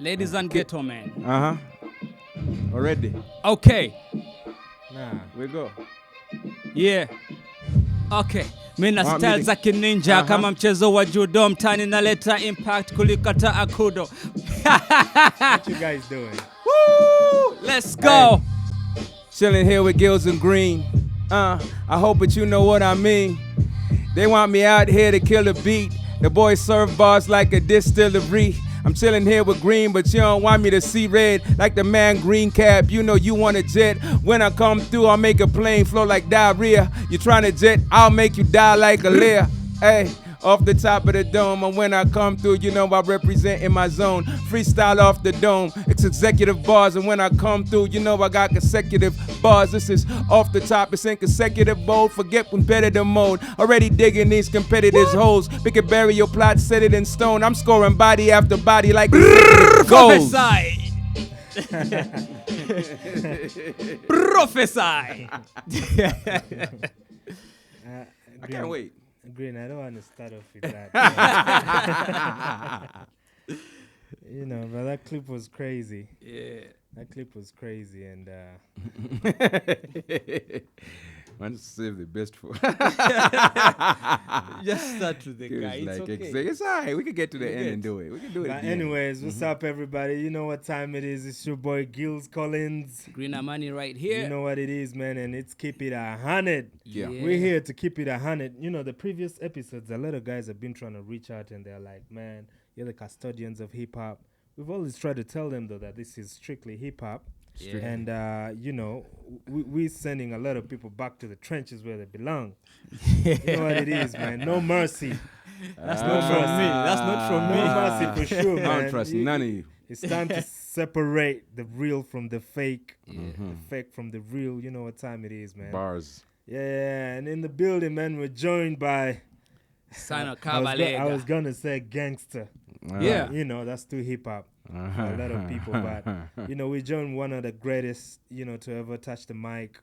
Ladies and gentlemen. Already. Okay. Nah, we go. Yeah. Okay. Mina style za kininja kama mchezo wa judo mtani naleta impact kulikata akudo. What you guys doing? Woo! Let's go. Hey. Chilling here with Gills and Green. I hope that you know what I mean. They want me out here to kill a beat. The boys serve bars like a distillery. I'm chilling here with Green, but you don't want me to see red like the man Green Cap. You know you want a jet. When I come through, I'll make a plane flow like diarrhea. You trying to jet, I'll make you die like a leer. Hey, off the top of the dome, and when I come through, you know I represent in my zone. Freestyle off the dome, it's executive bars, and when I come through, you know I got consecutive bars. This is off the top, it's in consecutive mode. Forget competitive mode. Already digging these competitors' holes. Pick a burial plot, set it in stone. I'm scoring body after body like goals. Prophesy. I can't wait. Green, I don't want to start off with that. You know, but that clip was crazy. Yeah. That clip was crazy, and Man, save the best for. Just start with the guy. It's like, okay. It's all right. We can get to the end and do it. We can do it. But anyways, what's up, everybody? You know what time it is. It's your boy Gills Collins. Green Amani right here. You know what it is, man, and it's Keep It AHunned. Yeah. We're here to keep it AHunned. You know, the previous episodes, a lot of guys have been trying to reach out, and they're like, man, you're the custodians of hip-hop. We've always tried to tell them, though, that this is strictly hip-hop. Yeah. And, you know, we're sending a lot of people back to the trenches where they belong. You know what it is, man. No mercy. That's not from me. That's not from me. No mercy for sure, man. I don't trust none of you. It's time to separate the real from the fake. Yeah. The fake from the real. You know what time it is, man. Bars. Yeah, and in the building, man, we're joined by... Son of Kabalega. I was going to say gangster. Yeah. You know, that's too hip-hop. For a lot of people, but you know, we joined one of the greatest, you know, to ever touch the mic,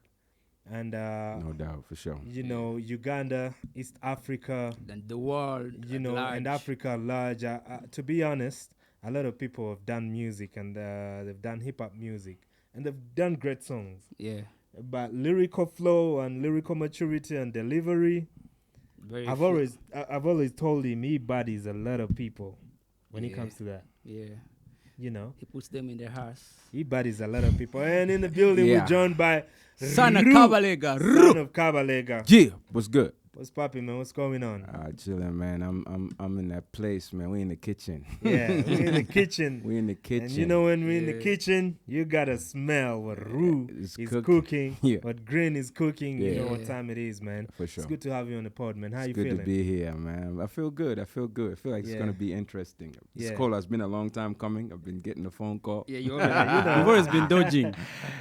and no doubt, for sure. you know, Uganda, East Africa, And the world, you know, and Africa at large. To be honest, a lot of people have done music, and they've done hip hop music, and they've done great songs. Yeah. But lyrical flow and lyrical maturity and delivery, I've always told him he bodies a lot of people when it comes to that. Yeah. You know, He puts them in their hearts. he bodies a lot of people. And in the building, we're joined by Son of Kabalega. Son of Kabalega. Yeah, what's good? What's popping, man? What's going on? Chilling, man. I'm in that place, man. We in the kitchen. Yeah, we're in the kitchen. We in the kitchen. And you know when we're in the kitchen, you gotta smell what Rue is cooking, what Green is cooking. You know what time it is, man. For sure. It's good to have you on the pod, man. How you feeling? It's good to be here, man. I feel good. I feel like it's gonna be interesting. This call has been a long time coming. I've been getting a phone call. Yeah, you've always been dodging.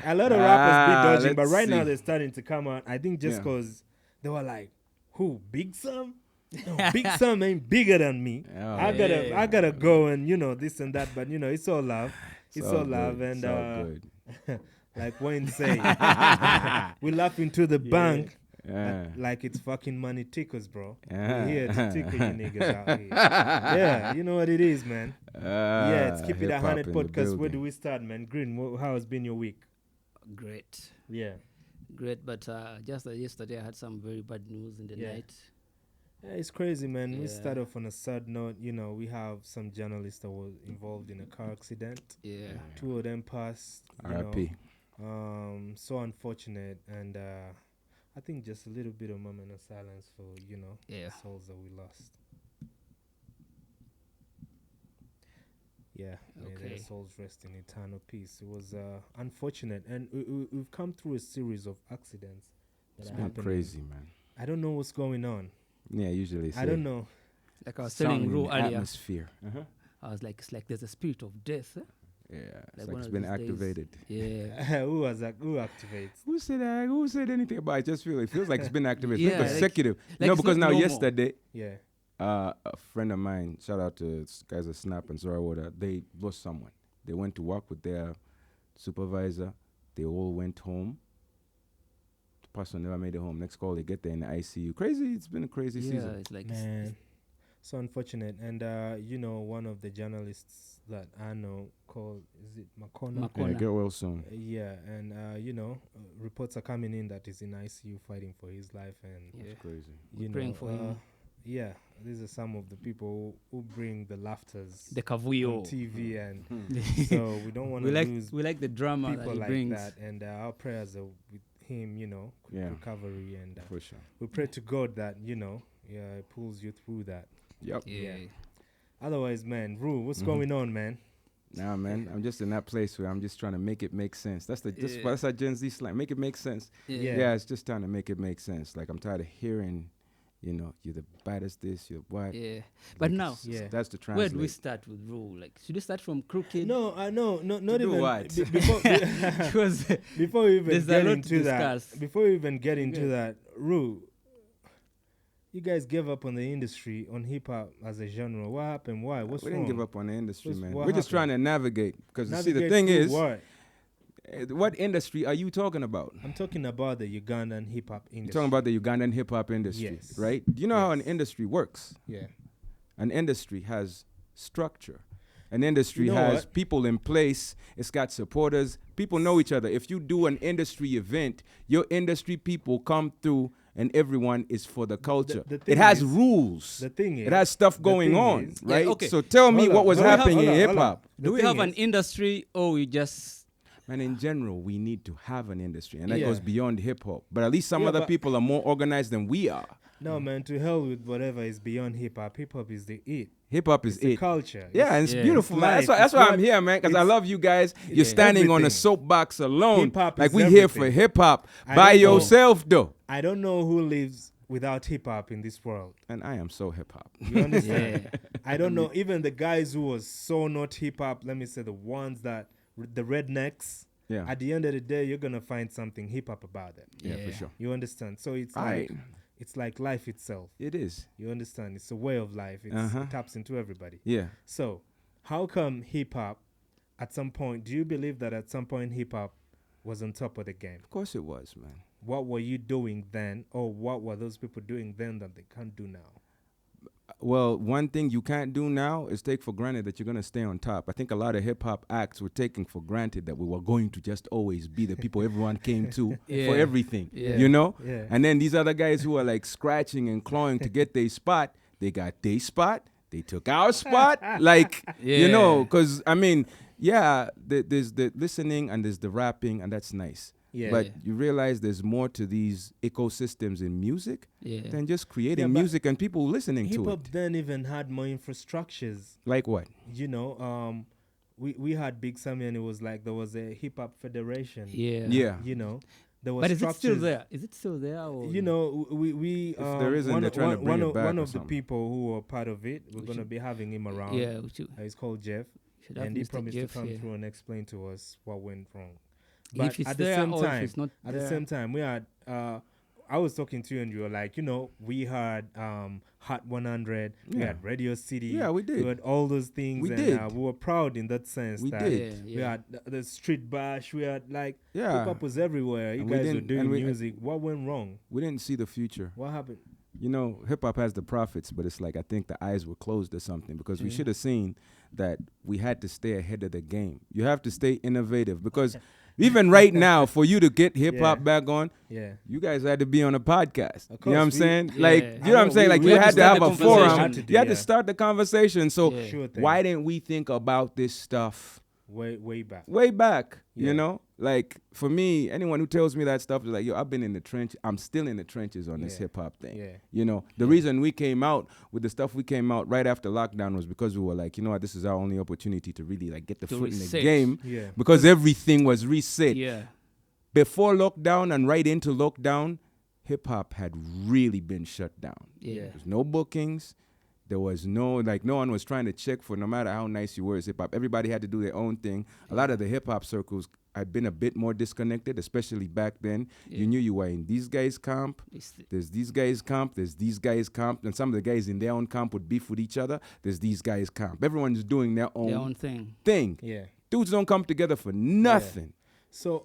A lot of rappers been dodging, but right now they're starting to come out. I think just because they were like, who, Big Sam? No, Big Sam ain't bigger than me. I gotta go and, you know, this and that, but you know, it's all love. It's all love, and like Wayne say, we laugh into the bank like it's fucking money tickles, bro. We're here to tickle you niggas out here. Yeah, you know what it is, man. It's Keep It AHunned podcast. Where do we start, man? Green, how has been your week? Great. Yeah. Great, but just yesterday I had some very bad news in the night. Yeah, it's crazy, man. We start off on a sad note. You know, we have some journalists that were involved in a car accident. Yeah. 2 of them passed. R.I.P. So unfortunate. And I think just a little bit of moment of silence for, you know, the souls that we lost. Yeah, may their souls rest in eternal peace. It was unfortunate, and we've come through a series of accidents that it's are been happening. Crazy, man. I don't know what's going on. Yeah, usually. I don't know. Like I was telling Ru earlier. Atmosphere. I was like, it's like there's a spirit of death. Yeah, like it's been activated. Yeah. Who activates? Who said that? Who said anything about it? I just feel it feels like it's been activated. Yeah, it's consecutive. like because now normal. yesterday. Yeah. A friend of mine, shout out to guys at Snap and Zorawater, they lost someone. They went to work with their supervisor. They all went home. The person never made it home. Next call, they get there in the ICU. Crazy. It's been a crazy season. It's like man. So unfortunate. And one of the journalists that I know called, is it Makona? Yeah, get well soon. Yeah, and reports are coming in that he's in ICU fighting for his life, and That's crazy. We're praying for him. Yeah, these are some of the people who bring the laughters The on Kavuyo. TV, and so we don't want to lose We like the drama that people he like brings. that, and our prayers are with him, quick Yeah. recovery, and For sure. we pray to God that it pulls you through that. Yep. Yeah. Otherwise, man, Rue, what's Mm-hmm. going on, man? Nah, man, I'm just in that place where I'm just trying to make it make sense. That's that Gen Z slang. Make it make sense. Yeah, it's just trying to make it make sense. Like, I'm tired of hearing, you're the baddest this, you're what. Yeah. But now, That's the where translate. do we start with rule? Like, should we start from crooked? No, not do even what? before. Because Before we even There's a get lot to into that, discuss. before we even get into that, Rue, you guys gave up on the industry, on hip hop as a genre. What happened? Why? What's we wrong? didn't give up on the industry, man. what We're just trying happened? to navigate. Because, see, the Navigate thing through is, what? what industry are you talking about? I'm talking about the Ugandan hip hop industry. You're talking about the Ugandan hip hop industry, Yes. right? Do you know how an Yes. industry works? Yeah. An industry has structure. An industry You know has what? people in place. It's got supporters. People know each other. If you do an industry event, your industry people come through and everyone is for the culture. the It thing has is- rules. The thing is, It has stuff the going thing on, is- right? okay. So tell me Hold what on, was hold on, happening hold in on, hip hold on. hop. The do we thing have an is- industry or we just... And in general, we need to have an industry, and that Yeah. goes beyond hip hop. But at least some Yeah, other but- people are more organized than we are. No, man, to hell with whatever is beyond hip hop. Hip hop is the it. Hip hop is It's the it. culture. Yeah, and it's Yeah. beautiful, It's man. life. That's It's why I'm what- here, man, because I it's- love you guys. You're Yeah. standing on a Everything. soapbox alone. Hip-hop Like, is we here for everything. hip hop I by don't know- yourself, though. I don't know who lives without hip hop in this world. And I am so hip hop. You understand? Yeah. I don't know. Even the guys who was so not hip hop, let me say the ones that, the rednecks, Yeah. at the end of the day, you're going to find something hip hop about them. Yeah, for Yeah. sure. You understand? So it's Right. like, it's like life itself. It is. You understand? It's a way of life. It taps into everybody. Yeah. So how come hip hop at some point, do you believe that at some point hip hop was on top of the game? Of course it was, man. What were you doing then, or what were those people doing then that they can't do now? Well, one thing you can't do now is take for granted that you're going to stay on top. I think a lot of hip hop acts were taking for granted that we were going to just always be the people everyone came to Yeah. for everything, Yeah. you know? Yeah. And then these other guys who are like scratching and clawing to get their spot, they got their spot, they took our spot. Like, you know, Yeah. because, I mean, yeah, there's the listening and there's the rapping, and that's nice. Yeah. But you realize there's more to these ecosystems in music Yeah. than just creating Yeah, but music and people listening Hip to hop it. then even had more infrastructures. Like what? You know, we had Big Sammy, and it was like there was a hip hop federation. Yeah. Yeah. You know, there was But is it still structures. there? Is it still there? Or You know, we there isn't, they're trying to bring it back one or of the something. people who were part of it, we're gonna be having him around. Yeah. We should, He's called Jeff, should have and he Mr. promised Jeff to come here. through and explain to us what went wrong. If But it's at the there same or if time, it's not at the there. same time, we had. I was talking to you, and you were like, you know, we had Hot 100, we Yeah. had Radio City. Yeah, we did. We had all those things, We and did. we were proud in that sense. We that did. We had the Street Bash. We had like Yeah. hip hop was everywhere. You And we guys were didn't- doing and we- music. What went wrong? We didn't see the future. What happened? You know, hip hop has the profits, but it's like I think the eyes were closed or something, because we should have seen that we had to stay ahead of the game. You have to stay innovative, because even right now, for you to get hip hop Yeah. back on, Yeah. you guys had to be on a podcast. Of You know what I'm course, saying? yeah. Like, I you know what I'm know, saying? Like, we you had had to to start have the a forum. conversation. You had Yeah. to start the conversation. So Yeah. Sure thing. why didn't we think about this stuff Way back? way back? Yeah. You know, like for me, anyone who tells me that stuff is like, yo, I've been in the trench. I'm still in the trenches on this Yeah. hip hop thing. Yeah. You know, the reason we came out with the stuff we came out right after lockdown was because we were like, you know what, this is our only opportunity to really like get the To foot in the reset. game, Yeah. because everything was reset. Yeah. Before lockdown and right into lockdown, hip hop had really been shut down. Yeah. There's no bookings. There was no one was trying to check for, no matter how nice you were as hip hop. Everybody had to do their own thing. A lot of the hip hop circles had been a bit more disconnected, especially back then. Yeah. You knew you were in these guys' camp. There's these guys' camp. There's these guys' camp. And some of the guys in their own camp would beef with each other. There's these guys' camp. Everyone's doing their Their own own thing. thing. Yeah. Dudes don't come together for nothing. So,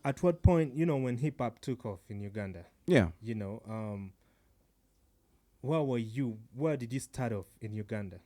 at what point, you know, when hip hop took off in Uganda, Yeah. you know, where did you start off in Uganda?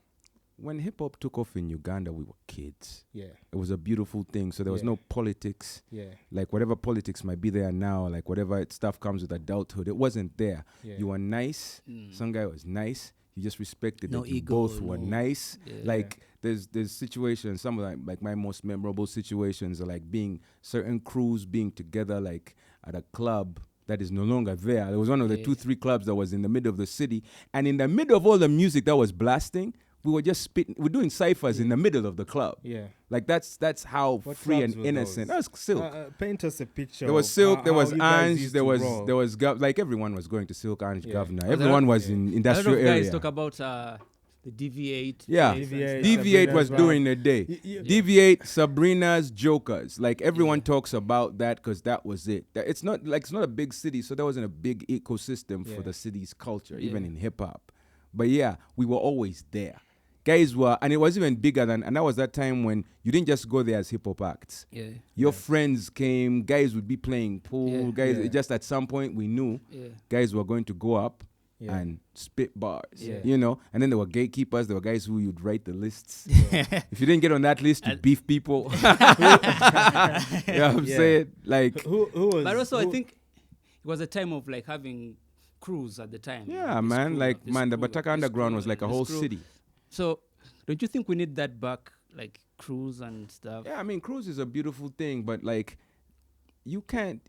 When hip hop took off in Uganda, we were kids. Yeah. It was a beautiful thing. So there was no politics. Yeah. Like whatever politics might be there now, like whatever stuff comes with adulthood, it wasn't there. Yeah. You were nice. Some guy was nice. You just respected No that you ego, both were nice. Yeah. Like there's situations, some of like my most memorable situations are like being certain crews being together like at a club that is no longer there. There was one of the 2-3 clubs that was in the middle of the city, and in the middle of all the music that was blasting, we were just spitting. We're doing ciphers in the middle of the club. Yeah. Like that's how What free clubs and were innocent. those? That was Silk. Paint us a picture. There was of Silk. There how was you guys Ange. used There to was roll. like everyone was going to Silk, Ange, Governor. Was Everyone there- was in A lot industrial of guys area. talk about the Deviate. Yeah. Deviate. Deviate was Sabrina's during the day. Deviate, Sabrina's, Jokers. Like everyone talks about that because that was it. It's not a big city, so there wasn't a big ecosystem for the city's culture, even in hip hop. But yeah, we were always there. Guys were, and it was even bigger than, and that was that time when you didn't just go there as hip hop acts. Yeah. Your friends came, guys would be playing pool, guys, just at some point we knew guys were going to go up and spit bars, you know, and then there were gatekeepers, there were guys who you'd write the lists. If you didn't get on that list, you beef people. You know what I'm saying? Like, Who was? But also, I think it was a time of like having crews at the time. yeah, This man, crew, like, this man, the crew, Bataka this Underground crew, was like a this whole crew. city. So, don't you think we need that back, like crews and stuff? Yeah, I mean, cruise is a beautiful thing, but like, you can't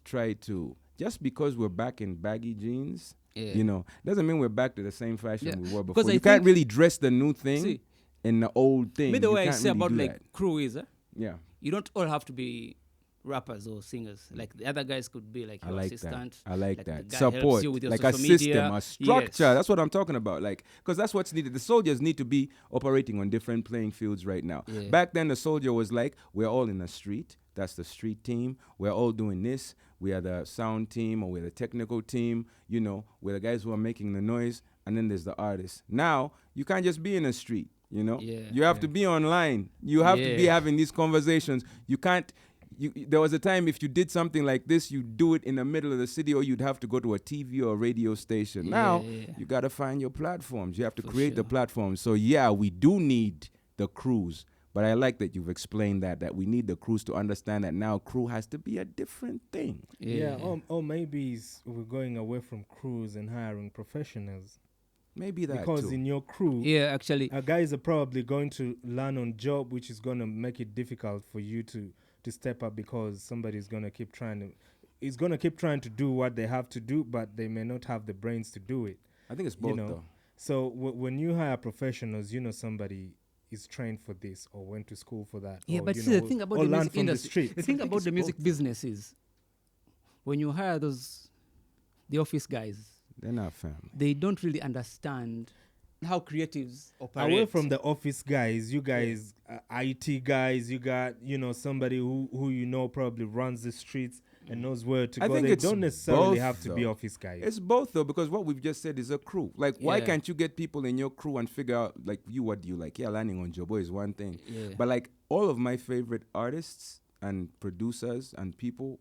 try to, just because we're back in baggy jeans, you know, doesn't mean we're back to the same fashion we were before. Because You can't really dress the new thing in the old thing. Me, the You way I can't say really about do like that. crew is, Yeah. you don't all have to be rappers or singers. Like the other guys could be like I your like assistant. that. I like the that. guy helps Support, you with your like a social system, media. a structure. Yes. That's what I'm talking about. Like, because that's what's needed. The soldiers need to be operating on different playing fields right now. Yeah. Back then, the soldier was like, we're all in the street. That's the street team. We're all doing this. We are the sound team, or we're the technical team. You know, we're the guys who are making the noise. And then there's the artist. Now, you can't just be in the street. You know, you have to be online. You have to be having these conversations. You can't. There was a time if you did something like this, you'd do it in the middle of the city, or you'd have to go to a TV or a radio station. Now, you got to find your platforms. You have to create the platforms. So, yeah, we do need the crews. But I like that you've explained that we need the crews to understand that now crew has to be a different thing. Or maybe we're going away from crews and hiring professionals. Maybe that because too. in your crew, actually, guys are probably going to learn on job, which is going to make it difficult for you to step up, because somebody's going to keep trying to. It's going to keep trying to do what they have to do, but they may not have the brains to do it. I think it's both, though. So when you hire professionals, you know somebody is trained for this or went to school for that. Yeah, or, but you see, know, the thing about or the learn music from industry, the the street. thing about the music business is when you hire the office guys, they're not family. They don't really understand how creatives operate. Away from the office guys, you guys, IT guys, you got, somebody who you know probably runs the streets and knows where to go. They don't necessarily have to be office guys. It's both, though, because what we've just said is a crew. Like, why can't you get people in your crew and figure out, like, what do you like? Yeah, landing on Jobo is one thing. Yeah. But, like, all of my favorite artists and producers and people,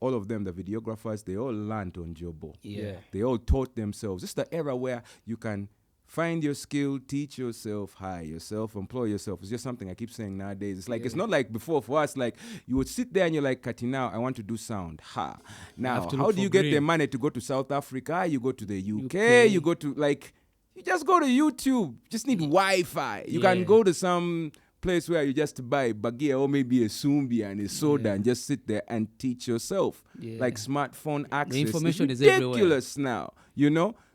all of them, the videographers, they all learned on Jobo. Yeah. They all taught themselves. It's the era where you can find your skill, teach yourself, hire yourself, employ yourself. It's just something I keep saying nowadays. It's like, it's not like before for us, like you would sit there and you're like, Kati, now I want to do sound. Now, how do you get the money to go to South Africa? You go to the UK. You go to, like, you just go to YouTube. Just need Wi-Fi. You can go to some place where you just buy bagia or maybe a sumbi and a soda and just sit there and teach yourself. Like smartphone access. The information is ridiculous now,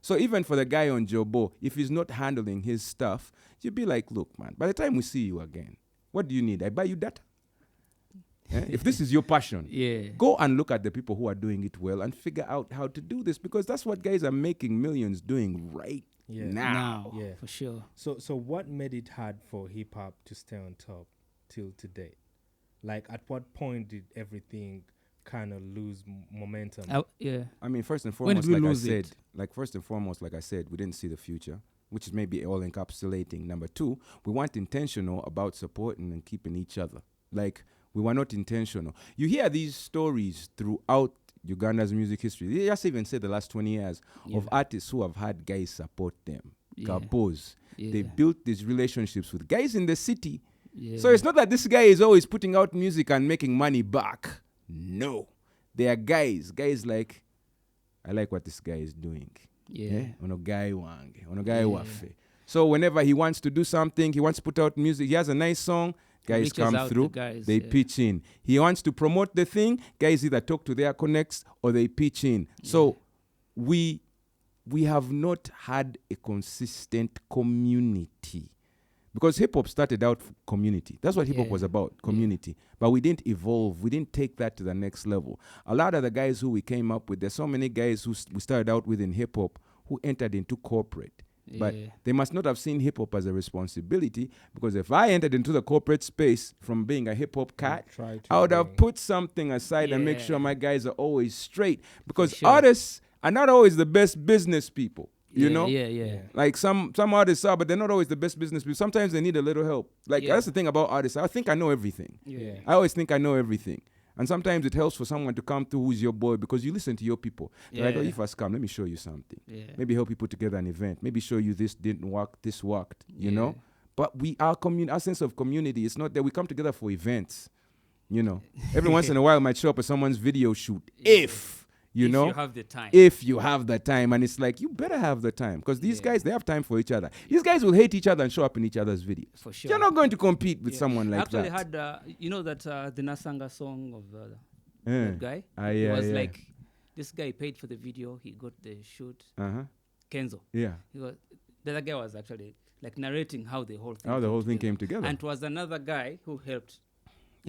So even for the guy on Jobo, if he's not handling his stuff, you'd be like, look, man, by the time we see you again, what do you need? I buy you data. If this is your passion, go and look at the people who are doing it well and figure out how to do this, because that's what guys are making millions doing right now. Yeah, for sure. So what made it hard for hip hop to stay on top till today? Like, at what point did everything kind of lose momentum? I mean, first and foremost, like I said, we didn't see the future, which is maybe all encapsulating. Number two, we weren't intentional about supporting and keeping each other. Like, we were not intentional. You hear these stories throughout Uganda's music history. They just even say the last 20 years of artists who have had guys support them. Compose. They built these relationships with guys in the city. So it's not that this guy is always putting out music and making money back. No. They are guys like, I like what this guy is doing. Ono guy wange. Ono guy wafe. So whenever he wants to do something, he wants to put out music, he has a nice song, guys come through, they pitch in. He wants to promote the thing, guys either talk to their connects or they pitch in. So we have not had a consistent community. Because hip-hop started out community. That's what hip-hop was about, community. But we didn't evolve. We didn't take that to the next level. A lot of the guys who we came up with, there's so many guys who we started out with in hip-hop who entered into corporate. But they must not have seen hip-hop as a responsibility, because if I entered into the corporate space from being a hip-hop cat, I would have put something aside and make sure my guys are always straight. Because artists are not always the best business people. You know? Like some artists are, but they're not always the best business people. Sometimes they need a little help. Like that's the thing about artists. I think I know everything. I always think I know everything. And sometimes it helps for someone to come through who's your boy, because you listen to your people. They're like, oh, you first come, let me show you something. Maybe help you put together an event. Maybe show you this didn't work, this worked, you know? But our sense of community, it's not that we come together for events, you know? Every once in a while, I might show up at someone's video shoot, if you have the time. If you have the time. And it's like, you better have the time. Because these guys, they have time for each other. These guys will hate each other and show up in each other's videos. For sure. You're not going to compete with someone like that. I actually had, you know that the Nasanga song of that guy? It was like, this guy paid for the video. He got the shoot. Kenzo. The other guy was actually like narrating how the whole thing came together. And it was another guy who helped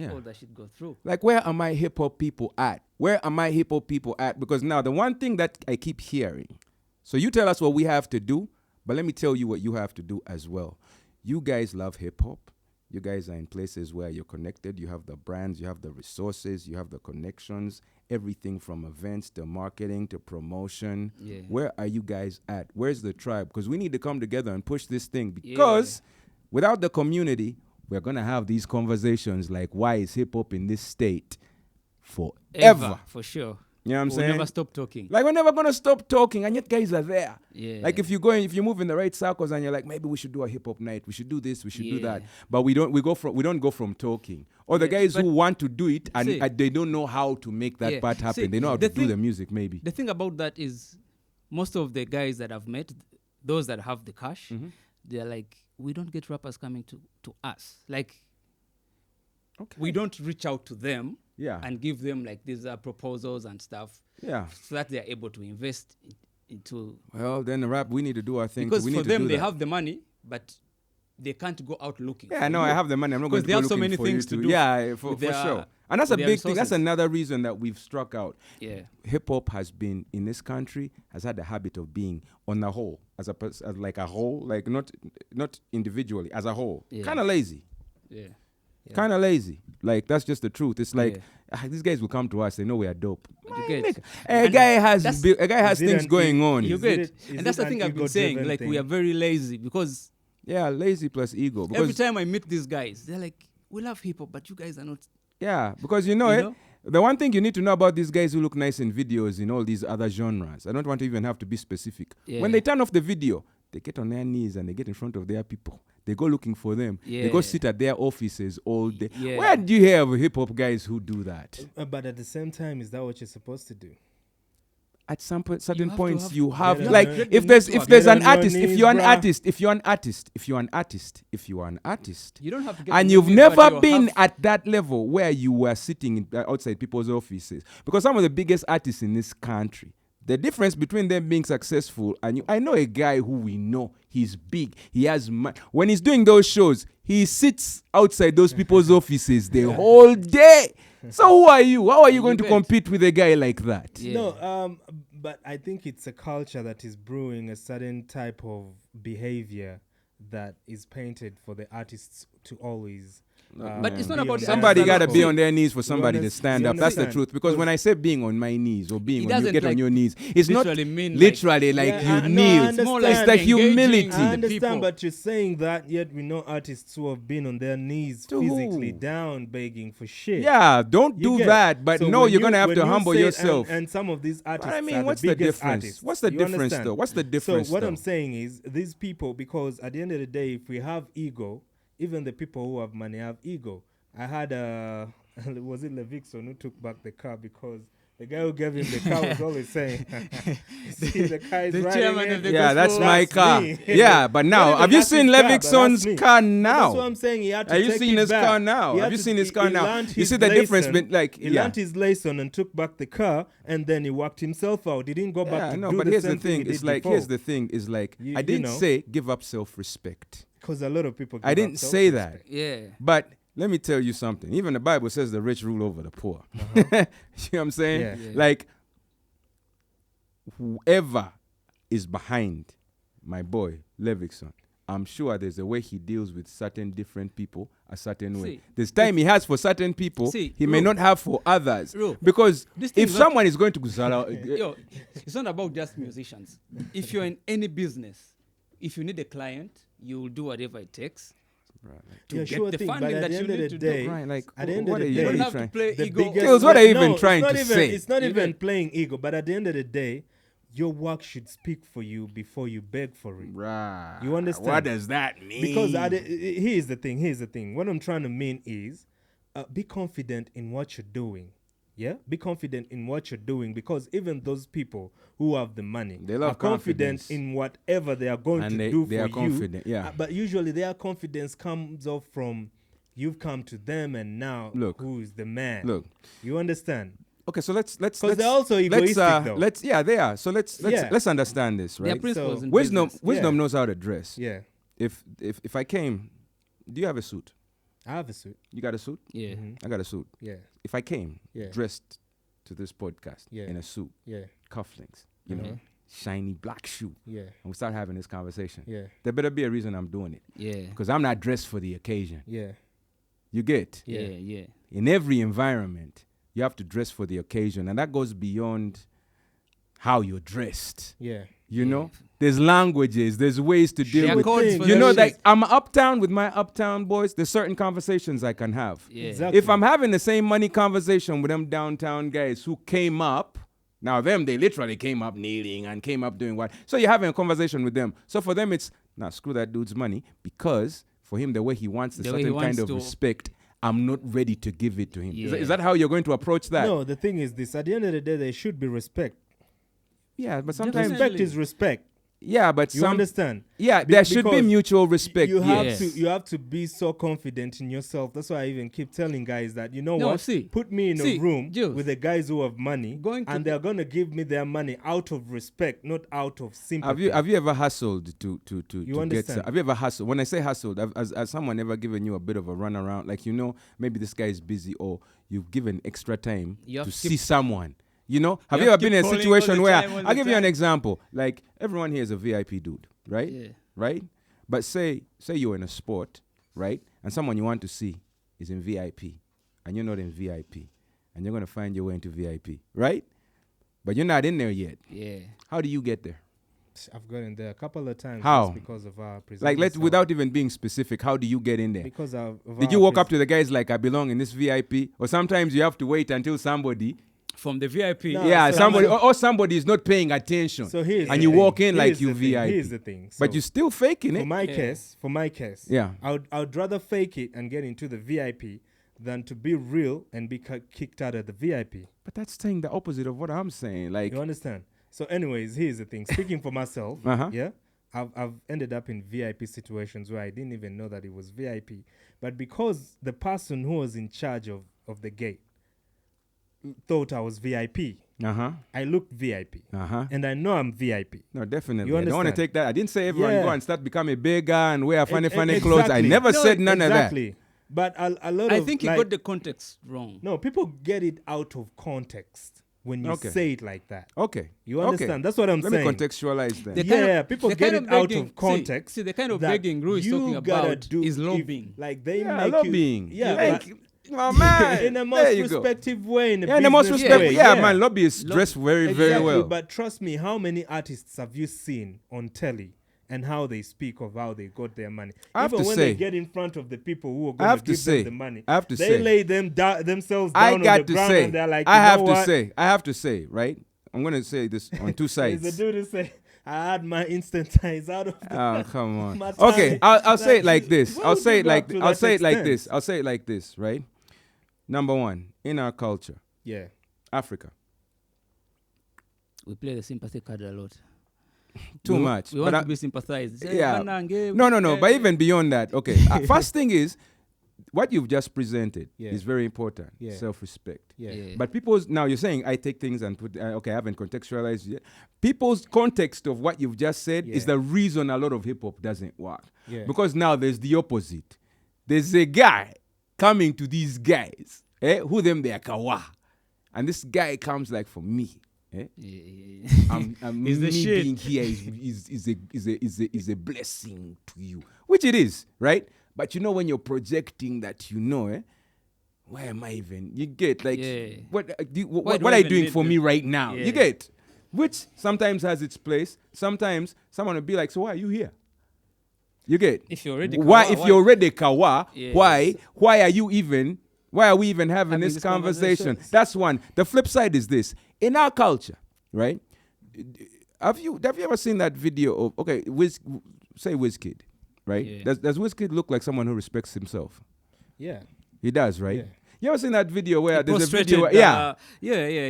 all that shit go through. Like, where are my hip-hop people at? Where are my hip-hop people at? Because now, the one thing that I keep hearing, so you tell us what we have to do, but let me tell you what you have to do as well. You guys love hip-hop. You guys are in places where you're connected. You have the brands, you have the resources, you have the connections, everything from events to marketing to promotion. Where are you guys at? Where's the tribe? Because we need to come together and push this thing, because without the community, we're going to have these conversations like, why is hip-hop in this state forever? For sure. You know what I'm saying? We'll never stop talking. Like, we're never going to stop talking, and yet guys are there. Like, if you move in the right circles and you're like, maybe we should do a hip-hop night, we should do this, we should do that. But we don't go from talking. Or the guys who want to do it, and they don't know how to make that part happen. They know how to do the music, maybe. The thing about that is, most of the guys that I've met, those that have the cash, they're like, we don't get rappers coming to us. Like, we don't reach out to them and give them like these proposals and stuff so that they're able to invest into... Well, then the rap, we need to do our thing. Because for them, they have the money, but they can't go out looking. I know, I have the money. I'm not going to go looking for you. Because they have so many things to do. Yeah, for sure. And that's a big thing. That's another reason that we've struck out. Hip-hop has been, in this country, has had the habit of being, on the whole, as like a whole, like not individually, as a whole, kind of lazy. Kind of lazy. Like, that's just the truth. It's like, these guys will come to us, they know we are dope. A guy has things going on. You get. And that's the thing I've been saying. Like, we are very lazy because... Yeah, lazy plus ego. Because every time I meet these guys, they're like, we love hip-hop, but you guys are not... Yeah, because you know? The one thing you need to know about these guys who look nice in videos in all these other genres, I don't want to even have to be specific. When they turn off the video, they get on their knees and they get in front of their people. They go looking for them. They go sit at their offices all day. Where do you hear of hip-hop guys who do that? But at the same time, is that what you're supposed to do? At some certain points, you have like, if there's an artist, if you're an artist, you don't have to get and you've never been at that level where you were sitting outside people's offices, because some of the biggest artists in this country, the difference between them being successful and you, I know a guy who we know, he's big, he has when he's doing those shows, he sits outside those people's offices the whole day. So who are you? How are you going to compete with a guy like that? No, but I think it's a culture that is brewing a certain type of behavior that is painted for the artists to always. But it's not about somebody got to be on their knees for somebody to stand up. That's the truth. Because when I say being on my knees or being on you get on your knees, it's not literally like you kneel. It's the humility. I understand, but you're saying that, yet we know artists who have been on their knees physically down begging for shit. Yeah, don't do that. But no, you're going to have to humble yourself. And some of these artists I mean, what's the difference? What's the difference though? What's the difference? So what I'm saying is these people, because at the end of the day, if we have ego, even the people who have money have ego. I had was it Levixon who took back the car because the guy who gave him the car was always saying, see, the car is the chairman of the that's my car. Yeah, but now, have you seen Levixon's car now? That's what I'm saying. He had to Have you seen his car now? Have you seen his car now? You see the difference between, like, he learned his lesson and took back the car, and then he worked himself out. He didn't go back to do but the here's same the thing. It's like, here's the thing. Is like, I didn't say give up self-respect. Because a lot of people I didn't say that. Yeah. But let me tell you something. Even the Bible says the rich rule over the poor. You know what I'm saying? Yeah. Like, whoever is behind my boy, Levixon, I'm sure there's a way he deals with certain different people a certain way. There's time he has for certain people, he may not have for others. Because if someone is going to Yo, it's not about just musicians. If you're in any business, if you need a client, you'll do whatever it takes to get the funding that you need to do. Right, like, at the end of the day, you don't have to play ego. Kills, what are you even trying to say? It's not even playing ego, but at the end of the day, your work should speak for you before you beg for it. Right. You understand? What does that mean? Because here's the thing. What I'm trying to mean is be confident in what you're doing. Yeah? Be confident in what you're doing, because even those people who have the money are confident in whatever they are going to do for you. They are confident, yeah. But usually their confidence comes off from you've come to them and now who is the man. Look. You understand? Okay, so let's because they're also egoistic though. They are. So let's understand this, right? Wisdom knows how to dress. Yeah. If I came, do you have a suit? I have a suit. You got a suit? Yeah. I got a suit. Yeah. If I came dressed to this podcast in a suit, cufflinks, you know, shiny black shoe, and we start having this conversation, there better be a reason I'm doing it. Yeah. Because I'm not dressed for the occasion. Yeah. You get? Yeah. In every environment, you have to dress for the occasion, and that goes beyond how you're dressed. Yeah. You know? There's languages, there's ways to deal with things. You know, like I'm uptown with my uptown boys, there's certain conversations I can have. Yeah. Exactly. If I'm having the same money conversation with them downtown guys who came up, now them, they literally came up kneeling and came up doing what? So you're having a conversation with them. So for them, it's, screw that dude's money, because for him, the way he wants a certain kind of respect, I'm not ready to give it to him. Yeah. Is that how you're going to approach that? No, the thing is this. At the end of the day, there should be respect. Yeah, but sometimes... Respect is respect. Yeah, but you understand? Yeah, there should be mutual respect. You have to be so confident in yourself. That's why I even keep telling guys that, you know what? Put me in a room with the guys who have money, and they're gonna give me their money out of respect, not out of sympathy. Have you ever hustled to understand? Get? Have you ever hustled? When I say hustled, has someone ever given you a bit of a runaround? Like, you know, maybe this guy is busy, or you've given extra time to see someone. You know, have you ever been in a situation where, I'll give you an example. Like, everyone here is a VIP dude, right? Yeah. Right? But say you're in a sport, right? And someone you want to see is in VIP, and you're not in VIP, and you're going to find your way into VIP, right? But you're not in there yet. Yeah. How do you get there? I've gotten there a couple of times. How? Because of our without even being specific, how do you get in there? Because did you walk up to the guys like, I belong in this VIP? Or sometimes you have to wait until somebody... From the VIP. Somebody is not paying attention. So and you walk in like you VIP. Here's the thing. But you're still faking it. For my case, I would rather fake it and get into the VIP than to be real and be kicked out of the VIP. But that's saying the opposite of what I'm saying. Like, you understand? So anyways, here's the thing. Speaking for myself, I've ended up in VIP situations where I didn't even know that it was VIP. But because the person who was in charge of the gate thought I was VIP. I looked VIP. And I know I'm VIP. No, definitely. You understand? I don't want to take that. I didn't say everyone go and start becoming bigger and wear funny clothes. I never said none of that. But a lot I think you got the context wrong. No, people get it out of context. when you say it like that. Okay. You understand? That's what I'm saying. Let me contextualize that. People get it out of context. See, the kind of begging Ru is talking about is lobbying. Like they make lobbying. Oh, man. In the most respective way. In the most respectful way. Yeah, man, lobbyists dress very, very well. But trust me, how many artists have you seen on telly and how they speak of how they got their money? Even when they get in front of the people who are going to give them the money, they lay themselves down on the ground and they're like, I have to say, right? I'm going to say this on two sides. There's a dude who say, I had my instant eyes out of the come on. Okay, I'll say it like this. I'll say it like this, right? Number one, in our culture, Africa, we play the sympathy card a lot. Too much. We want to be sympathized. Yeah. No. But even beyond that, okay. First thing is, what you've just presented is very important. Self-respect. But now you're saying I take things and put. I haven't contextualized yet. People's context of what you've just said is the reason a lot of hip hop doesn't work. Because now there's the opposite. There's a guy coming to these guys, who them they are kawa, and this guy comes like for me. I'm me being here is a blessing to you, which it is, right? But you know when you're projecting that, why am I even? You get like what are you doing for me right now? You get, which sometimes has its place. Sometimes someone will be like, so why are you here? You get, if you're already you're already kawa, why are you even? Why are we even having this conversation? That's one. The flip side is this. In our culture, right? Have you ever seen that video of, say Wizkid, right? Yeah. Does Wizkid look like someone who respects himself? Yeah. He does, right? Yeah. You ever seen that video where there's a video where,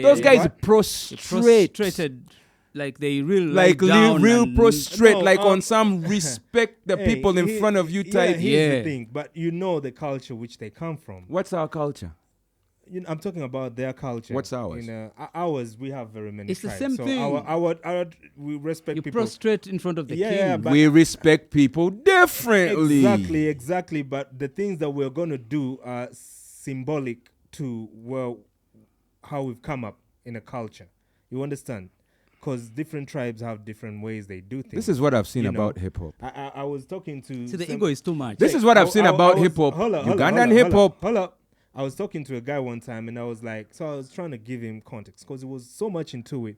those guys prostrated. Like they real prostrate, on some respect the people in front of you type. Here's the thing, but you know the culture which they come from. What's our culture? I'm talking about their culture. What's ours? Ours, we have very many tribes. It's the same thing. We respect people. You prostrate in front of the king. We respect people differently. Exactly. But the things that we're going to do are symbolic to how we've come up in a culture. You understand? Because different tribes have different ways they do things. This is what I've seen about hip-hop. I was talking to... See, the ego is too much. This is what I've seen about hip-hop. Ugandan hip-hop. Hold up. I was talking to a guy one time, and I was like... So I was trying to give him context, because it was so much into it.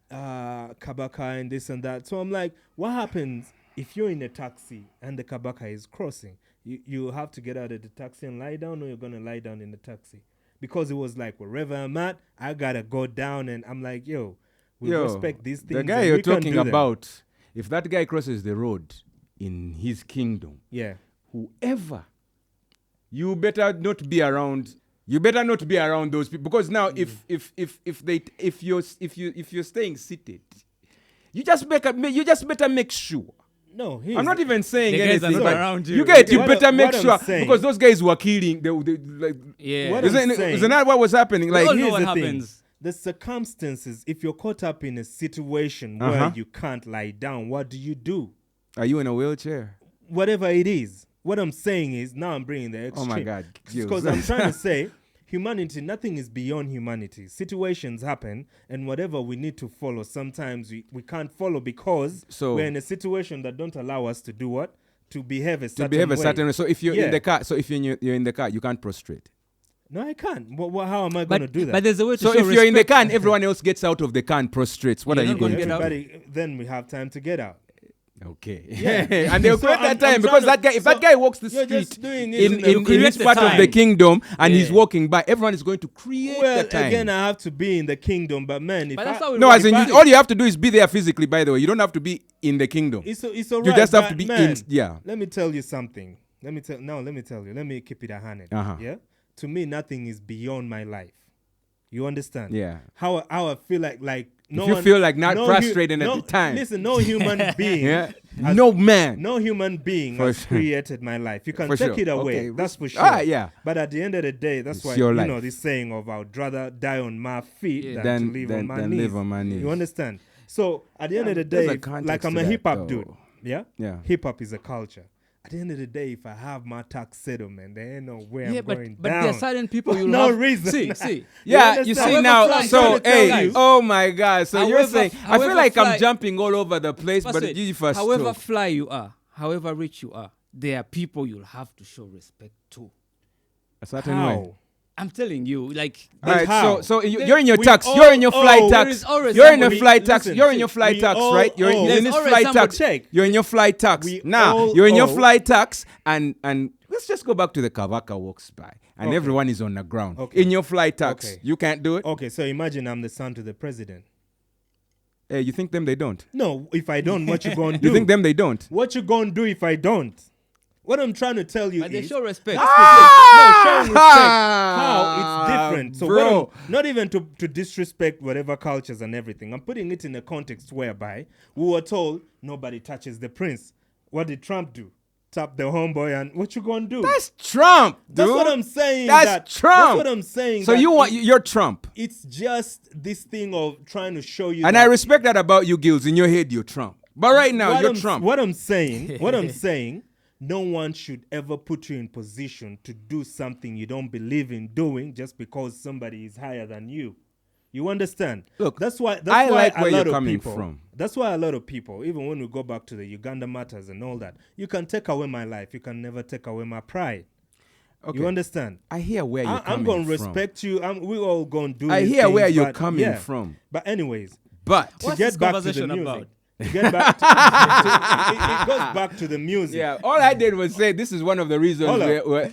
Kabaka and this and that. So I'm like, what happens if you're in a taxi and the Kabaka is crossing? You have to get out of the taxi and lie down, or you're going to lie down in the taxi? Because it was like, wherever I'm at, I got to go down, and I'm like, we respect these things. The guy you're talking about, if that guy crosses the road in his kingdom, whoever, you better not be around. You better not be around those people, because now if you're staying seated, you just better make sure. No, I'm not even saying the anything. Guys are not around you. You better make sure, because those guys were killing. Isn't that what was happening? Like, here's the thing. The circumstances, if you're caught up in a situation where you can't lie down, what do? Are you in a wheelchair? Whatever it is. What I'm saying is, now I'm bringing the extreme. Oh my God. Because I'm trying to say, humanity, nothing is beyond humanity. Situations happen, and whatever we need to follow, sometimes we can't follow because we're in a situation that don't allow us to do what? To behave a certain way. So if you're in the car, you're in the car, you can't prostrate. No, I can't. How am I going to do that? But there's a way to show if you're in the car and everyone else gets out of the car and prostrates, what are you going to do? Then we have time to get out. Okay. Yeah. And they'll create that time, because if that guy walks the street in his part of the kingdom and he's walking by, everyone is going to create the time. Again, I have to be in the kingdom, but man, all you have to do is be there physically, by the way. You don't have to be in the kingdom. It's all right. You just have to be in. Yeah. Let me tell you something. Let me tell you. Let me keep it AHunned. Yeah. To me, nothing is beyond my life. You understand? Yeah. How I feel like frustrated at the time. Listen, no human being. No human being has created my life. You can take it away. Okay. That's for sure. Yeah. But at the end of the day, that's why this saying of I'd rather die on my feet than to live on my knees. You understand? So at the end of the day, like I'm a hip hop dude. Yeah. Hip hop is a culture. At the end of the day, if I have my tax settlement, there ain't no way I'm going down. But there are certain people you no have. reason. See. Yeah, you see now. So, hey, oh my God. So you're saying, I feel like I'm jumping all over the place, but you first. However fly you are, however rich you are, there are people you'll have to show respect to. A certain way. I'm telling you, like. All right, so you're in your tax. You're in your flight tax. You're in your flight tax. You're in your flight tax, right? You're in this flight tax. You're in your flight tax. Now, you're in your flight tax, and let's just go back to the Kabalega walks by, and everyone is on the ground. In your flight tax, you can't do it? Okay, so imagine I'm the son to the president. Hey, you think them they don't? No, if I don't, what you gonna do? You think them they don't? What you gonna do if I don't? What I'm trying to tell you but is... they show respect. No, showing respect. How? It's different. So bro. Not even to disrespect whatever cultures and everything. I'm putting it in a context whereby we were told nobody touches the prince. What did Trump do? Tap the homeboy, and what you gonna do? That's Trump, dude. That's what I'm saying. That's Trump. That's what I'm saying. So you're Trump. It's just this thing of trying to show you. And I respect that about you, Gills. In your head, you're Trump. But right now, you're Trump. What I'm saying, no one should ever put you in position to do something you don't believe in doing just because somebody is higher than you. You understand? Look, that's why I like where you're coming from. That's why a lot of people, even when we go back to the Uganda matters and all that, you can take away my life. You can never take away my pride. Okay. You understand? I hear where you're coming from. I'm going to respect you. We all going to do I hear where you're coming from. But anyways, to get back to the music. About? To get back to it goes back to the music. Yeah, all I did was say this is one of the reasons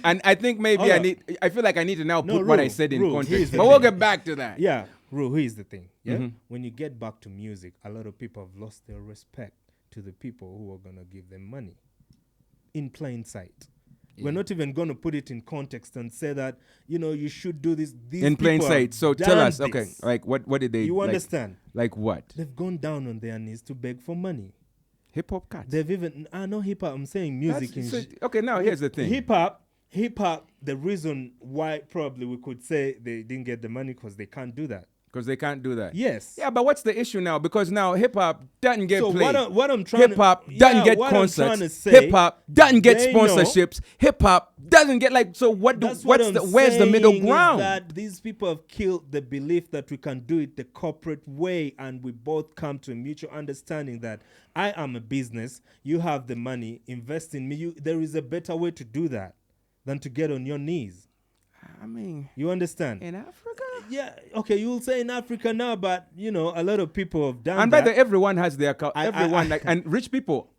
and I think maybe I feel like I need to now put what I said in context. But we'll get back to that. Yeah, Ru, here's the thing. Yeah, when you get back to music, a lot of people have lost their respect to the people who are gonna give them money in plain sight. Yeah. We're not even going to put it in context and say that, you should do this. These in plain sight. So tell us, this. okay, like what did they You understand? Like what? They've gone down on their knees to beg for money. Hip hop cats. They've even, not hip hop, I'm saying music. Okay, now here's the thing. Hip hop, the reason why probably we could say they didn't get the money because they can't do that. Because they can't do that. Yes. Yeah, but what's the issue now? Because now hip hop doesn't get played. What I'm trying hip hop doesn't get concerts. Hip hop doesn't get sponsorships. Hip hop doesn't get where's the middle ground? That these people have killed the belief that we can do it the corporate way, and we both come to a mutual understanding that I am a business, you have the money, invest in me. There is a better way to do that than to get on your knees. I mean, you understand? In Africa? Yeah, okay, you'll say in Africa now, but a lot of people have done and that. And by the everyone has their culture. And rich people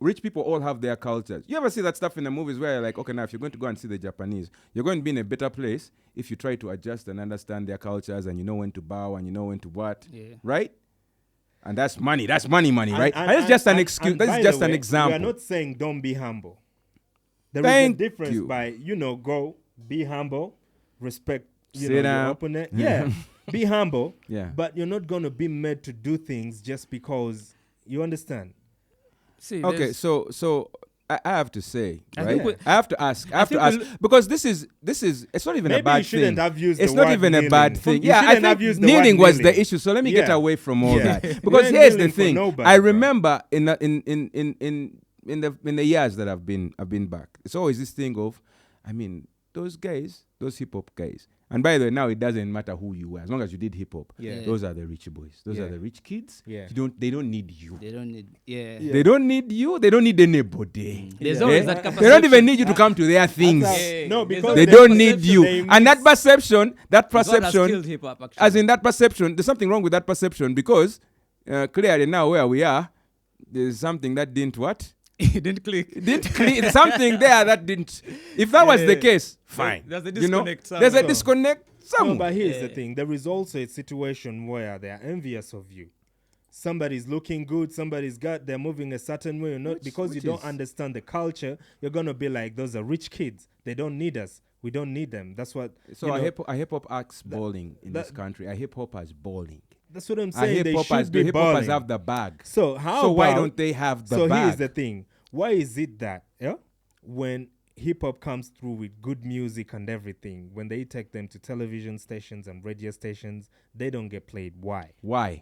all have their cultures. You ever see that stuff in the movies where you're like, okay, now if you're going to go and see the Japanese, you're going to be in a better place if you try to adjust and understand their cultures and you know when to bow and you know when to what, right? And that's money. That's money, right? And it's just an excuse. That's just an example. We are not saying don't be humble. There is a difference by, go, be humble, respect your opponent. Yeah, be humble. Yeah, but you're not going to be made to do things just because you understand. See, okay, so I have to say, right? I have to ask because this is it's not even a bad thing. It's not even a bad thing. Yeah, I think kneeling was the issue. So let me get away from all that because here's the thing. I remember in the years that I've been back, it's always this thing of, those guys, those hip hop guys. And by the way, now it doesn't matter who you were, as long as you did hip hop. Yeah. Those are the rich boys. Those are the rich kids. Yeah. They don't need you. They don't need. Yeah. They don't need you. They don't need anybody. There's always that capacity. They don't even need you to come to their things. No, because they don't need you. And that perception, hip hop, as in that perception, there's something wrong with that perception because clearly now where we are, there's something that didn't what? It didn't click. Something there that didn't. If that was the case, fine. There's a disconnect. There's a disconnect somewhere. No, but here's the thing. There is also a situation where they are envious of you. Somebody's looking good. They're moving a certain way. Because you don't understand the culture, you're going to be like, those are rich kids. They don't need us. We don't need them. That's what. So a hip hop acts balling in this country. A hip hop as balling. That's what I'm saying. They should be hip hoppers have the bag. So why don't they have the bag? So here's the thing. Why is it that when hip hop comes through with good music and everything, when they take them to television stations and radio stations, they don't get played. Why?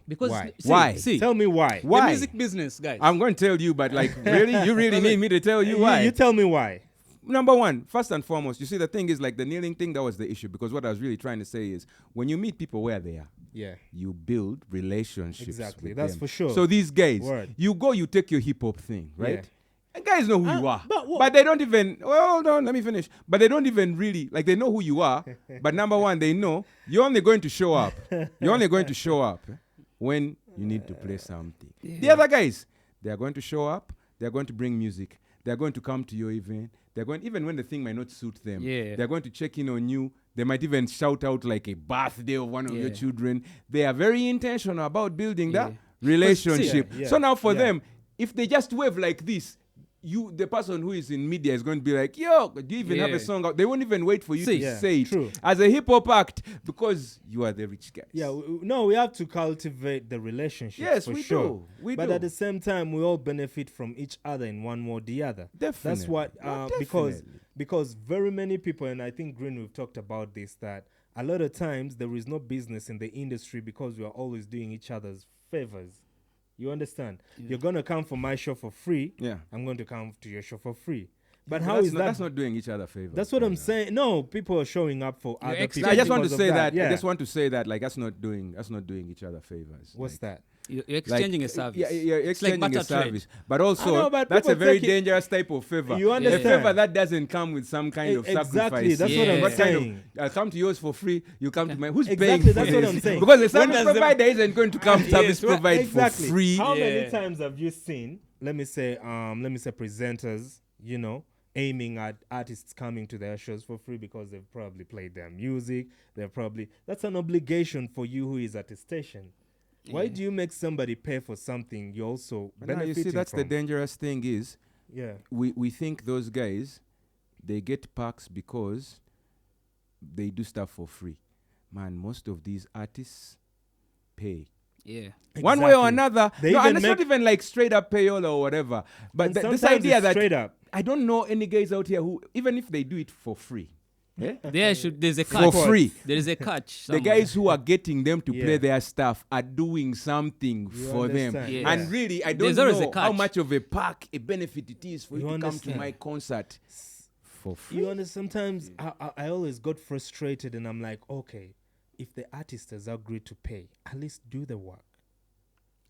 Because why? Why? See, Tell me why. the music business, guys. I'm going to tell you, but like, really? You really need me to tell you why? You tell me why. Number one, first and foremost, you see, the thing is like the kneeling thing, that was the issue. Because what I was really trying to say is when you meet people where they are, you build relationships. Exactly, with that's them. for sure. So these guys, you go, you take your hip hop thing, right? And guys know who you are. But they don't even, well, hold on, let me finish. But they don't even really, like they know who you are. But number one, they know you're only going to show up. You're only going to show up when you need to play something. The other guys, they are going to show up. They're going to bring music. They're going to come to your event. They're going, even when the thing might not suit them, they're going to check in on you. They might even shout out like a birthday of one of your children. They are very intentional about building that relationship. So now for them, if they just wave like this, the person who is in media is going to be like, yo, do you even have a song out? They won't even wait for you to say it. True. As a hip-hop act, because you are the rich guys. Yeah, we have to cultivate the relationship. Yes, for we sure. do. But at the same time, we all benefit from each other in one way or the other. Definitely. That's what, because very many people, and I think Green, we've talked about this, that a lot of times there is no business in the industry because we are always doing each other's favors. You understand? You're going to come for my show for free. Yeah. I'm going to come to your show for free. But how is that? That's not doing each other favors. That's what I'm saying. No, people are showing up for other people. I just want to say that. I just want to say that, like, that's not doing each other favors. What's that? You're exchanging a service. Yeah, you're exchanging like a service. But also, but that's a very dangerous type of favor. You understand? A favor that doesn't come with some kind of sacrifice. Exactly, that's what I'm saying. I'll come to yours for free, you come to mine. Who's paying Exactly, for that's this? what I'm saying. Because the service provider isn't going to come service provide for free. How many times have you seen, let me say presenters, aiming at artists coming to their shows for free because they've probably played their music. That's an obligation for you who is at a station. Why do you make somebody pay for something you also benefiting you see, that's from? the dangerous thing is, we think those guys, they get perks because they do stuff for free. Man, most of these artists pay. Yeah. One way or another. And it's not even like straight up payola or whatever. But this idea that straight up. I don't know any guys out here who, even if they do it for free, there's a catch. For free. There is a catch. The guys who are getting them to play their stuff are doing something for them. Yeah. And really, I don't know how much of a perk, a benefit it is for you to come to my concert for free. You understand? Sometimes I always got frustrated and I'm like, okay, if the artist has agreed to pay, at least do the work.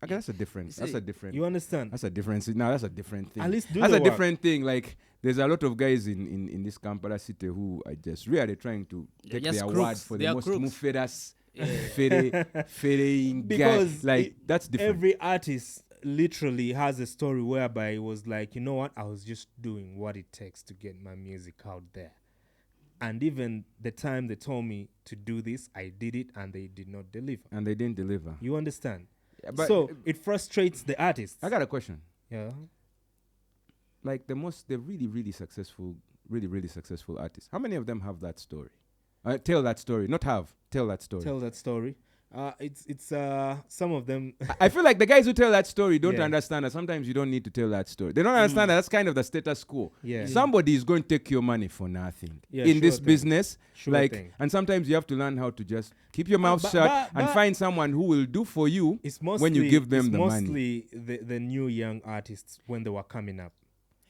Okay, that's a different. You understand? That's a different. No, that's a different thing. At least do that's the a work. different thing. Like, there's a lot of guys in this Kampala city who are just really trying to take their word for the most muferas, fairing because guy. Like, that's different. Every artist literally has a story whereby it was like, you know what? I was just doing what it takes to get my music out there. And even the time they told me to do this, I did it and they did not deliver. And they didn't deliver. You understand? Yeah, but so it frustrates the artists. I got a question. Yeah. Like the really successful artists. How many of them have that story? Tell that story. Not have. Tell that story. Tell that story. It's some of them. I feel like the guys who tell that story don't understand that sometimes you don't need to tell that story. They don't understand that that's kind of the status quo. Yeah. Somebody is going to take your money for nothing in this business. And sometimes you have to learn how to just keep your mouth shut and find someone who will do for you when you give them the money. It's mostly the new young artists when they were coming up.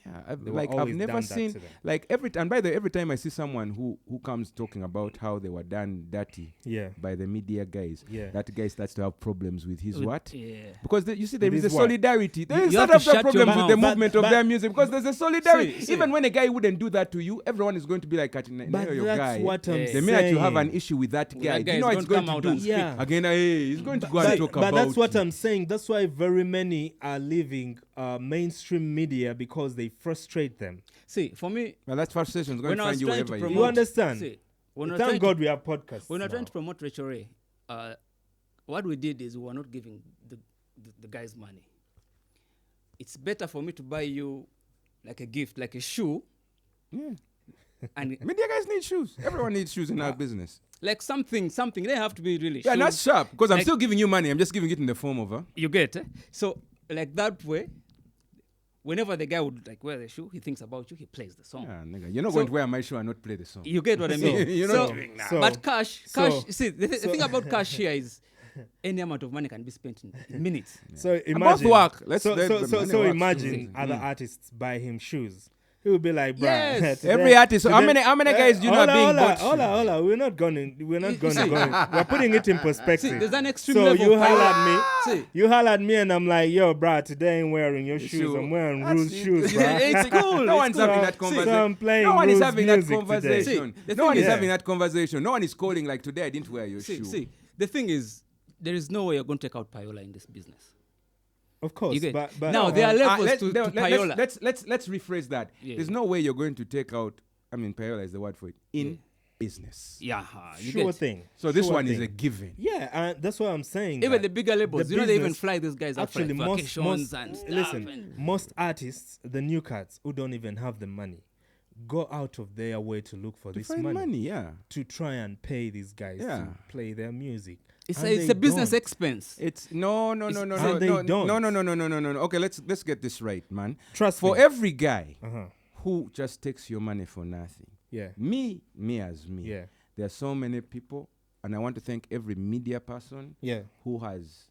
Yeah, I've never seen like every time I see someone who comes talking about how they were done dirty by the media guys, that guy starts to have problems with his what? Yeah. Because you see there is a solidarity. There is sort of a problem with the movement of their music because there's a solidarity. Even when a guy wouldn't do that to you, everyone is going to be like, but your that's guy. what I'm saying. The minute you have an issue with that guy, you know what it's going to do? Again, he's going to go and talk about. But that's what I'm saying. That's why very many are leaving mainstream media because they frustrate them. See, for me, well, that frustration is going to find you wherever you You understand? See, thank God we have podcasts. When we're trying to promote Rachel Ray, what we did is we were not giving the guys money. It's better for me to buy you like a gift, like a shoe. Yeah. And media guys need shoes. Everyone needs shoes in our business. Like something. They have to be really. Yeah, not sharp because I'm still giving you money. I'm just giving it in the form of You get so like that way. whenever the guy would like wear the shoe, he thinks about you, he plays the song. Yeah, nigga. You're not going to wear my shoe and not play the song. You get what I mean? You're not doing that. But cash, see, the thing about cash here is any amount of money can be spent in minutes. Yeah. So both imagine, work. So imagine other artists buy him shoes. He would be like, bruh. Yes. Every artist. How many guys do you know are being bought? Hold on. We're not going to go. We're putting it in perspective. See, there's an extreme so level. You holler at me and I'm like, yo, bruh, today I ain't wearing your shoes. I'm wearing Rule's shoes, bruh. It's cool. No one's having that conversation. So I'm playing no one is Rule's having that music conversation. today. No one is having that conversation. No one is calling like, today I didn't wear your shoe. See, the thing is, there is no way you're going to take out Payola in this business. Of course, but now there are levels to Payola. Let's rephrase that. Yeah. There's no way you're going to take out. I mean, Payola is the word for it in business. Yeah, sure thing. So this one is a given. Yeah, that's what I'm saying. Even the bigger labels, they even fly these guys out for vacations and stuff. Listen, most artists, the new cats who don't even have the money, go out of their way to look for this money. To try and pay these guys to play their music. It's a business expense. It's no. Okay, let's get this right, man. Trust me. For every guy who just takes your money for nothing. Yeah. Me. Yeah. There are so many people, and I want to thank every media person. Yeah. Who has,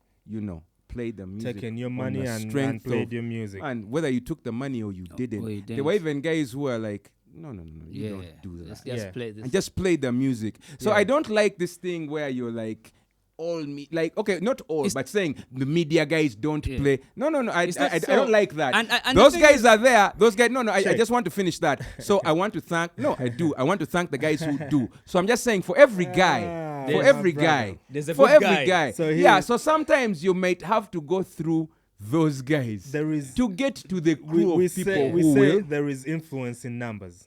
played the music, taken your money and played your music, and whether you took the money or you didn't. There were even guys who are like, no, you don't do that. Just play this. And just play the music. So I don't like this thing where you're like, okay, not all, but saying the media guys don't play. No, I don't like that. And those guys are there. Those guys, I just want to finish that. So I want to thank, I want to thank the guys who do. So I'm just saying for every guy, there's a good guy. So sometimes you might have to go through those guys to get to the crew of people who will. There is influence in numbers.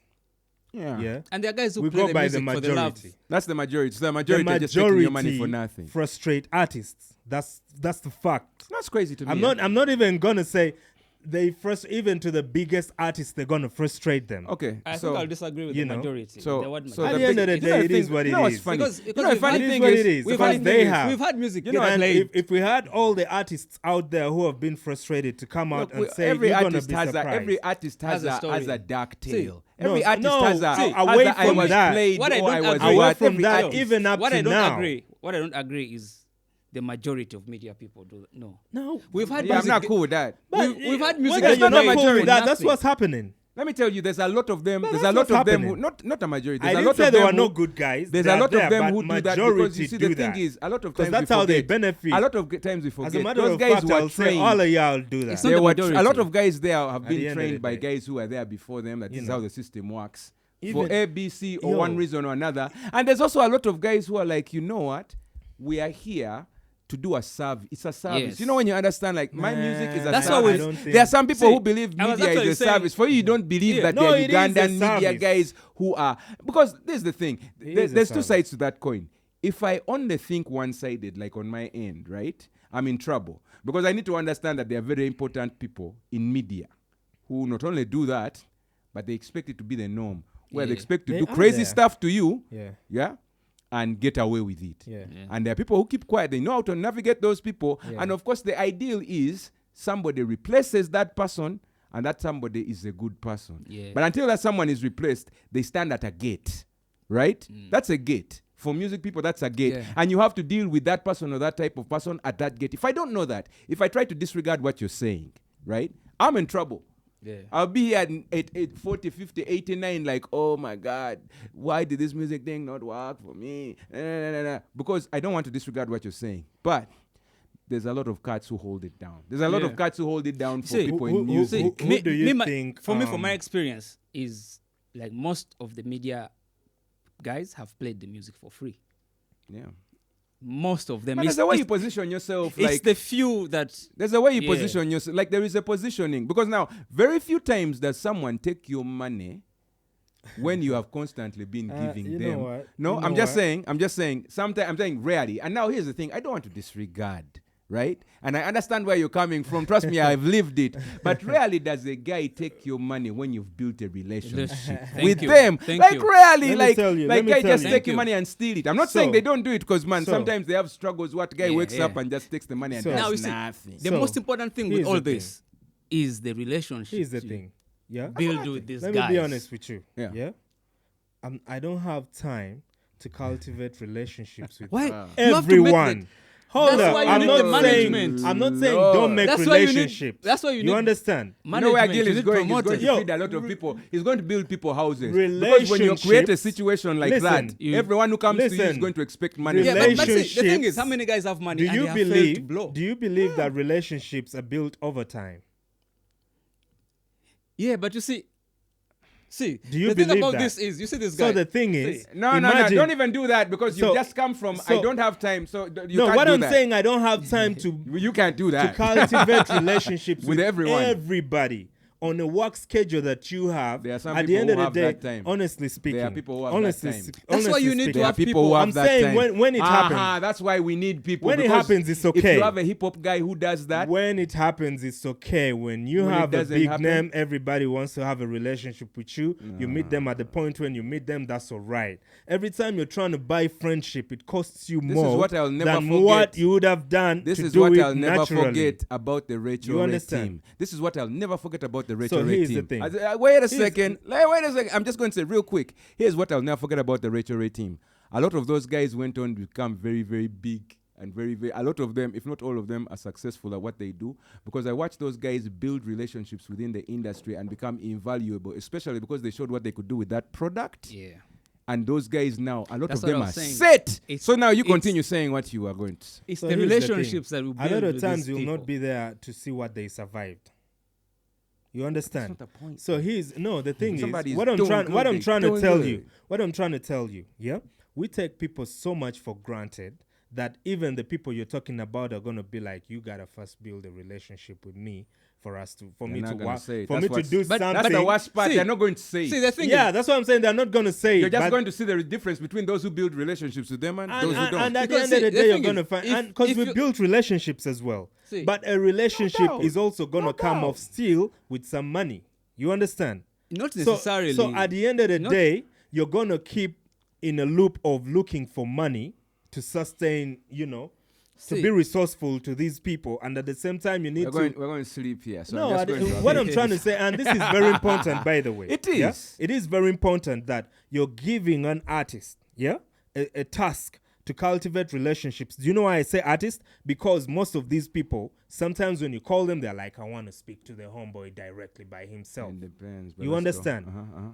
Yeah. And there are guys who play the music for the love. That's the majority. So the majority are just taking your money for nothing. Frustrate artists. That's the fact. That's crazy to me. I'm not even gonna say they even to the biggest artists they're gonna frustrate them. Okay. I think I'll disagree with the majority. So at the end of the day, it is what it is. Because funny thing is, we've had music. If we had all the artists out there who have been frustrated to come out and say every you're gonna artist be surprised. Every artist has a dark tale. Every artist has a away from that. What I don't agree is the majority of media people do that. No. We've had music. I'm not cool with that. We've had music. You're not cool with that. That's what's happening. Let me tell you, there's a lot of them. There's a lot of them who, not a majority. I didn't say there were no good guys. There's a lot of them who do that because you see the thing is, a lot of times that's how they benefit. A lot of times we forget. As a matter those of guys fact, who are I'll say trained. all of y'all do that. It's not the majority. A lot of guys there have the been end trained of the by day. guys who were there before them. That is how the system works. Even- For A, B, C, or one reason or another. And there's also a lot of guys who are like, you know what? We are here to do a service. It's a service. Yes. You know when you understand, like, my music is a That's service. always- There are some people who believe I was media actually is a saying- service. For you don't believe that No, they're it is a Ugandan media service. guys who are... Because this is the thing. is a There's two service. sides to that coin. If I only think one-sided, like on my end, right, I'm in trouble. Because I need to understand that there are very important people in media who not only do that, but they expect it to be the norm. Where they expect to They do are crazy there. stuff to you. Yeah. And get away with it. Yeah. And there are people who keep quiet. They know how to navigate those people. Yeah. And of course, the ideal is somebody replaces that person, and that somebody is a good person. Yeah. But until that someone is replaced, they stand at a gate, right? That's a gate. For music people, that's a gate. Yeah. And you have to deal with that person or that type of person at that gate. If I don't know that, if I try to disregard what you're saying, right, I'm in trouble. Yeah. I'll be here at 40, 50, 89, like, oh my God, why did this music thing not work for me? Because I don't want to disregard what you're saying. But there's a lot of cats who hold it down. There's a lot of cats who hold it down for people in music. Who do you think? For me, from my experience, is like most of the media guys have played the music for free. Yeah. Most of them. But there's a way you position yourself. It's like the few that... There's a way you position yourself. Like there is a positioning. Because now, very few times does someone take your money when you have constantly been giving them. Know what? No, You know I'm just what? saying, sometimes I'm saying rarely. And now here's the thing. I don't want to disregard, right? And I understand where you're coming from. Trust me, I've lived it. But rarely does a guy take your money when you've built a relationship with them. Rarely, Let me like tell guy just you. take your money and steal it. I'm not saying they don't do it because, man, sometimes they have struggles. What guy wakes up and just takes the money and does Now, you see, nothing. the most important thing with all this is the relationship. Here's the thing. Yeah. Build with these guys. Let me be honest with you. Yeah. I don't have time to cultivate relationships with Why? everyone. Hold That's up. why you I'm need not the management. saying don't make relationships. That's why you need. You understand? You know where Gil is going? He's going to Yo, feed a lot of people. He's going to build people houses. Relationships. Because when you create a situation like that, everyone who comes to you is going to expect money. Yeah, but see, the relationships- thing is, how many guys have money and they have failed to blow? Do you believe that relationships are built over time? Yeah, but you see, Do you the thing believe about that? this is, you see this guy. So the thing is, No, don't even do that because you just come from, I don't have time, so you can't do that. what I'm saying, I don't have time to You can't do that. to cultivate relationships With everyone. everybody on a work schedule that you have. There are some at the people end who of the have day, that time. honestly speaking, There are people who have that time. That's why you need to There are have people who have I'm that saying time. when it happens, That's why we need people. when it because happens, it's If okay. you have a hip hop guy who does that, when it happens, it's okay. When you When it have a doesn't big happen- name, everybody wants to have a relationship with you. You meet them at the point when you meet them, that's all right. Every time you're trying to buy friendship, it costs you is more what I'll never than forget. what you would have done this to is do what it I'll never naturally. forget about the Rachel You Ray understand? team. This is what I'll never forget about the So Rachel Ray here's the team. thing. Wait a second. I'm just going to say real quick. Here's what I'll never forget about the Rachel Ray team. A lot of those guys went on to become very, very big and very, very. A lot of them, if not all of them, are successful at what they do because I watched those guys build relationships within the industry and become invaluable, especially because they showed what they could do with that product. Yeah. And those guys now, a lot That's of them what I are was saying. set. It's- So now you it's- continue saying what you are going to say. It's So the here's relationships thing. that we build A lot of with times these you'll people. not be there to see what they survived. You understand? That's not the point. So the thing Somebody's is, what I'm doing trying, good, what I'm they trying to doing tell good. you, what I'm trying to tell you, yeah, we take people so much for granted that even the people you're talking about are gonna be like, you gotta first build a relationship with me for They're me not to gonna work, say it. for That's me to what's- do but something. That's the worst part. See- They're not going to say. See, the thing Yeah, is, that's what I'm saying. They're not gonna say. You're it, just but- going to see the difference between those who build relationships with them and those who don't. And at the Because end of see, the the day, you're thing gonna is, find, if because we you- built relationships as well. See, But a relationship No doubt. is also gonna No come doubt. off still with some money. You understand? not So, necessarily. so at the end of the Not- day, you're gonna keep in a loop of looking for money to sustain, to See. be resourceful to these people, and at the same time, you need We're to. going to sleep here. So No, I'm just going to what I'm trying to say, and this is very important, by the way. It yeah? is. It is very important that you're giving an artist, a task to cultivate relationships. Do you know why I say artist? Because most of these people, sometimes when you call them, they're like, I want to speak to the homeboy directly by himself. It depends. but You let's go. understand?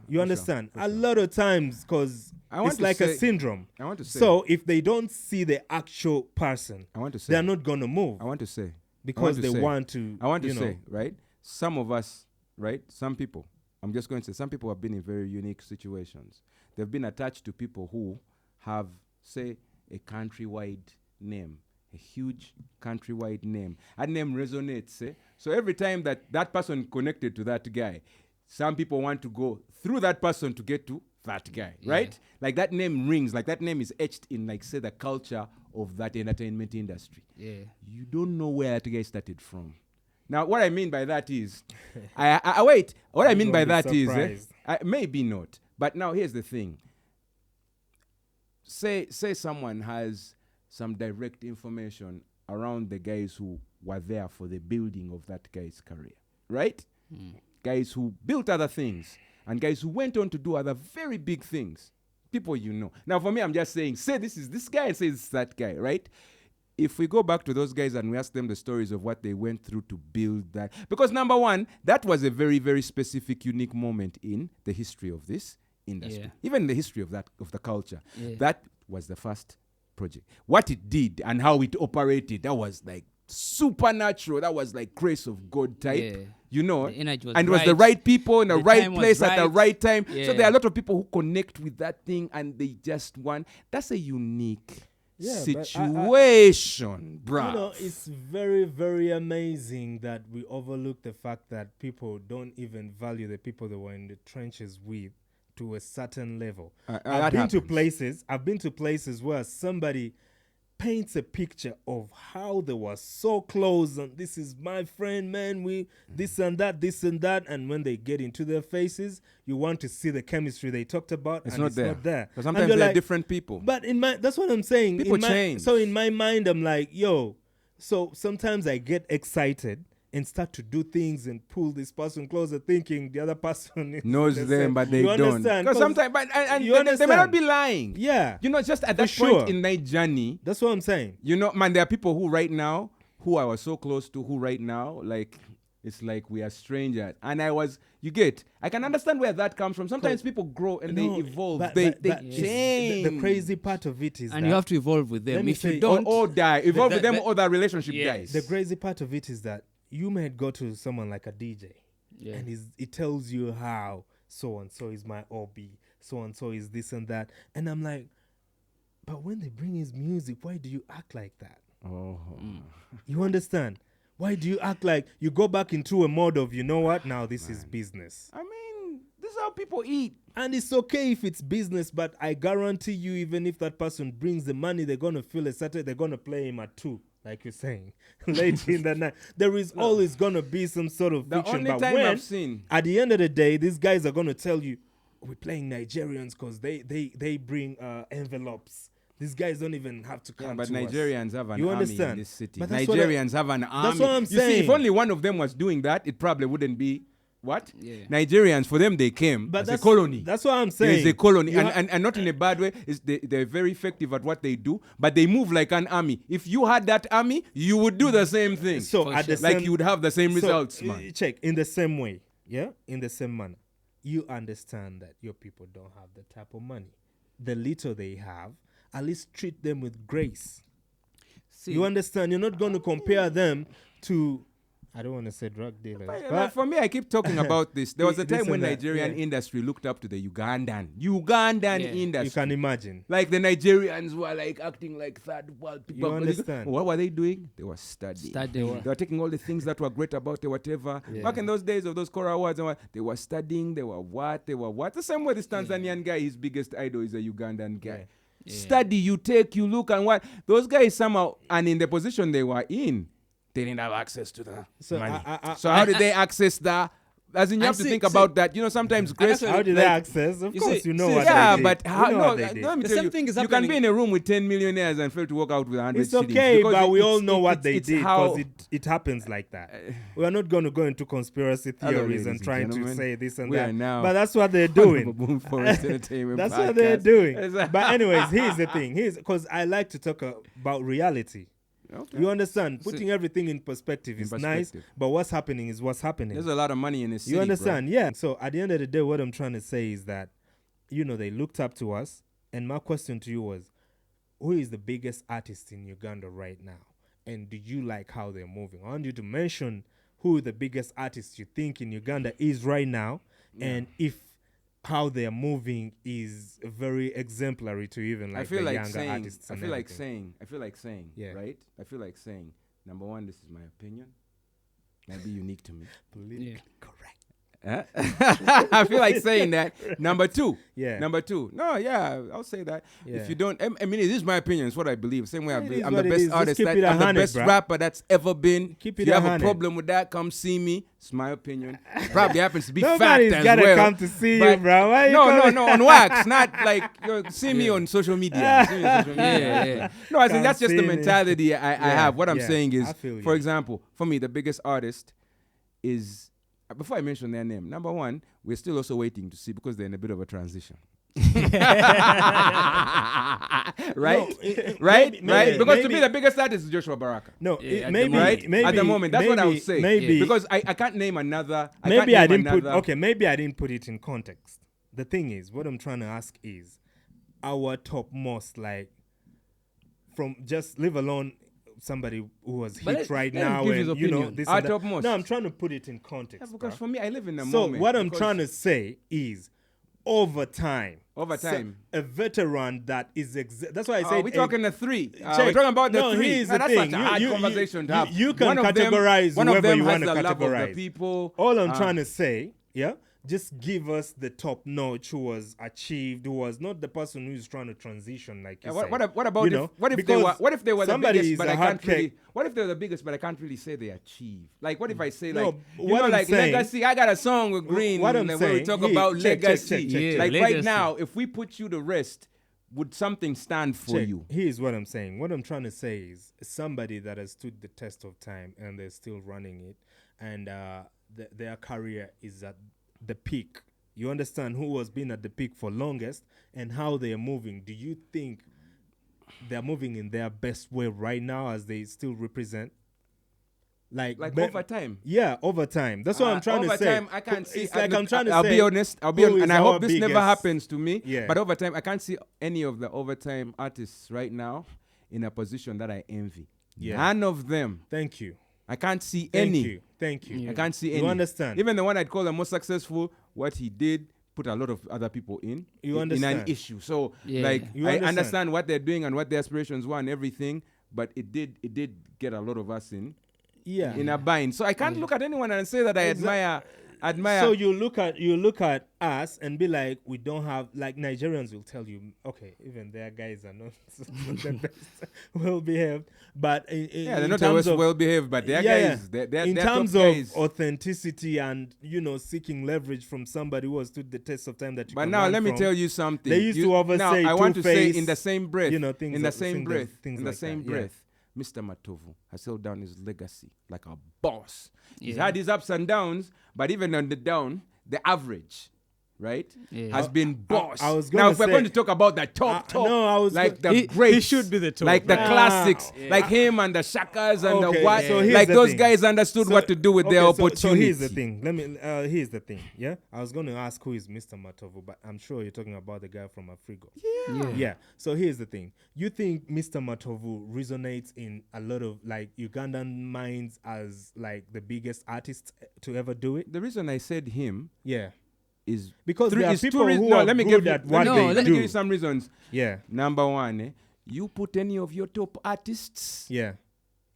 You For understand? sure, A for sure. lot of times, because I want it's to like a say- syndrome. I want to say. So if they don't see the actual person, I want to say. they're not going to move I want to say. because to they say- want to. I want to you know, say, right? Some of us, right? Some people. I'm just going to say, some people have been in very unique situations. They've been attached to people who have, say, a countrywide name, a huge countrywide name. That name resonates. So every time that person connected to that guy, some people want to go through that person to get to that guy, right? Like that name rings, like that name is etched in, like, say, the culture of that entertainment industry. Yeah. You don't know where that guy started from. Now, what I mean by that is, I wait. What I mean by gonna that be is, surprised. maybe not. But now here's the thing. Say someone has some direct information around the guys who were there for the building of that guy's career, right? Guys who built other things and guys who went on to do other very big things. People you know. Now, for me, I'm just saying, say this is this guy and say it's that guy, right? If we go back to those guys and we ask them the stories of what they went through to build that, because number one, that was a very, very specific, unique moment in the history of this industry, Yeah. even the history of the culture. Yeah. That was the first project. What it did and how it operated, that was like supernatural. That was like grace of God type, Yeah. you know. The energy was and it was the right. right people in the The right time was place at the right. right time. So Yeah. there are a lot of people who connect with that thing and they just want. That's a unique Yeah, but situation, bruh. You know, it's very, very amazing that we overlook the fact that people don't even value the people they were in the trenches with to a certain level. that I've been to happens. places where somebody paints a picture of how they were so close and this is my friend, man, we this and that, and when they get into their faces, you want to see the chemistry they talked about, It's and not it's there. not there. Because And sometimes you're they're like, different people. but that's what I'm saying. People change. So in my mind, I'm like, yo. So sometimes I get excited and start to do things and pull this person closer, thinking the other person knows them, but they don't. Because sometimes, they may not be lying. Yeah. Just at that point in their journey. That's what I'm saying. Man, there are people who right now, who I was so close to, who right now, like, it's like we are strangers. And I can understand where that comes from. Sometimes people grow and they evolve. They change. The crazy part of it is and you have to evolve with them. If you don't, or die. Evolve with them or that relationship dies. The crazy part of it is that you might go to someone like a DJ and it tells you how so-and-so is my hobby, so-and-so is this and that. And I'm like, but when they bring his music, why do you act like that? You understand? Why do you act like you go back into a mode of, you know what, now this is business? I mean, this is how people eat. And it's okay if it's business, but I guarantee you, even if that person brings the money, they're going to feel excited. They're going to play him at 2, like you're saying, late in the night. There is always going to be some sort of fiction. The only time I've seen. At the end of the day, these guys are going to tell you, we're playing Nigerians because they bring envelopes. These guys don't even have to come but to Nigerians us. have an You army understand? in this city. But Nigerians have an army. That's what I'm saying. You see, if only one of them was doing that, it probably wouldn't be what? Yeah. Nigerians, for them, they came as a colony. That's what I'm saying. It's a colony. And not in a bad way. They're very effective at what they do, but they move like an army. If you had that army, you would do the same thing. So you would have the same results, man. Check, in the same way, in the same manner. You understand that your people don't have the type of money. The little they have, at least treat them with grace. See, you understand? You're not going to compare them to, I don't want to say drug dealers. But for me, I keep talking about this. There was a time when Nigerian industry looked up to the Ugandan industry. You can imagine. Like the Nigerians were like acting like third world people. You understand? What were they doing? They were studying. They were taking all the things that were great about it, whatever. Yeah. Back in those days of those Kora Awards, they were studying. They were what? The same way this Tanzanian guy, his biggest idol is a Ugandan guy. Yeah. Study, you look, and what those guys somehow, and in the position they were in, they didn't have access to the money. So how did they access that? As in, you have to think about that. Sometimes grace. How did they access? Of course, what they did. Yeah, but how? No, let me tell you. Thing is you can be in a room with 10 millionaires and fail to walk out with 100 It's okay, but we all know what they did because it happens like that. We are not going to go into conspiracy theories and trying to say this and that. But that's what they're doing. That's what they're doing. But anyways, here's the thing. Because I like to talk about reality. Okay. You understand? Putting everything in perspective is nice, but what's happening is what's happening. There's a lot of money in this city, you understand? Bro. Yeah. So at the end of the day, what I'm trying to say is that, they looked up to us. And my question to you was, who is the biggest artist in Uganda right now? And do you like how they're moving? I want you to mention who the biggest artist you think in Uganda is right now, and if how they're moving is very exemplary to even like the younger artists. I feel like saying, right? I feel like saying, number one, this is my opinion. Might be unique to me. Politically correct. I feel like saying that. Number two. No, I'll say that. If you don't, I mean, it is my opinion. It's what I believe. Same way I believe. I'm the best artist. I'm the best rapper that's ever been. If you have a problem with that, come see me. It's my opinion. Probably happens to be fact as well. Nobody's gotta come to see you, bro. Why no, on wax. Not like see me on social media. No, I think that's just the mentality I have. What I'm saying is, for example, for me, the biggest artist is. Before I mention their name, number one, we're still also waiting to see because they're in a bit of a transition. Right? Maybe, because to me, the biggest artist is Joshua Baraka. No, maybe at the moment. That's what I would say. Maybe because I can't name another. Maybe I didn't put it in context. The thing is, what I'm trying to ask is, our topmost, like, from just leave alone somebody who was hit right now, and this and that. No, I'm trying to put it in context. Because for me, I live in the moment. So what I'm trying to say is, over time, a veteran that is that's why I say we're talking the three. We're talking about the three. Here's the thing. That's a hard conversation to have. You can categorize whoever you want to categorize. People. All I'm trying to say, just give us the top notch who was achieved, who was not the person who's trying to transition, like you said. What about what if they were the biggest, but I can't really? What if they were the biggest, but I can't really say they achieved? Like, what if I say legacy? I got a song with Green where we talk about legacy. Like right now, if we put you to rest, would something stand for you? Here's what I'm saying. What I'm trying to say is somebody that has stood the test of time and they're still running it. and their career is at the peak. You understand who has been at the peak for longest and how they are moving. Do you think they're moving in their best way right now as they still represent? Like over time. Yeah, over time. That's what I'm trying to say. Over time, I can't see. It's like I'm trying to say. I'll be honest, and I hope this never happens to me. Yeah. But over time, I can't see any of the overtime artists right now in a position that I envy. Yeah. None of them. Thank you. I can't see any. Thank you. Yeah. I can't see any. You understand? Even the one I'd call the most successful, what he did put a lot of other people in an issue. So I understand what they're doing and what their aspirations were and everything, but it did get a lot of us in a bind. So I can't look at anyone and say that I admire. So you look at us and be like, we don't have, like, Nigerians will tell you, okay, even their guys are not the best well behaved, but they're not always well behaved, but their guys, they're in they're terms top of guys. authenticity and seeking leverage from somebody who has stood the test of time that you. But can now learn let me from. tell you something. They used to oversay. Now I want to say Two-Face, in the same breath, things in the same breath, things in the like same that, breath. Mr. Matovu has held down his legacy like a boss. He's had his ups and downs, but even on the down, the average, right, has been boss. I was now, if we're going to talk about the top, greats, he should be the top. like the classics, like him and the Shakas and the what, so like those guys understood what to do with their opportunity. So here's the thing. Here's the thing. Yeah, I was going to ask who is Mr. Matovu, but I'm sure you're talking about the guy from Afrigo. Yeah. So here's the thing. You think Mr. Matovu resonates in a lot of like Ugandan minds as like the biggest artist to ever do it? The reason I said him, is because there are people who are let me good give at what they do. Let me give you some reasons. Yeah. Number one, you put any of your top artists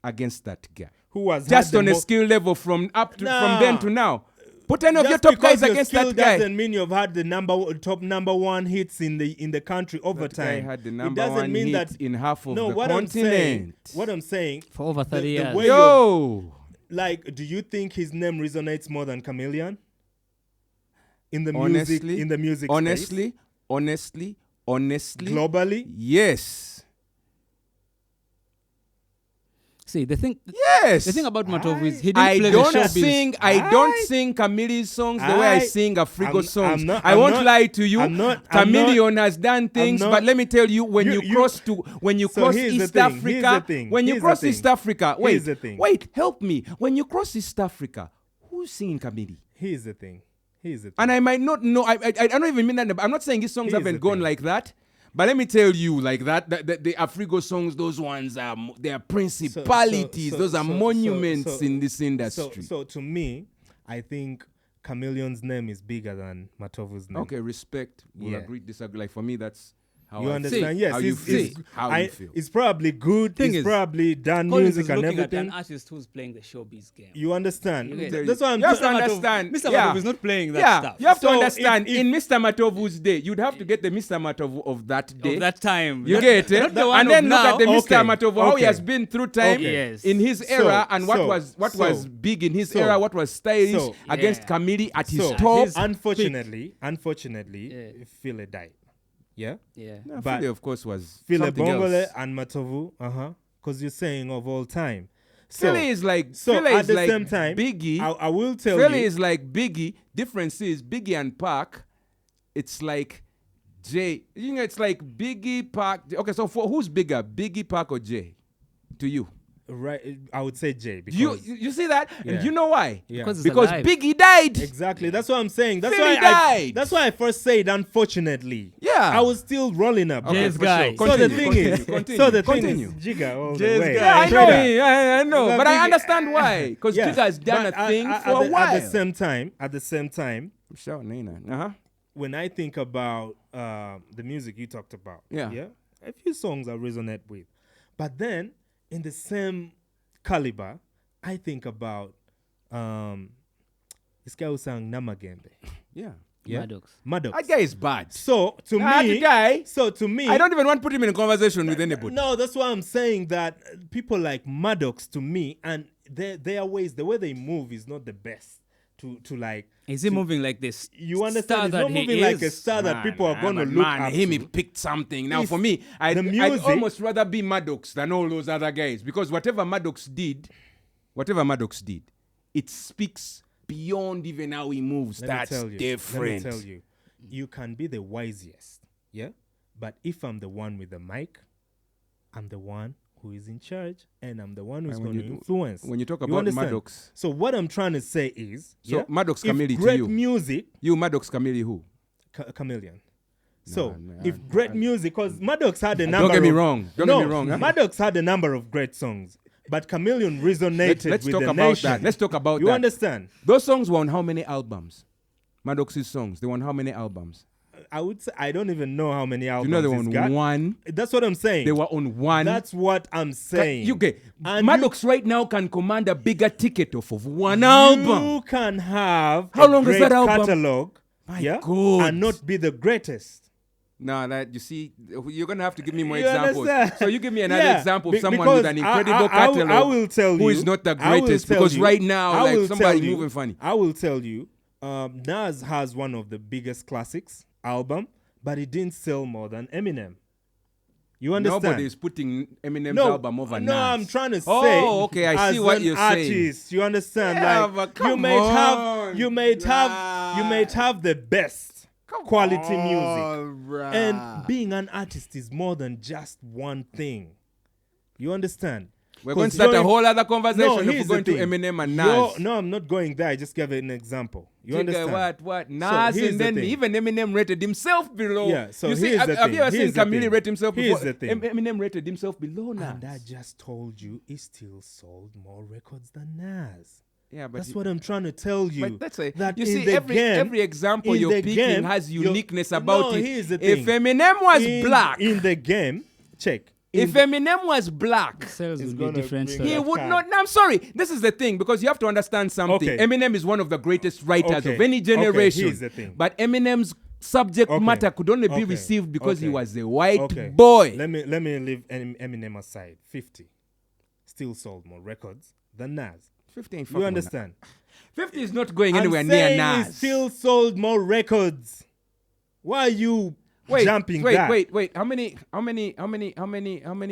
against that guy. Who has just on a skill level from then to now. Put any of your top guys against that guy. Doesn't mean you've had the top number one hits in the country over that time. Guy had the number one hit that in half of the what continent. What I'm saying for over 30 years. Do you think his name resonates more than Chameleon? In the music honestly, globally, yes. See, the thing about Matovu is he didn't play the showbiz. I don't sing Chameleon's songs the way I sing Afrigo songs. I won't lie to you. Chameleon has done things, but let me tell you, when you cross East Africa, wait, help me. When you cross East Africa, who's singing Chameleon? Here's the thing. And I might not know. I don't even mean that. I'm not saying his songs haven't gone like that. But let me tell you, like that the Afrigo songs, those ones are they are principalities. Those are monuments in this industry. So to me, I think Chameleon's name is bigger than Matovu's name. Okay, respect. We'll agree, disagree. Like for me, that's how you I understand. Feel. Yes, how you feel. It's probably good. He's probably done music and everything. At an artist who's playing the showbiz game. You understand? That's what I'm trying to understand. Mr. Matovu is not playing that stuff. You have to understand. In Mr. Matovu's day, you'd have to get the Mr. Matovu of that day. Of that time. You get it? And then look at the Mr. Matovu, how he has been through time in his era and what was big in his era, what was stylish against Chameleon at his top. Unfortunately, Phile died. Yeah? But Phile, of course, was Phile something Bongole else. And Matovu, because you're saying of all time. Phile is like at the same time, Biggie. I will tell Phile you. is like Biggie. Difference is Biggie and Pac. It's like Jay. You know, it's like Biggie, Pac. Okay, so for who's bigger, Biggie, Pac, or Jay? To you? Right, I would say Jay. Because you see that, and you know why? Yeah. Because Biggie died. Exactly, that's what I'm saying. That's Philly why died. That's why I first said unfortunately. Yeah, I was still rolling up. Jay's guy. So the thing is, Jigga all the way. Yeah, I know, but I understand why. Because Jigga's done a thing for a while. At the same time, sure, Nina. When I think about the music you talked about, a few songs I resonate with, but then in the same caliber, I think about this guy who sang Namagembe. Maddox. That guy is bad. So to me, I don't even want to put him in a conversation with anybody. No, that's why I'm saying that people like Maddox to me, and their ways, the way they move is not the best. To like, is he moving like this? You understand? He's not moving like a star that people are going to look at. He picked something. Now, for me, I'd almost rather be Maddox than all those other guys, because whatever Maddox did, it speaks beyond even how he moves. That's different. Let me tell you, you can be the wisest, yeah? But if I'm the one with the mic, I'm the one who is in charge, and I'm the one who's going to influence. When you talk about Maddox. So what I'm trying to say is, Maddox Kamili great to you. Music. You Maddox Kamili who? Chameleon. So if great music, because Maddox had a number. Don't get me wrong. Don't get me wrong. Huh? Maddox had a number of great songs, but Chameleon resonated Let's with talk the about nation. that. Let's talk about you that. You understand? Those songs were on how many albums? Maddox's songs. They were on how many albums? I would say I don't even know how many albums. You know they were on one. That's what I'm saying. They were on one. That's what I'm saying. Maddox right now can command a bigger ticket off of one album. You can have how long is that album? Catalog, God. and not be the greatest. No, that you see, you're gonna have to give me more examples. So you give me another example of someone with an incredible catalog. I will tell you who is not the greatest because right now, like somebody moving funny. I will tell you, Nas has one of the biggest classics album, but it didn't sell more than Eminem. You understand? Nobody's putting Eminem's album over Nas. No, I'm trying to say. Oh, okay, I see what you're saying. You understand? Yeah, like but come you might have the best quality music, bruh. and being an artist is more than just one thing. You understand? We're going to start a whole other conversation if we're going to Eminem and Nas. No, I'm not going there. I just gave an example. You understand? What? Nas, and then even Eminem rated himself below. Yeah, so you see, have you ever seen Kamili rate himself before? Here's the thing. Eminem rated himself below Nas. And I just told you he still sold more records than Nas. Yeah, but that's what I'm trying to tell you. But that's a, that you see, every example you're picking has uniqueness about it. Here's the thing. If Eminem was black. In the game, check. If Eminem was black, sales would be different. He would not. No, I'm sorry. This is the thing, because you have to understand something. Okay. Eminem is one of the greatest writers of any generation. Here's the thing. But Eminem's subject matter could only be received because he was a white boy. Let me leave Eminem aside. 50 still sold more records than Nas. 50 ain't you understand? 50 is not going anywhere near Nas. He still sold more records. Why are you jumping that? Wait. How many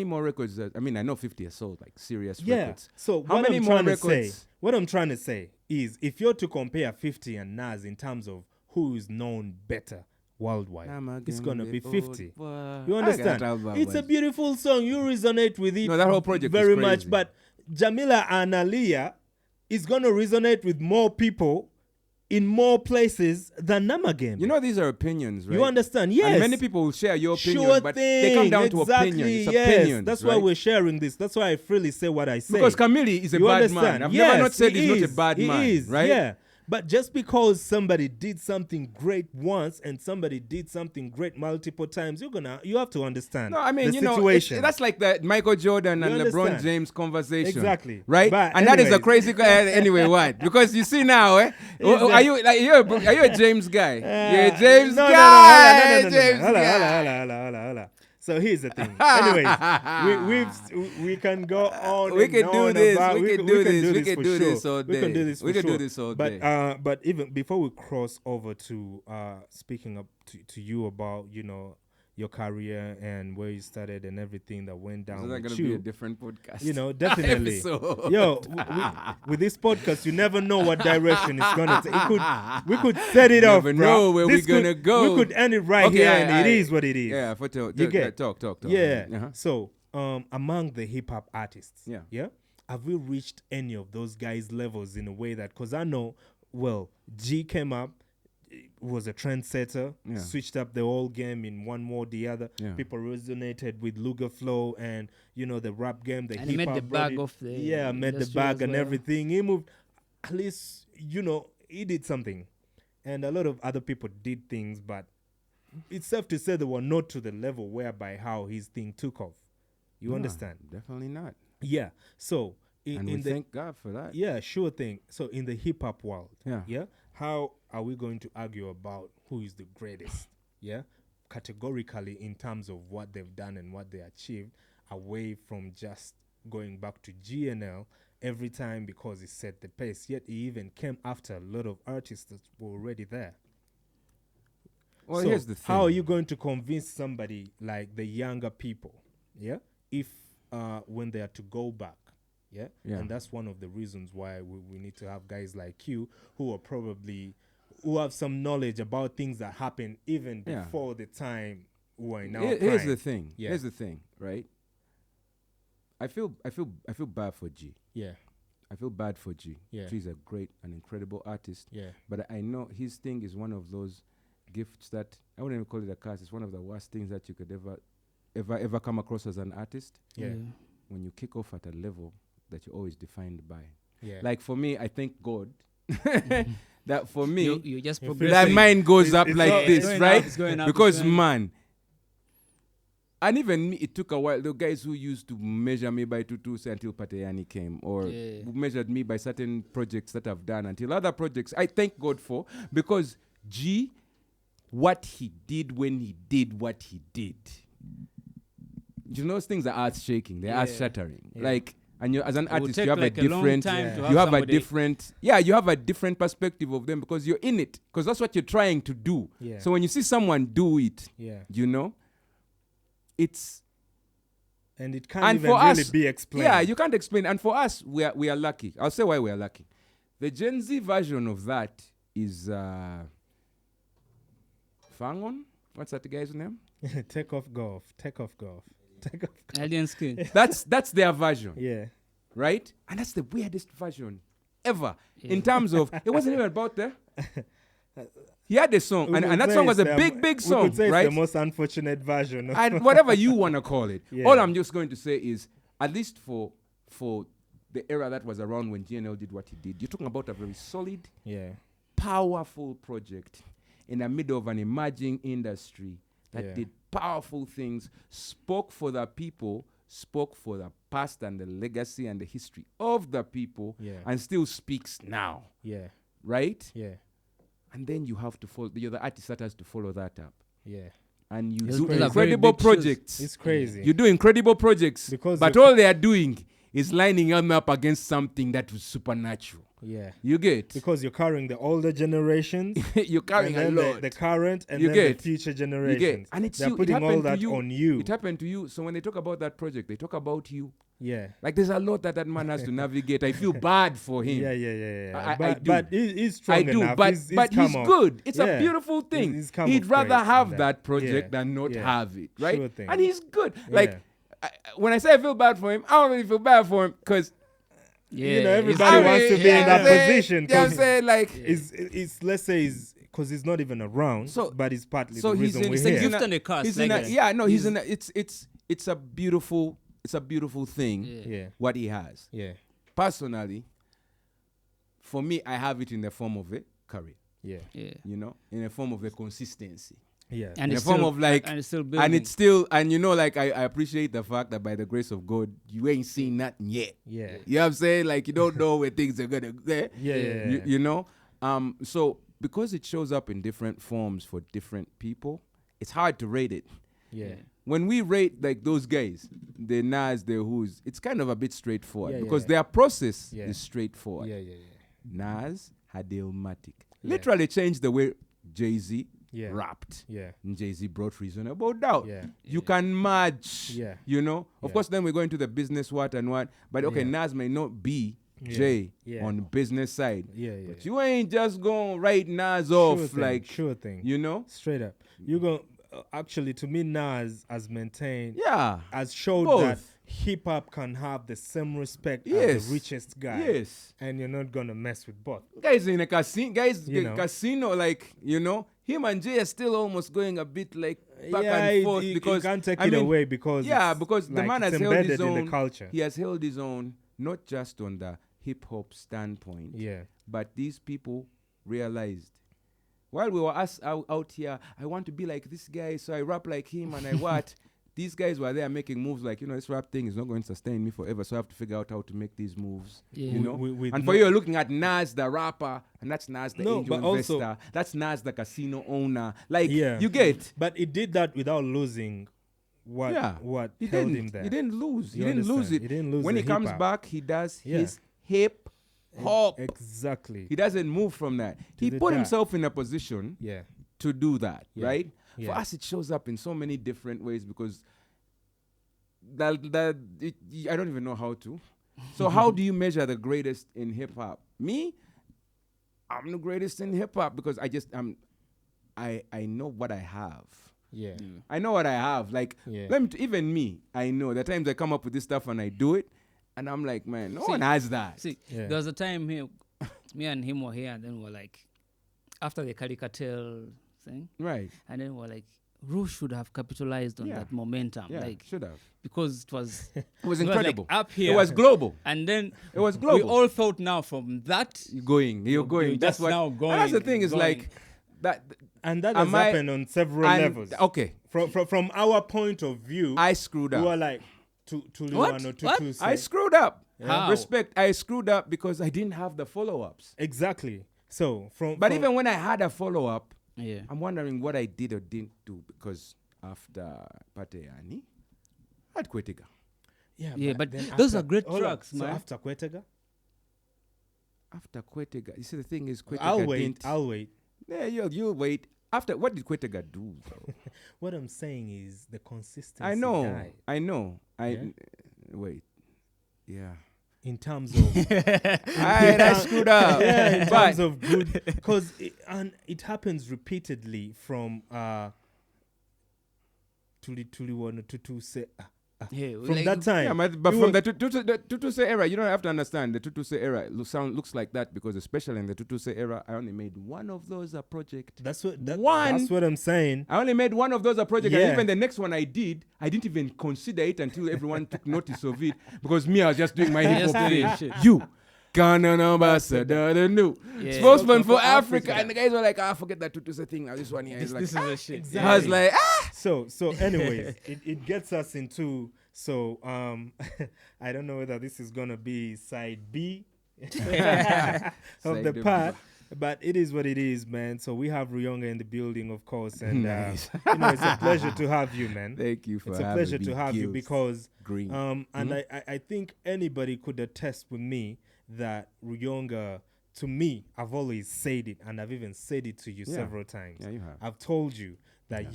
more records? I mean, I know 50 has sold like serious records. So how many more records? What I'm trying to say is, if you're to compare 50 and Nas in terms of who is known better worldwide, it's gonna be 50. You understand? It's a beautiful song. You resonate with it. No, that whole project very is crazy. much. But Jamila and Aliyah is gonna resonate with more people in more places than Nama Game. You know, these are opinions, right? You understand? Yes. And many people will share your opinion, but they come down to opinion. It's opinions. That's why we're sharing this. That's why I freely say what I say. Because Kamili is a bad man. I've never not said he's not a bad man. He is, right? Yeah. But just because somebody did something great once and somebody did something great multiple times, you have to understand. No, I mean, the situation. That's like the Michael Jordan and LeBron James conversation. Exactly. Right? But and that is a crazy anyway, what? Because you see now, are you a James guy? You're a James guy. Hold. So here's the thing. Anyways, we can go on. We can do this. We can do this all day. We can do this. We can do this all day. But even before we cross over to speaking up to you about your career and where you started and everything that went down. Is that going to be a different podcast? Definitely. Yo, with this podcast, you never know what direction it's going to take. We could set it off, bro. Never know where we're going to go. We could end it right here, and it is what it is. Yeah, talk. Yeah. So, among the hip-hop artists, have we reached any of those guys' levels in a way that, because I know, G came up, was a trendsetter, switched up the whole game in one more the other. Yeah. People resonated with Luger Flow and the rap game, the hip hop. He made the bag of the made the bag and everything. He moved. At least he did something, and a lot of other people did things, but it's safe to say they were not to the level whereby how his thing took off. You understand? Definitely not. Yeah. So thank God for that. Yeah, sure thing. So in the hip hop world, how are we going to argue about who is the greatest? Categorically in terms of what they've done and what they achieved, away from just going back to GNL every time because he set the pace. Yet he even came after a lot of artists that were already there. Well, here's the thing. How are you going to convince somebody like the younger people, if when they are to go back Yeah? And that's one of the reasons why we need to have guys like you who have some knowledge about things that happen even before the time we're in our prime. Here's the thing. Here's the thing, right? I feel bad for G. Yeah. I feel bad for G. Yeah. G's a great and incredible artist. Yeah. But I know his thing is one of those gifts that I wouldn't even call it a curse. It's one of the worst things that you could ever come across as an artist. Yeah. When you kick off at a level that you're always defined by. Yeah. Like for me, I thank God that for me, you just that mine goes up like this, right? It's going up, because man, and even me, it took a while. The guys who used to measure me by tutus until Pateyani came, or who measured me by certain projects that I've done until other projects, I thank God for, because G, what he did when he did what he did. You know, those things are earth shaking. They're earth shattering. Like, and you, as an artist, you have like a different, you have a different, you have a different perspective of them because you're in it. Because that's what you're trying to do. Yeah. So when you see someone do it, you know, it's, and it can't even really be explained. Yeah, you can't explain. And for us, we are lucky. I'll say why we are lucky. The Gen Z version of that is Fangon. What's that guy's name? Take off golf. Alien skin. That's their version. Yeah. Right? And that's the weirdest version ever. In terms of, it wasn't even about the... He had a song, and that song was a big song, we could say right? It's the most unfortunate version. And whatever you want to call it. All I'm just going to say is, at least for the era that was around when GNL did what he did, you're talking about a very solid, powerful project in the middle of an emerging industry that did powerful things, spoke for the people, spoke for the past and the legacy and the history of the people, and still speaks now. Yeah. Right? Yeah. And then you have to follow, you're the artist that has to follow that up. Yeah. And you It's do crazy. incredible projects. It's crazy. You do incredible projects, but all they are doing is lining them up against something that was supernatural. Yeah. You get? Because you're carrying the older generations. You're carrying a lot. The current and you then get? The future generations. You get? And it's they're putting all that on you. It happened to you. So when they talk about that project, they talk about you. Yeah. Like there's a lot that man has to navigate. I feel bad for him. Yeah. I do. But he's strong enough. But he's good. It's a beautiful thing. He'd rather have that project than not have it, right? Sure thing. And he's good. Like, when I say I feel bad for him, I don't really feel bad for him because... you know, everybody wants to be in that position. Yeah, I'm saying like... It's let's say he's... Because he's not even around, but he's partly the reason we're here. It's a gift and a curse. He's in a... It's a beautiful... It's a beautiful thing, what he has. Yeah. Personally, for me, I have it in the form of a career. Yeah. You know, in the form of a consistency. Yeah. And in the form of like, and it's still, and you know, like I appreciate the fact that by the grace of God, you ain't seen nothing yet. Yeah. You know what I'm saying? Like you don't know where things are gonna go. Yeah. You know? So because it shows up in different forms for different people, it's hard to rate it. Yeah. When we rate like those guys, the Nas, the Who's, it's kind of a bit straightforward because their process is straightforward. Yeah. Nas had the Illmatic. Literally changed the way Jay-Z rapped. Yeah. And Jay-Z brought Reasonable Doubt. Yeah. You can match. Yeah. You know? Of course, then we're going to the business what and what. But okay, Nas may not be Jay on the business side. Yeah. But you ain't just going to write Nas off like... Sure thing. You know? Straight up. You go... actually, to me, Nas has maintained, has showed both. that hip hop can have the same respect as the richest guy. Yes, and you're not gonna mess with both. Guys in a casino, casino, like him and Jay are still almost going a bit like back and forth because you can't take it away because because the man has held his own. In the culture. He has held his own, not just on the hip hop standpoint. But these people realized. While we were out here, I want to be like this guy, so I rap like him and I what? These guys were there making moves like, this rap thing is not going to sustain me forever, so I have to figure out how to make these moves, you know? And for you, you're looking at Nas, the rapper, and that's Nas, the angel investor. That's Nas, the casino owner. Like, you get. But he did that without losing what held him there. He didn't lose. He didn't lose it. He didn't lose when he comes back, he does his hip hop. Exactly. He doesn't move from that. He put himself in a position to do that, right? For us, it shows up in so many different ways because I don't even know how to. So how do you measure the greatest in hip hop? Me, I'm the greatest in hip hop because I know what I have. Yeah. I know what I have. Like, even me, I know. The times I come up with this stuff and I do it, and I'm like, man, no one has that. See, there was a time here, me and him were here, and then we're like, after the Khali Kartel thing, right? And then we're like, Ru should have capitalized on that momentum, like should have, because it was incredible. Like up here, it was global, and then it was global. We all thought now from that you're going. That's what. Now going. That's the thing is like that. And that has happened on several levels. Okay. From our point of view, I screwed up. We were like, what? I screwed up. How? Respect. I screwed up because I didn't have the follow-ups. Exactly. So But even when I had a follow-up, yeah, I'm wondering what I did or didn't do because after Pateani, I had Kwetega. Yeah, but those are great tracks, man. So after Kwetega? After Kwetega, you see the thing is Kwetega I'll wait. Yeah, you'll wait. After what did Kwetega do? What I'm saying is the consistency. I know. Wait. Yeah. In terms of I screwed up. Yeah, in terms of good, because it happens repeatedly from Tuli say from like, that time. Yeah, but from the Tutuse era, you don't have to understand the Tutuse era looks like that because especially in the Tutuse era, I only made one of those a project. That's what I'm saying. I only made one of those a project, and even the next one I didn't even consider it until everyone took notice of it because me, I was just doing my hip hop thing. You. Ghana ambassador, the new spokesman for Africa, and the guys were like, forget that Tutuse thing. Now this one here is like, this is a shit. Exactly. I was like, So anyways, it gets us into I don't know whether this is gonna be side B of the part, but it is what it is, man. So we have Ruyonga in the building, of course, and nice. It's a pleasure to have you, man. Thank you for having me. It's a pleasure to have you because green. And I think anybody could attest with me that Ruyonga, to me, I've always said it, and I've even said it to you several times. Yeah, you have. I've told you that,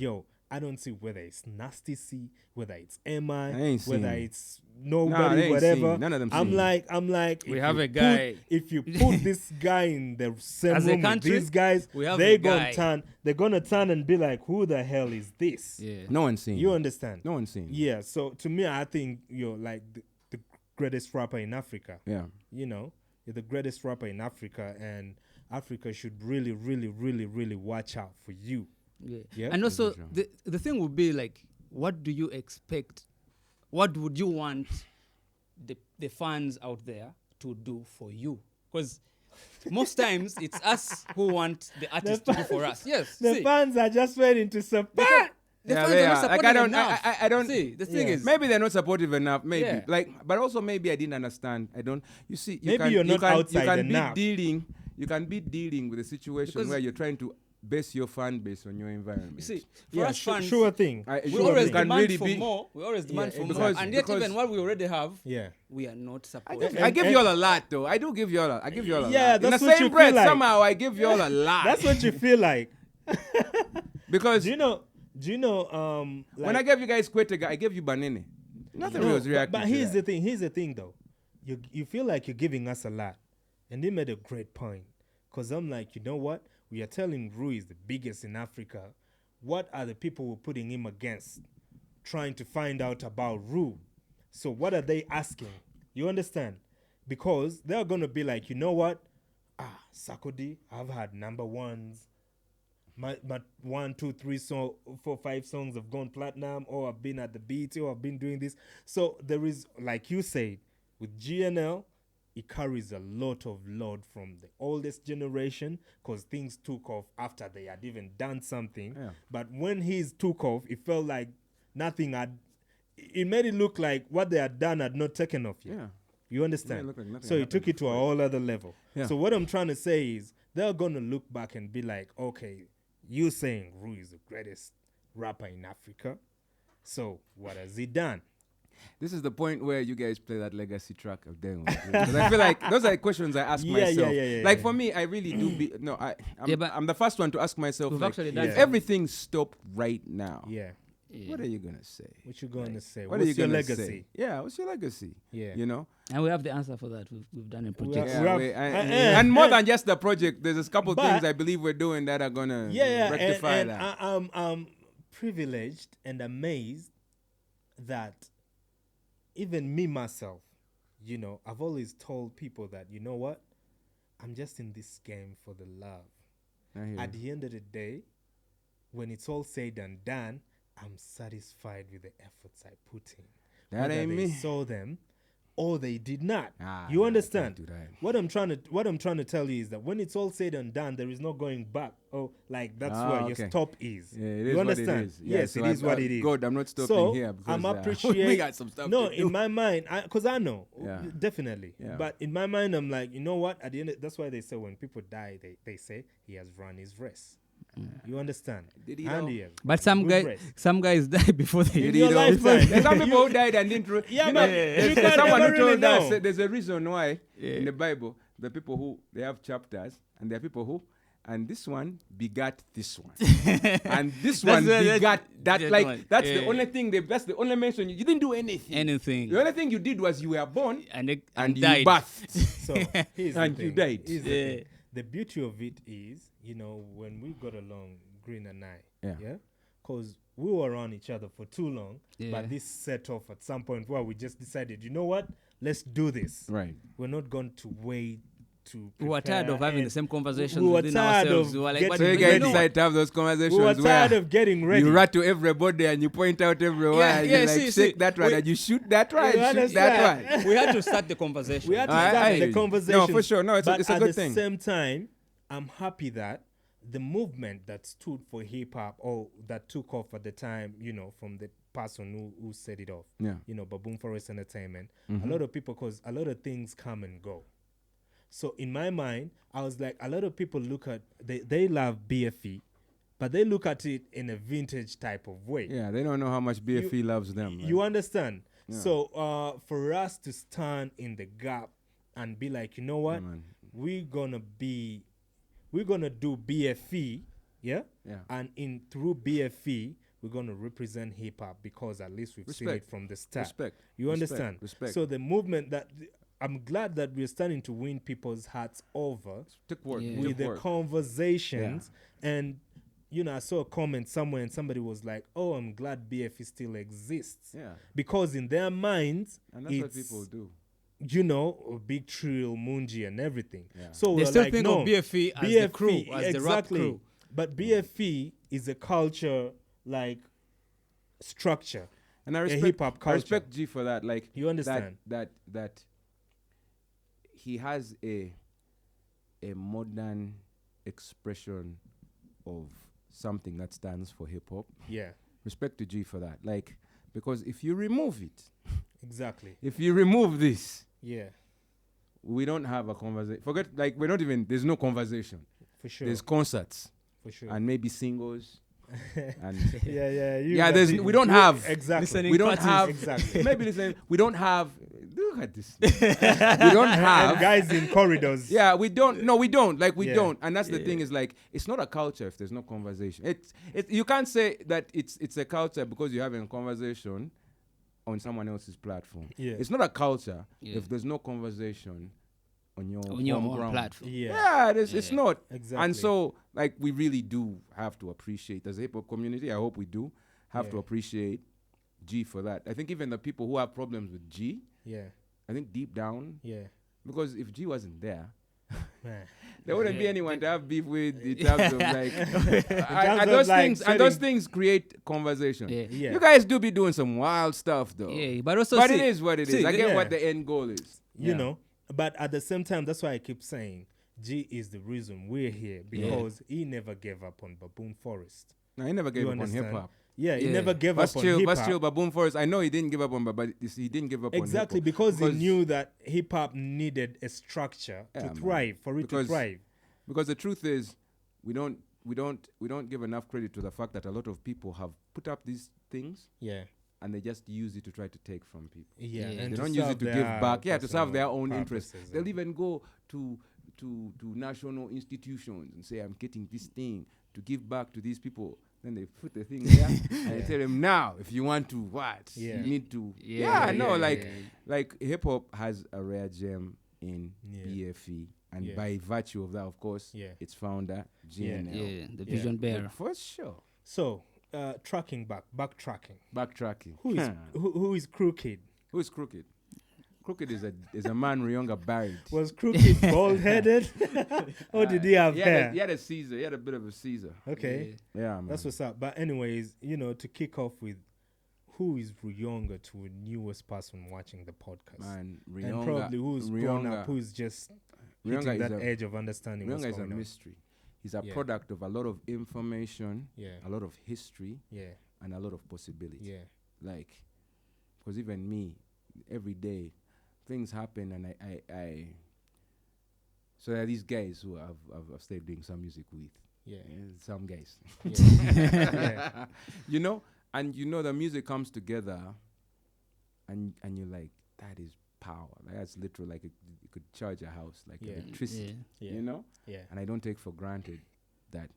I don't see whether it's Nasty C, whether it's MI, whether it's nobody, whatever. None of them I'm like, we have a guy. If you put this guy in the same room with these guys, they're gonna turn and be like, who the hell is this? Yeah. No one's seen. You understand? No one's seen. Yeah. So to me, I think you're like the greatest rapper in Africa. Yeah. You're the greatest rapper in Africa, and Africa should really, really, really, really watch out for you. Yeah. And also, the thing would be like, what do you expect? What would you want the fans out there to do for you? Because most times it's us who want the artist to do for us. Yes. The fans are just waiting to support. The fans are not supportive enough. I don't see. The thing is, maybe they're not supportive enough. Maybe but also maybe I didn't understand. I don't. You see, you're not outside enough. You can be dealing with a situation where you're trying to base your fan base on your environment. You see, for us fans, sure thing. We always demand for more. We always demand for more. And yet, even what we already have, we are not supportive. I give you all a lot, though. I do give you all a lot. I give you all a lot. Yeah, that's in what the you same breath, feel like. somehow I give you all a lot. That's what you feel like. Because do you know when I gave you guys Kwetega, I gave you Banene. Nothing was reacting. But here's the thing though. You feel like you're giving us a lot. And they made a great point. Because I'm like, you know what? We are telling Rui is the biggest in Africa. What are the people we're putting him against? Trying to find out about Rui. So what are they asking? You understand? Because they're going to be like, you know what? Sakodi, I've had number ones. My 1, 2, 3, 4, 5 songs have gone platinum, or I've been at the BET, or I've been doing this. So there is, like you said, with GNL, it carries a lot of load from the oldest generation because things took off after they had even done something. Yeah. But when his took off, it felt like nothing had... It made it look like what they had done had not taken off yet. Yeah. You understand? Like so he took it to a whole other level. Yeah. So what I'm trying to say is they're going to look back and be like, okay, you saying Rui is the greatest rapper in Africa. So what has he done? This is the point where you guys play that legacy track of them. Because I feel like those are the questions I ask myself. Like for me, I really do. I'm the first one to ask myself, like, if everything stopped right now, Yeah. What are you gonna say? What you gonna say? What are you What's your gonna legacy? say? Yeah, what's your legacy? Yeah. You know? And we have the answer for that. We've done a project. And more than just the project, there's a couple things I believe we're doing that are gonna rectify that. I'm privileged and amazed that even me myself, you know, I've always told people that, you know what, I'm just in this game for the love. At the end of the day, when it's all said and done, I'm satisfied with the efforts I put in. That ain't me. They saw them or they did not. You understand? What I'm trying to tell you is that when it's all said and done, there is no going back. Oh, like that's where your stop is. Yeah, it is you understand? What it is. Yeah, yes, so it is what it is. Good, I'm not stopping so here because I'm appreciate. we got some stuff. No, to do. in my mind, because I know definitely. Yeah. But in my mind, I'm like, you know what? At the end, that's why they say when people die, they say he has run his race. You understand? Did he but some guys die before they in your lifetime. There's some people who died and didn't. Someone who told us there's a reason why in the Bible the people who they have chapters and there are people who. And this one begat this one, and this one begat that. Like that's the only thing. That's the only mention. You didn't do anything. The only thing you did was you were born and you died. birthed. So here's and the you thing. died. The beauty of it is, you know, when we got along, Green and I, because we were around each other for too long, but this set off at some point where we just decided, you know what, let's do this. Right. We're not going to wait to we were tired of having the same conversations we were within tired ourselves. of We were like, getting so you guys decide to have those conversations. We were tired of getting ready. You rat to everybody and you point out everywhere. Yeah, and you shake that right and you shoot that right. Shoot that right. We had to start the conversation. We had to start the conversation. No, for sure. No, it's a good thing. But at the same time, I'm happy that the movement that stood for hip hop or that took off at the time, you know, from the person who set it off, you know, Baboon Forest Entertainment, a lot of people, because a lot of things come and go. So in my mind, I was like, a lot of people look at, they love BFE, but they look at it in a vintage type of way. Yeah, they don't know how much BFE loves them. You understand? Yeah. So for us to stand in the gap and be like, you know what, we're gonna do BFE, and through BFE, we're gonna represent hip hop because at least we've seen it from the start. You understand? So the movement that I'm glad that we're starting to win people's hearts over with the conversations. And, you know, I saw a comment somewhere and somebody was like, oh, I'm glad BFE still exists. Yeah. Because in their minds, and that's what people do. You know, Big Trill, Munji and everything. Yeah. So they still like, think of BFE as the crew, as the rap crew. But BFE is a culture, like, structure. And I respect hip-hop culture. I respect G for that. Like, you understand? That he has a modern expression of something that stands for hip hop. Yeah. Respect to G for that. Like, because if you remove it, exactly. If you remove this, we don't have a conversation. Forget, like, we're not even, there's no conversation. For sure. There's concerts. For sure. And maybe singles. And we don't have exactly. We don't have exactly. Maybe listen. We don't have. Look at this. We don't have and guys in corridors. Yeah, we don't. No, we don't. Like we don't. And that's the thing is like it's not a culture if there's no conversation. It's you can't say that it's a culture because you're having a conversation on someone else's platform. Yeah. It's not a culture if there's no conversation on your own platform. It's not. Exactly. And so, like, we really do have to appreciate, as a hip hop community, I hope we do, have to appreciate G for that. I think even the people who have problems with G, I think deep down, because if G wasn't there, there wouldn't be anyone to have beef with in terms of like, and those things create conversation. You guys do be doing some wild stuff though. But it is what it is. I get what the end goal is. You know. But at the same time, that's why I keep saying G is the reason we're here because he never gave up on Baboon Forest. No, he never gave up on hip hop. Yeah, he never gave up on hip hop. That's true. Baboon Forest. I know he didn't give up on, but he didn't give up on hip hop. Because he knew that hip hop needed a structure to thrive, for it to thrive. Because the truth is, we don't give enough credit to the fact that a lot of people have put up these things. Yeah. And they just use it to try to take from people. And they don't use it to give back. To serve their own interests. They'll even go to national institutions and say, I'm getting this thing to give back to these people. Then they put the thing there and they tell him, now, if you want to what? You need to. Like hip hop has a rare gem in BFE. And by virtue of that, of course, its founder, GNL. Yeah, the vision bearer. For sure. So, backtracking. Backtracking. Who is Crooked? Who is Crooked? Crooked is a man Ruyonga buried. Was Crooked bald-headed? Or did he have hair? He had a Caesar. He had a bit of a Caesar. Okay. Yeah, man. That's what's up. But anyways, to kick off with, who is Ruyonga to a newest person watching the podcast? Man, Ruyonga. And probably who's grown up, who's just hitting that edge of understanding what's going on. Ruyonga is a mystery. He's a product of a lot of information, a lot of history, and a lot of possibility. Yeah. Like, because even me, every day, things happen, and I so there are these guys who I've started doing some music with. Yeah. Some guys. And the music comes together, and you're like, that is power. Like, that's literal. Like, you could charge a house, like electricity. Yeah. And I don't take for granted that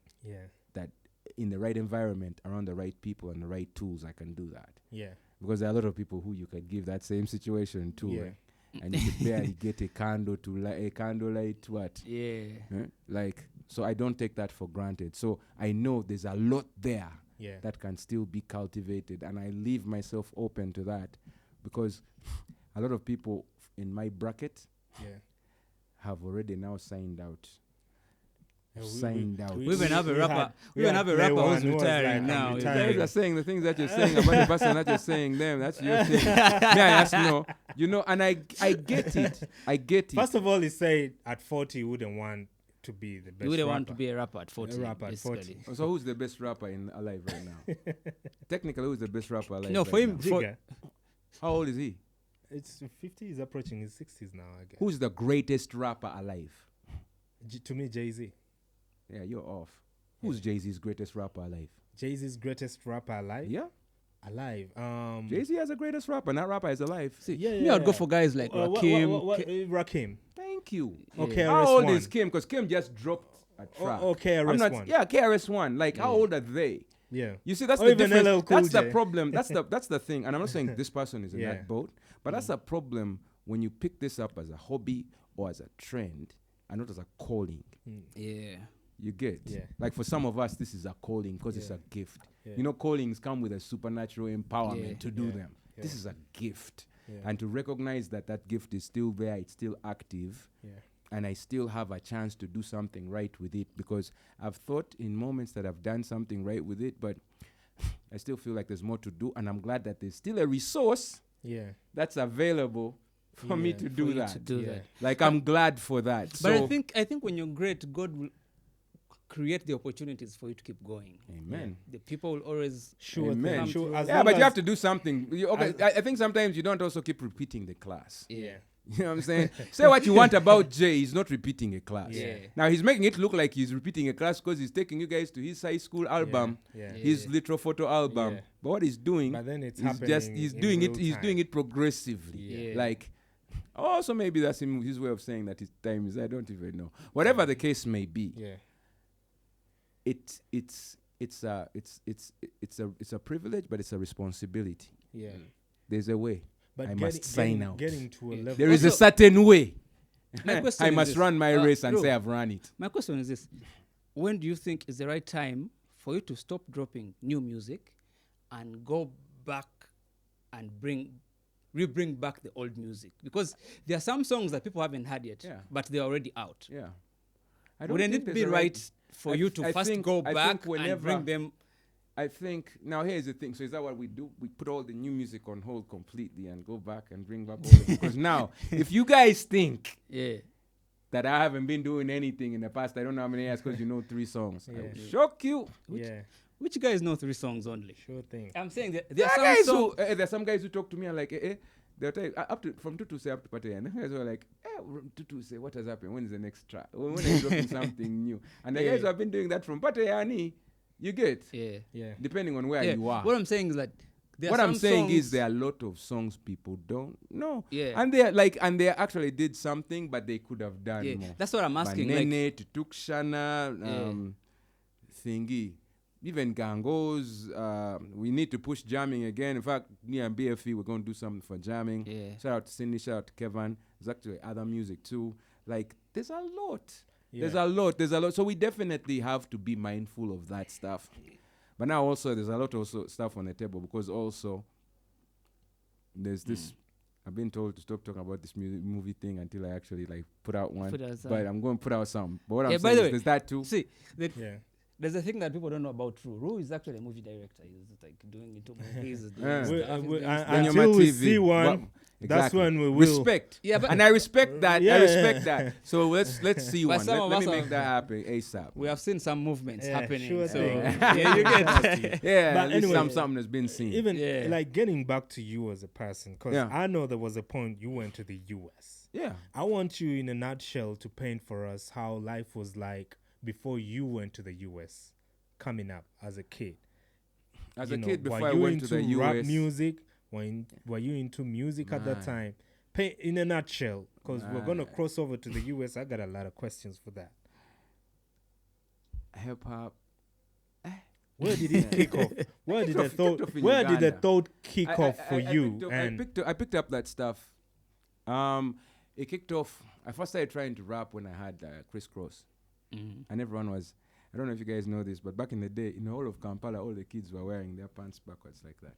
that in the right environment, around the right people and the right tools, I can do that. Yeah. Because there are a lot of people who you could give that same situation to. Yeah. And you could barely get a candlelight what? Yeah. Like, so I don't take that for granted. So I know there's a lot there that can still be cultivated, and I leave myself open to that, because a lot of people in my bracket have already now signed out. We even have a rapper. We even have a rapper who's retiring now. You guys are saying the things that you're saying about the person that you're saying them. That's your thing. May I ask and I get it. I get it. First of all, he said at 40 he wouldn't want to be the best. You wouldn't want to be a rapper at 40. A rapper at 40. So who's the best rapper alive right now? Technically, who's the best rapper alive? No, for him. How old is he? It's 50. He's approaching his 60s now, I guess. Who's the greatest rapper alive? To me, Jay-Z. Yeah, you're off. Who's Jay-Z's greatest rapper alive? Jay-Z's greatest rapper alive? Yeah. Alive. Jay-Z has the greatest rapper, and that rapper is alive. See, me, I'd go for guys like Rakim. Rakim. Thank you. Okay, how old is Kim? Because Kim just dropped a track. KRS-One. Yeah, KRS-One. Like, how old are they? Yeah. You see, that's the difference. That's the problem. That's the thing. And I'm not saying this person is in that boat, but that's a problem when you pick this up as a hobby or as a trend and not as a calling. Yeah. You get? Yeah. Like, for some of us, this is a calling because it's a gift. Yeah. Callings come with a supernatural empowerment to do them. Yeah. This is a gift. Yeah. And to recognize that gift is still there, it's still active, and I still have a chance to do something right with it, because I've thought in moments that I've done something right with it, but I still feel like there's more to do, and I'm glad that there's still a resource that's available for me to do that. Like, I'm glad for that. But I think when you're great, God will create the opportunities for you to keep going. Amen. The people will always Amen. But you have to do something. I think sometimes you don't also keep repeating the class. Yeah. You know what I'm saying? Say what you want about Jay, he's not repeating a class. Yeah. Now he's making it look like he's repeating a class because he's taking you guys to his high school album, his literal photo album. Yeah. But what he's doing, but then it's he's doing it progressively. Yeah. Like, so maybe that's his way of saying that his time is, I don't even know. Whatever the case may be. Yeah. It's a privilege, but it's a responsibility. Yeah. There's a way. But I must sign out. Getting to a level. There is a certain way. I must run my race and say I've run it. My question is this: when do you think is the right time for you to stop dropping new music and go back and bring back the old music? Because there are some songs that people haven't heard yet, but they're already out. Yeah. Wouldn't it be right for you to first go back and bring them? I think, now here's the thing. So is that what we do? We put all the new music on hold completely and go back and bring back all the because now, if you guys think that I haven't been doing anything in the past, I don't know how many years, because 3 songs. I will shock you. Which guys know 3 songs only? Sure thing. I'm saying that there are some guys who talk to me and like, they'll tell you, from Tutu say up to Pate, and the guys were like, Tutu say, what has happened? When is the next track? When are you dropping something new? And the guys who have been doing that from Pate Yani, you get? Yeah. Depending on where you are. What I'm saying is that there are a lot of songs people don't know. Yeah. And they actually did something, but they could have done more. That's what I'm asking. Banene, Tutukshana, thingy. even Gangos, we need to push jamming again. In fact, me and BFE, we're going to do something for jamming. Yeah. Shout out to Cindy, shout out to Kevin. There's actually other music too. Like, there's a lot. Yeah. There's a lot. So we definitely have to be mindful of that stuff. But now also, there's a lot of stuff on the table because also there's this, I've been told to stop talking about this movie thing until I actually like put out one. But I'm going to put out some. But what I'm saying is there's that too. See, there's a thing that people don't know about Ru is actually a movie director. He's like doing into movies. Until we see one, that's when we will respect. Yeah, and I respect that. I respect that. So let's see one. Let me make that happen ASAP. We have seen some movements happening. Sure so thing. you get but anyway, something has been seen. Even like getting back to you as a person, because I know there was a point you went to the US. Yeah. I want you in a nutshell to paint for us how life was like before you went to the US, coming up as a kid. As a kid, before I went to the US. Rap music? Were you into music at that time? Paint in a nutshell, because we're going to cross over to the US. I got a lot of questions for that. Hip hop. Where did it kick off? Where did the thought kick off for you? I picked up that stuff. It kicked off. I first started trying to rap when I had Crisscross. And everyone was, I don't know if you guys know this, but back in the day, in the whole of Kampala, all the kids were wearing their pants backwards like that.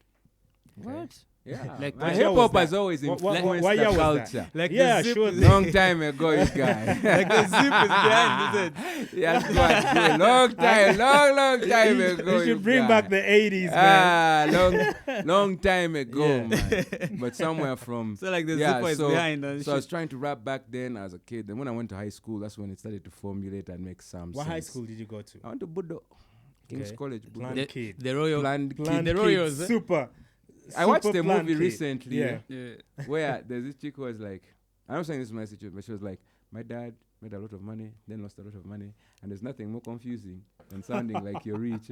Okay. What? Yeah. Like hip hop has always influenced the culture. Like sure. Long time ago, you guys. Like the zip is behind it. Yeah, long time ago. You should bring back the 80s, man. Long time ago, man. But somewhere from... So like the zipper is behind. So I was trying to rap back then as a kid. Then when I went to high school, that's when it started to formulate and make some sense. What high school did you go to? I went to Budo. King's College. Budo. The Royal. The Royals. Super. I watched a movie recently Yeah. where there's this chick who was like, I'm not saying this is my situation, but she was like, my dad made a lot of money, then lost a lot of money, and there's nothing more confusing than sounding like you're rich,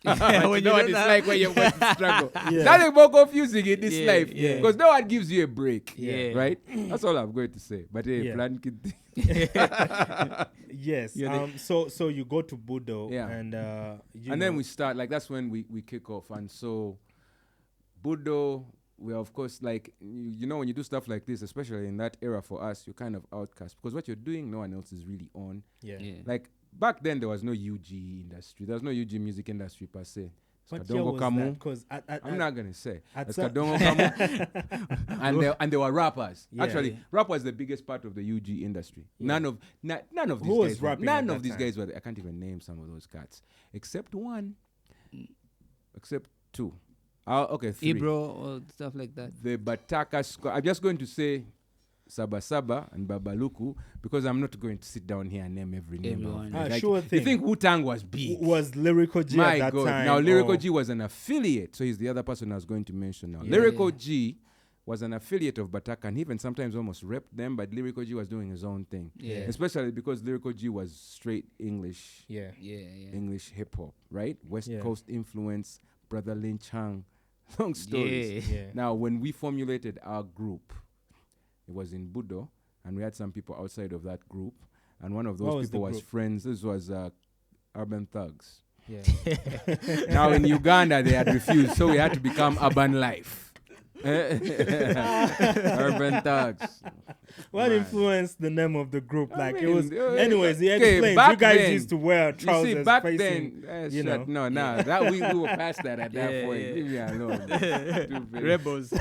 When you know what it's like when you're going to struggle. Yeah. Nothing more confusing in this life because no one gives you a break, Yeah. right? That's all I'm going to say. But plan kid. Yes. So you go to Budo and then we start, like that's when we kick off. And so Budo, we are of course like, you know, when you do stuff like this, especially in that era for us, you're kind of outcast because what you're doing, no one else is really on. Yeah. Like back then, there was no UG industry. There was no UG music industry per se. What year was that? 'Cause I'm not gonna say. And there were rappers. Yeah. Actually, rap was the biggest part of the UG industry. Yeah. None of these Who was guys. rapping None at of that these time? guys were. I can't even name some of those cats, except one, except two. Three. Ibro or stuff like that. The Bataka squad. I'm just going to say Saba Saba and Babaluku because I'm not going to sit down here and name every name. Everyone. Sure thing. You think Wu-Tang was big? Was Lyrical G My at that God. time? Now, Lyrical G was an affiliate. So he's the other person I was going to mention now. Lyrical G was an affiliate of Bataka and even sometimes almost repped them, but Lyrical G was doing his own thing. Yeah. Especially because Lyrical G was straight English. Yeah. English hip-hop, right? West Yeah. Coast influence, Brother Lin Chang. Long stories. Yeah. Now, when we formulated our group, it was in Budo, and we had some people outside of that group, and one of those people was friends. This was Urban Thugs. Yeah. Now, in Uganda, they had refused, so we had to become Urban Life. Urban Thugs. What influenced the name of the group? Anyways, he okay, explained. back You guys then, used to wear trousers. You see, back facing, then, that we were past that at that point. Leave me alone. Rebels.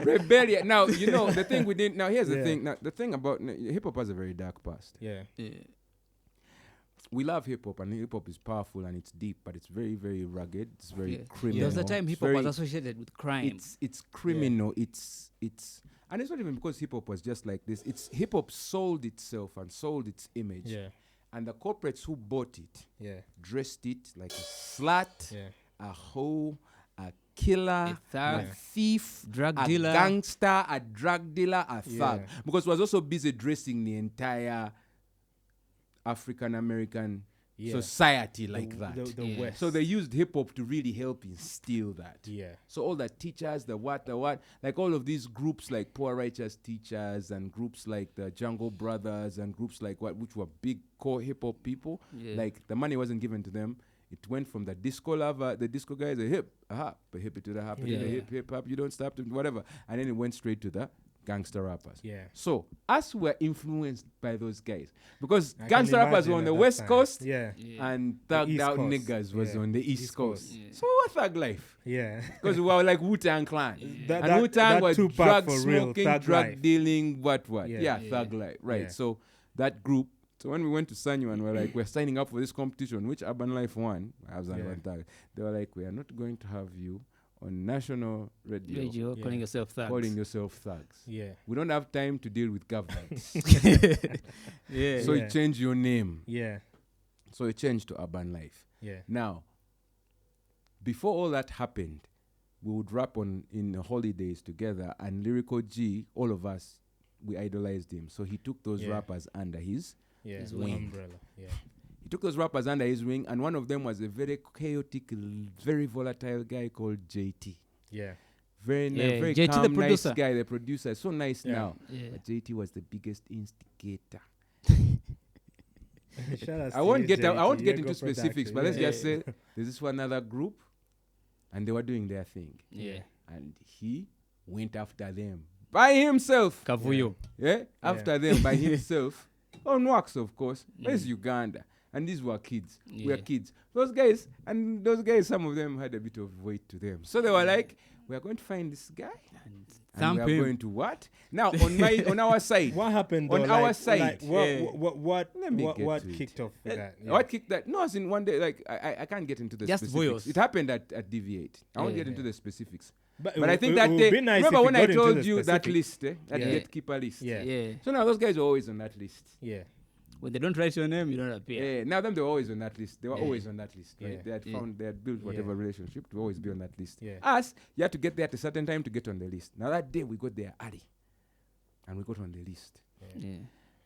Rebellion. Now, you know, the thing we didn't, now here's the thing. Now, the thing about hip-hop has a very dark past. Yeah. We love hip-hop, and hip-hop is powerful, and it's deep, but it's very, very rugged. It's very criminal. There was a time hip-hop was associated with crime. It's criminal. It's and it's not even because hip-hop was just like this. It's hip-hop sold itself and sold its image. Yeah. And the corporates who bought it dressed it like a slut, a hoe, a killer, a thief, drug dealer, gangster, a drug dealer, a thug. Because it was also busy dressing the entire African American society like that. The West. So they used hip hop to really help instill that. Yeah. So all the teachers, the what, like all of these groups like Poor Righteous Teachers and groups like the Jungle Brothers and groups like which were big core hip hop people. Yeah. Like the money wasn't given to them. It went from the disco lover, the disco guys, a hip, a hop, a hip to the hop, Yeah. the hip hop, you don't stop to whatever. And then it went straight to the gangster rappers. Yeah. So us were influenced by those guys because I gangster can rappers were on imagine the at West that time. Coast Yeah. and The thugged East out Coast. niggas was Yeah. on the East East Coast. Coast. Yeah. So what thug life? Yeah. Because we were like Wu-Tang Clan. That- And that- Wu-Tang that was Tupac drug for real, smoking, thug drug life. dealing, what. Yeah. Yeah, Yeah. thug life. Right. Yeah. So that group. So when we went to Sanyo and we're like, we're signing up for this competition, which Urban Life won. I was on Yeah. one tag. They were like, we are not going to have you on national radio, Radio, Yeah. calling yourself thugs. calling yourself thugs. Yeah. We don't have time to deal with governments. Yeah. So Yeah. you change your name. Yeah. So it changed to Urban Life. Yeah. Now, before all that happened, we would rap on in the holidays together, and Lyrical G, all of us, we idolized him. So he took those Yeah. rappers under his. Yeah. His the wing. umbrella. Yeah. He took those rappers under his wing, and one of them was a very chaotic, very volatile guy called JT. Yeah. Very, Yeah, very JT the calm, nice producer. guy, the producer. So nice Yeah. now. Yeah. But JT was the biggest instigator. Shout out I to won't you, get JT. into Go specifics, production. but let's Yeah. just say there's this one other group, and they were doing their thing, Yeah. and he went after them by himself. Kavuyo. Yeah, after them by himself on wax, of course. Where's Uganda? And these were kids. We Yeah. are kids. Those guys, some of them had a bit of weight to them. So they were like, we are going to find this guy. And Thump we are him. going to what? Now on our side. What happened On though? our side, Like, yeah. what Let me get to it. kicked off that? Yeah. What kicked that? No, as in one day, like I can't get into the Just specifics. voice. It happened at Deviate. I won't Yeah. get into the specifics. But But I think that day, remember when I told you that list, that Yeah. gatekeeper list? Yeah. Yeah. So now those guys are always on that list. Yeah. When they don't write your name, you don't appear. Yeah. Now them they were always on that list. They were Yeah. always on that list. Right? Yeah. They had built whatever relationship to always be on that list. Yeah. Us, you had to get there at a certain time to get on the list. Now that day we got there early, and we got on the list. Yeah.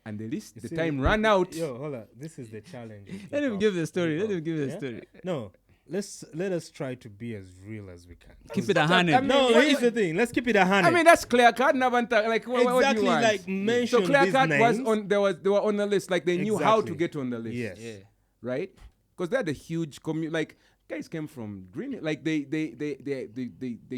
And the list, You the see, time ran out. Yo, hold on. This is the challenge. with Let him hip-hop. give the story. Let Hip-hop. him give the Yeah? story. No, let us try to be as real as we can. Keep it I 100. mean, No, what- here's the thing. Let's keep it 100. I mean that's clear cut. Like what do you exactly want? like mention So clear these cut was names. on. They were on the list. Like they knew how to Exactly. get on the list. Yes. Yeah. Right? Because they had a huge community. Like guys came from Green. Like they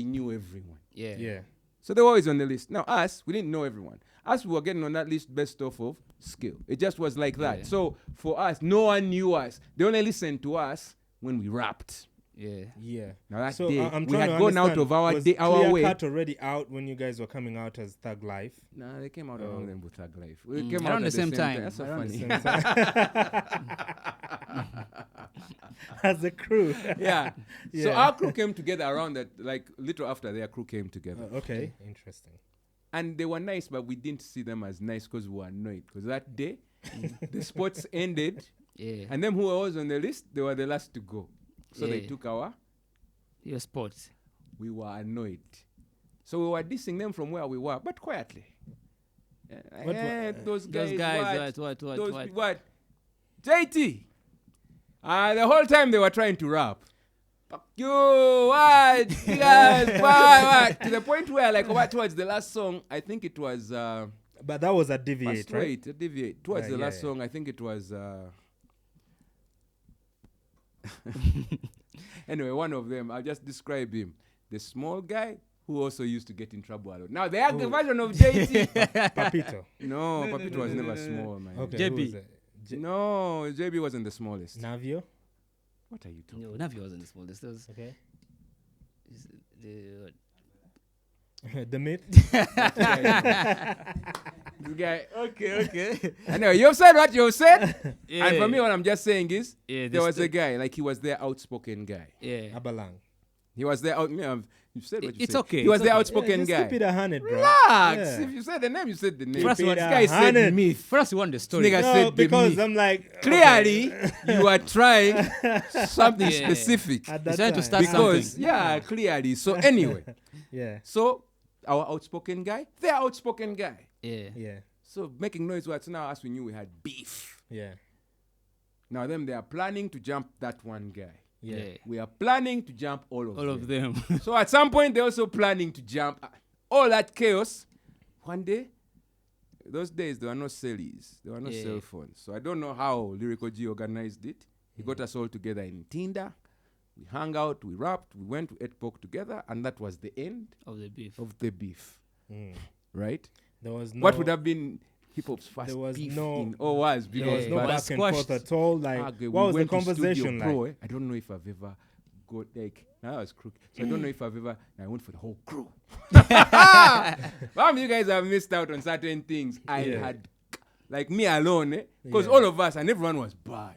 knew everyone. Yeah. Yeah. So they were always on the list. Now us, we didn't know everyone. Us, we were getting on that list based off of skill. It just was like that. Yeah. So for us, no one knew us. They only listened to us when we rapped. Yeah. Yeah. Now that So day, I'm we trying had to gone out understand, of our was day, our Clear way. Cut already out when you guys were coming out as Thug Life? Nah, they came out Oh. around them with Thug Life. We came around out the at same time. That's so Around the funny. same time. As a crew. Yeah. So Yeah. our crew came together around that, like little after their crew came together. Okay. Interesting. And they were nice, but we didn't see them as nice because we were annoyed. Because that day, the sports ended, Yeah. and them who were always on the list, they were the last to go. So they Yeah. took our. Your sports. We were annoyed. So we were dissing them from where we were, but quietly. What Those guys, What? those what? JT. The whole time they were trying to rap. Fuck you, what? You guys, what? To the point where, like, towards the last song, I think it was. But that was a deviate, First, right? wait, a deviate. Towards Right, the yeah, last yeah. song, I think it was. Anyway, one of them, I'll just describe him. The small guy who also used to get in trouble a lot. Now, the other version of JT. Papito. No, Papito was never small, man. Okay. JB. who was it? No, JB wasn't the smallest. Navio. What are you talking No, Navi wasn't the smallest. That was Okay. the The myth. This guy. okay. Anyway, you've said what you've said. Yeah. And for me, what I'm just saying is, Yeah, there was a guy, like he was their outspoken guy. Yeah. Abalang. He was there. You said what you It's said. okay, He was it's the okay. outspoken just guy. keep it 100, bro. Relax. Yeah. If you said the name, you said the name. First one, This it guy said 100. myth. First, you want the story. Nigga No, said the because myth. I'm like Clearly, you are trying something Yeah. specific. at He's that trying to time. start Because, something. yeah, clearly. So anyway, Yeah. so our outspoken guy, their outspoken guy. Yeah. Yeah. So making noise was now as we knew we had beef. Yeah. Now them, they are planning to jump that one guy. Yeah. Yeah. We are planning to jump all All of them. So at some point, they're also planning to jump all that chaos. One day, those days, there were no cellies. There were no Yeah. cell phones. So I don't know how Lyrical G organized it. He got us all together in Tinder. We hung out, we rapped, we went to ate pork together, and that was the end of the beef. Right? There was no... What would have been hip-hop's first there was beef no, in OWAS? There was no back and forth at all. Like, what was the conversation like? Pro, I don't know if I've ever got, like, now I was crooked. So I don't know if I've ever, I went for the whole crew. You guys have missed out on certain things. I had, like, me alone, because all of us and everyone was bad.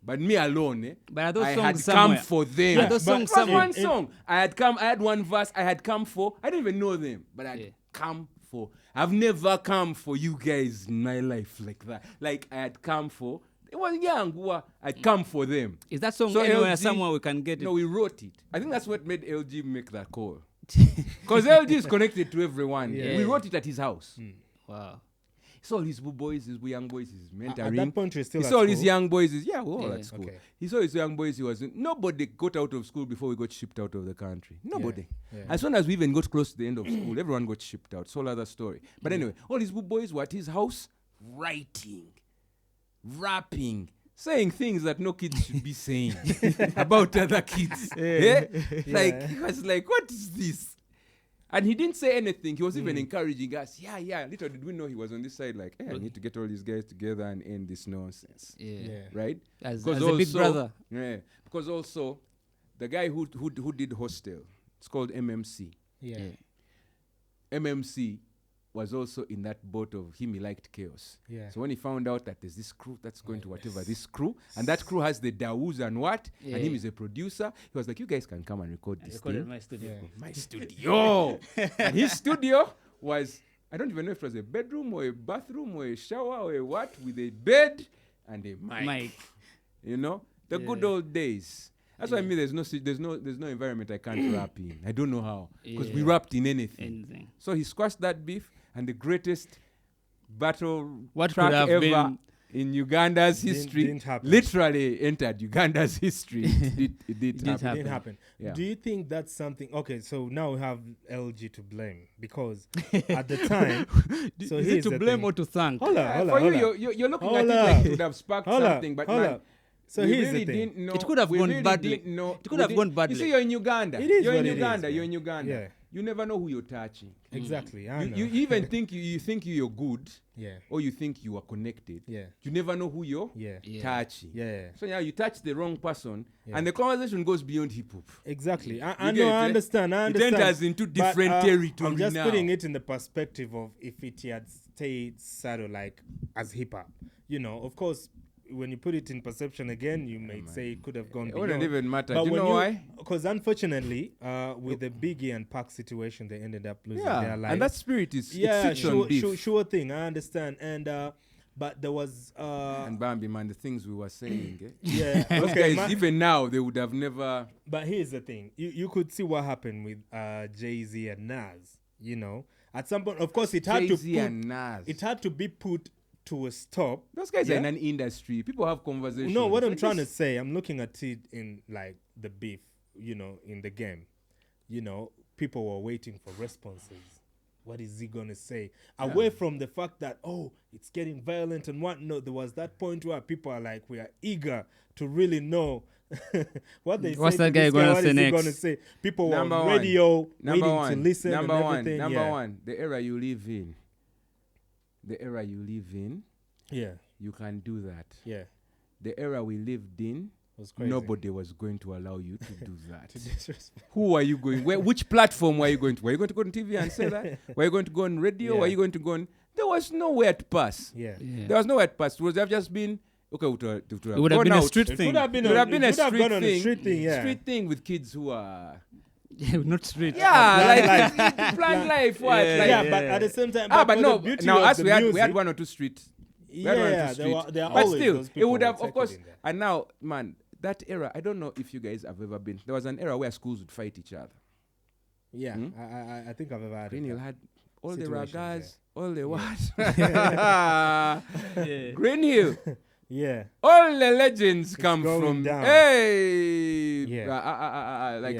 But me alone, but are those I songs had come for them. Are those songs one song. I had one verse. I had come for. I didn't even know them, but I had come for. I've never come for you guys in my life like that. Like I had come for. It was young. I'd come for them. Is that song anywhere somewhere we can get it? No, we wrote it. I think that's what made LG make that call. Because LG is connected to everyone. We wrote it at his house. Wow. He saw his boys, his young boys, his mentoring. At that point, he saw his young boys. We're all at school. Okay. He saw his young boys. Nobody got out of school before we got shipped out of the country. Nobody. As soon as we even got close to the end of school, everyone got shipped out. It's all other story. But anyway, all his boys were at his house writing, rapping, saying things that no kids should be saying about other kids. Like, he was like, what is this? And he didn't say anything. He was even encouraging us. Little did we know he was on this side like, I need to get all these guys together and end this nonsense. Right? As a big brother. Yeah. Because also, the guy who did Hostel, it's called MMC. MMC was also in that boat of him. He liked chaos. So when he found out that there's this crew that's going to whatever this crew, and that crew has the Daouz and and him is a producer, he was like, you guys can come and record this thing. In my studio. My studio. And his studio was, I don't even know if it was a bedroom or a bathroom or a shower or a what, with a bed and a mic. You know, the good old days. That's what I mean. There's no environment I can't rap in. I don't know how, because we rapped in anything. So he squashed that beef, and the greatest battle track ever in Uganda's history literally entered Uganda's history. It didn't happen. Yeah. Do you think that's something? Okay, so now we have LG to blame, because at the time, so is it to blame or to thank? Hold on. You're looking at it like it would have sparked something, but man, so here's the thing. It could have gone badly. It could have gone badly. You see, you're in Uganda. You're in Uganda. Yeah. You never know who you're touching. Exactly. You even think you think you're good. Yeah. Or you think you are connected. Yeah. You never know who you're touching. Yeah. So now you touch the wrong person, and the conversation goes beyond hip hop. Exactly. I understand. It enters into different territory. I'm just putting it in the perspective of if it had stayed subtle, like as hip hop. You know, of course, when you put it in perception again, you might say it could have gone beyond. It wouldn't even matter. But do you know why? Because unfortunately, with the Biggie and Pac situation, they ended up losing their lives. And that spirit is sure thing. I understand. And but there was and Bambi, man, the things we were saying. Those guys, even now, they would have never. But here's the thing: you could see what happened with Jay-Z and Nas. You know, at some point, of course, it had to be put to a stop. Those guys are in an industry. People have conversations. No, what I'm trying to say, I'm looking at it in like the beef, you know, in the game. You know, people were waiting for responses. What is he going to say? Away from the fact that, it's getting violent and whatnot, there was that point where people are like, we are eager to really know what they say. What's that guy going to say next? Going to say? People were on radio waiting to listen Number and everything. Number one, the era you live in. You can do that. Yeah. The era we lived in, was crazy. Nobody was going to allow you to do that. Who are you going? Which platform were you going to? Were you going to go on TV and say that? Were you going to go on radio? Were you going to go on? There was nowhere to pass. There was nowhere to pass. It would have just been okay. It would have been a street thing. It would have been a street thing with kids who are. Not street. Plan life. What? But at the same time. But no. Now, as we had one or two streets. There are but still, it would have, of course. And now, man, that era. I don't know if you guys have ever been. There was an era where schools would fight each other. Yeah, I think I've ever had. Green Hill had all the ragas, all the what? Green Hill. Yeah. All the legends come from down.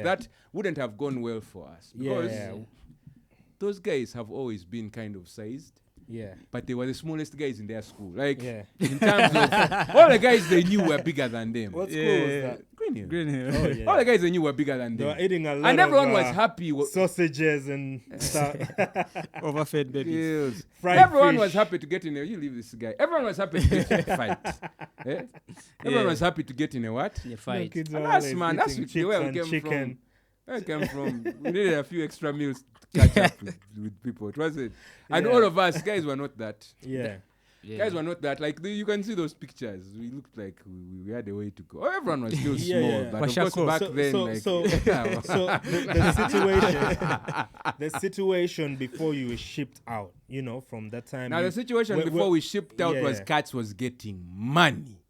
That wouldn't have gone well for us because those guys have always been kind of sized. Yeah. But they were the smallest guys in their school. Like, Yeah. in terms of all the guys they knew were bigger than them. What school was that? Green Hill. Green Hill. Oh, yeah. All the guys they knew were bigger than They them. were eating a lot And everyone of, was happy. sausages and stuff. Overfed babies. Yes. Fried Everyone fish. was happy to get in a. You leave this guy. Everyone was happy to get in a fight. Eh? Everyone was happy to get in a what? Yeah, No, fight. kids And were that's always man. That's eating the chips way we and came chicken. from. Where I came from. We needed a few extra meals to catch up with people. It was it. And Yeah. all of us guys were not that. Yeah. Yeah. Guys were not that. Like you can see those pictures. We looked like we had a way to go. Everyone was still Yeah, small, yeah. but of course Kwashako. back So- then, so- like, so- the situation before you were shipped out, you know, from that time. now the situation Where- before we shipped out was yeah. cats was getting money.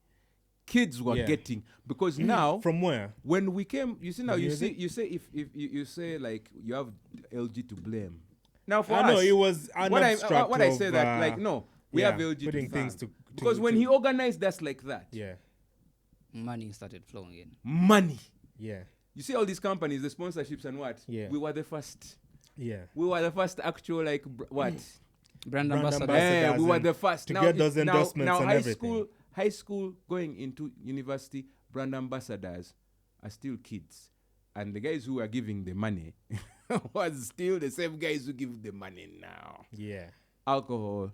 Kids were Yeah. getting because now from where? when we came, you see now you Music? say if you say like you have LG to blame. Now for I know us, it was an what abstract I of, say that like no, we yeah, have LG putting to things thank. to because when he organized us like that, yeah, Money started flowing in. money. yeah, You see all these companies, the sponsorships and what? Yeah. We were the first. yeah. We were the first actual like what? Brand Brand ambassador. ambassador. We were and the first to get those endorsements now and high everything. high school going into university, brand ambassadors are still kids, and the guys who are giving the money was still the same guys who give the money now. Yeah. Alcohol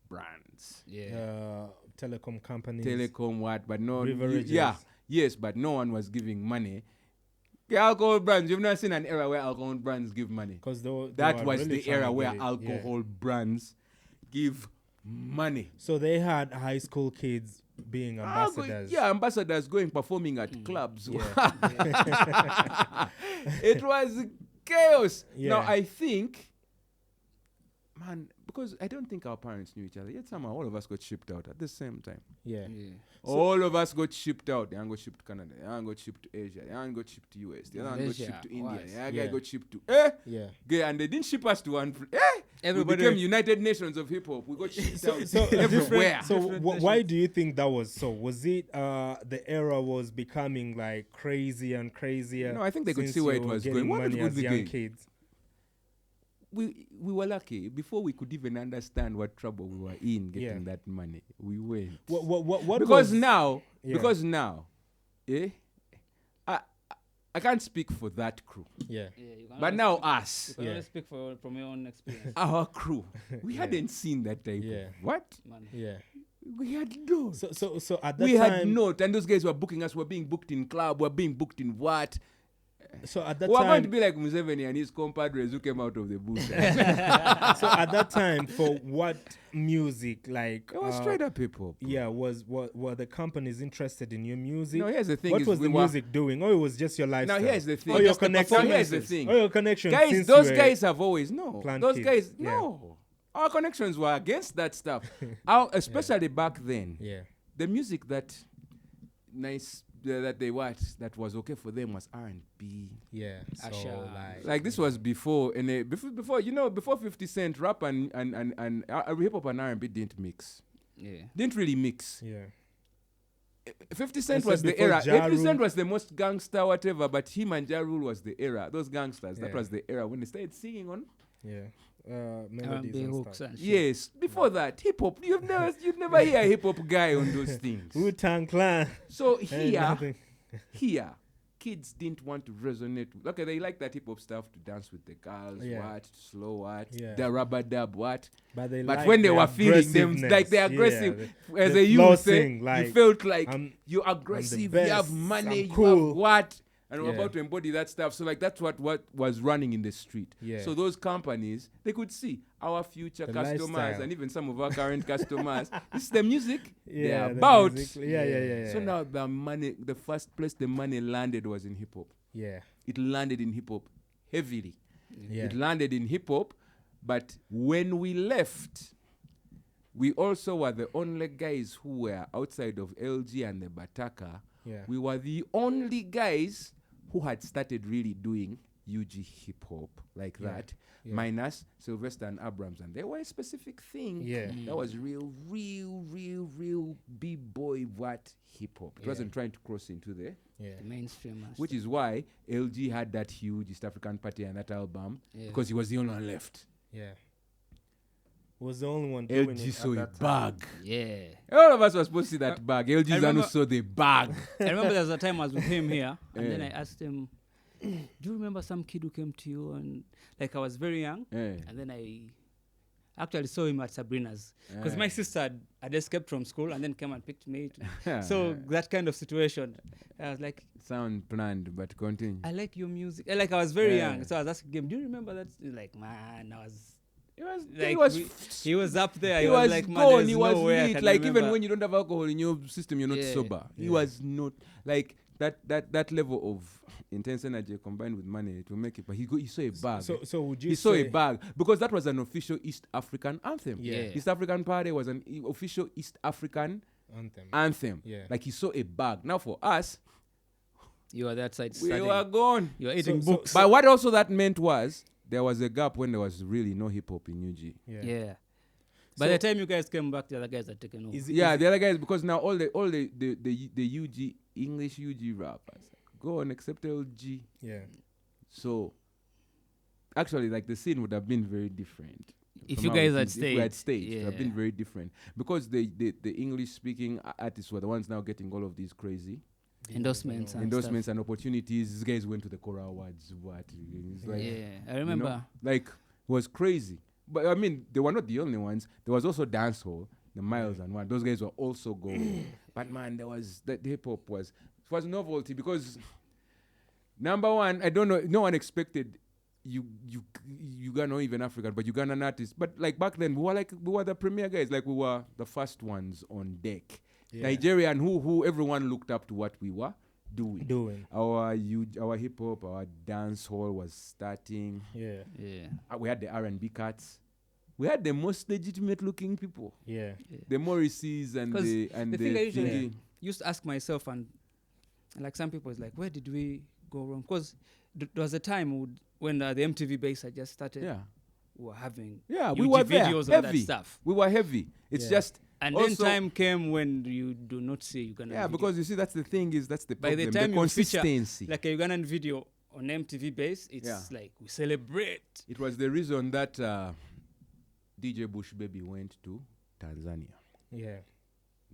brands, Yeah. Telecom companies. telecom, what? But no, Beverages. yeah, yes, but no one was giving money. The alcohol brands. You've not seen an era where alcohol brands give money. Because That was really the era trying to where get it, yeah. alcohol brands give money. So they had high school kids being ambassadors. Yeah, ambassadors going performing at clubs. Yeah. It was chaos. Yeah. Now I think, man, because I don't think our parents knew each other. Yet somehow all of us got shipped out at the same time. Yeah. Yeah. All of us got shipped out. The one got shipped to Canada. The one got shipped to Asia. The one got shipped to US. The other one got Malaysia, shipped to India. what? The other guy Yeah. got shipped to Yeah. Okay, and they didn't ship us to one. Everybody- we became United Nations of hip hop. We got shipped out So everywhere. So Different why do you think that was so? Was it the era was becoming like crazier and crazier? No, I think they could since see where you it were was getting going. What was money good as with young the kids. we were lucky before we could even understand what trouble we were in getting Yeah. that money. We went What because was, now, Yeah. I can't speak for that crew, yeah. Yeah, you can but only now speak, us, you can Yeah. only speak from your own experience. our crew, we Yeah. hadn't seen that type Yeah. of what Man. Yeah. we had no. So at that We time, had not, and those guys were booking us. We're being booked in club. We're being booked in what? so at that We're going to time, be like Museveni and his compadres who came out of the booth. so at that time, for what music like? It was straight up hip hop. Yeah, were the companies interested in your music? No, here's the thing. What is was we the were- music doing? Or it was just your lifestyle? Now here's the thing. Or your Just the connection. performance. Now here's the thing. Or your connection. Guys, since those you were- guys have always planned those kids. guys Yeah. no. Our connections were against that stuff. Especially back then. Yeah. The music that that they watched that was okay for them was R&B. Yeah. So Usher. Like this was before before 50 Cent rap and hip hop and R&B didn't mix. Yeah. Didn't really mix. yeah. 50 Cent That's was the before era. Ja 50 Cent Rule. was the most gangster whatever, but him and Ja Rule was the era. Those gangsters, that Yeah. was the era when they started singing on. Yeah. Melodies R&B and hooks stuff. and shit. Yes, before that, hip hop. You'd never hear a hip hop guy on those things. Wu-Tang Clan. So Ain't nothing. here, kids didn't want to resonate. Okay, they like that hip hop stuff to dance with the girls, Yeah. what, slow what, Yeah. the rubber dub what. But But when they were feeling them, like they're aggressive, as a youth, flossing, you like, felt like I'm- you're aggressive, you best, have money, I'm you cool. have what, and we're Yeah. about to embody that stuff. So like that's what was running in the street. Yeah. So those companies, they could see our future The customers lifestyle. and even some of our current customers. This is the music Yeah, they're the about. music- yeah. So now the money, the first place the money landed was in hip hop. Yeah. It landed in hip hop heavily. Yeah. It landed in hip hop, but when we left, we also were the only guys who were outside of LG and the Bataka. Yeah. We were the only guys who had started really doing UG hip hop like Yeah. that, Yeah. minus Sylvester and Abrams. And they were a specific thing. Yeah. That was real B-boy what hip hop. It Yeah. wasn't trying to cross into the Yeah. The mainstream. which is why LG had that huge East African Party and that album, Yeah. because he was the only one left. Yeah. was the only one doing LG it saw at a that time. bag. Yeah. All of us were supposed to see that bag. LG Zanu saw the bag. I remember there was a time I was with him here, and then I asked him, "Do you remember some kid who came to you?" And like I was very young, and then I actually saw him at Sabrina's because my sister had escaped from school and then came and picked me. So that kind of situation, I was like, sound planned, but continue. I like your music. Like I was very young, so I was asking him, "Do you remember that?" He's like, "Man, I was." He was up there. He was like, gone. He was lit. Like remember. Even when you don't have alcohol in your system, you're not sober. He was not like that level of intense energy combined with money to make it. But he saw a bag. So would you? He saw a bag because that was an official East African anthem. Yeah. East African Party was an official East African anthem. Yeah. Like he saw a bag. Now for us, you are that side. We were gone. You are eating books. But what also that meant was, there was a gap when there was really no hip hop in UG. Yeah. By the time you guys came back, the other guys had taken over. The other guys, because now all the UG English UG rappers go on except LG. Yeah. So actually, like the scene would have been very different if you guys had stayed. If we had stayed, it would have been very different because the English speaking artists were the ones now getting all of these crazy endorsements and opportunities. These guys went to the Cora Awards. I remember. It was crazy. But I mean, they were not the only ones. There was also dancehall, the Miles and one. Those guys were also going. But man, there was that hip hop was novelty because number one, I don't know, no one expected Uganda or even African, but Ugandan artists. But like back then, we were the premier guys. Like we were the first ones on deck. Yeah. Nigerian who everyone looked up to what we were doing. Our hip hop, our dance hall was starting. Yeah. We had the R&B cats. We had the most legitimate looking people. Yeah. The Morrises and the thing I usually used to ask myself, and like some people is like, where did we go wrong? Because there was a time when the MTV base had just started. Yeah. We were having we were videos there, and that stuff. We were heavy. It's just. And then time came when you do not see Ugandan video. Because you see, that's the thing that's the problem. By the time the consistency. You feature like a Ugandan video on MTV base, it's like we celebrate. It was the reason that DJ Bush Baby went to Tanzania. Yeah.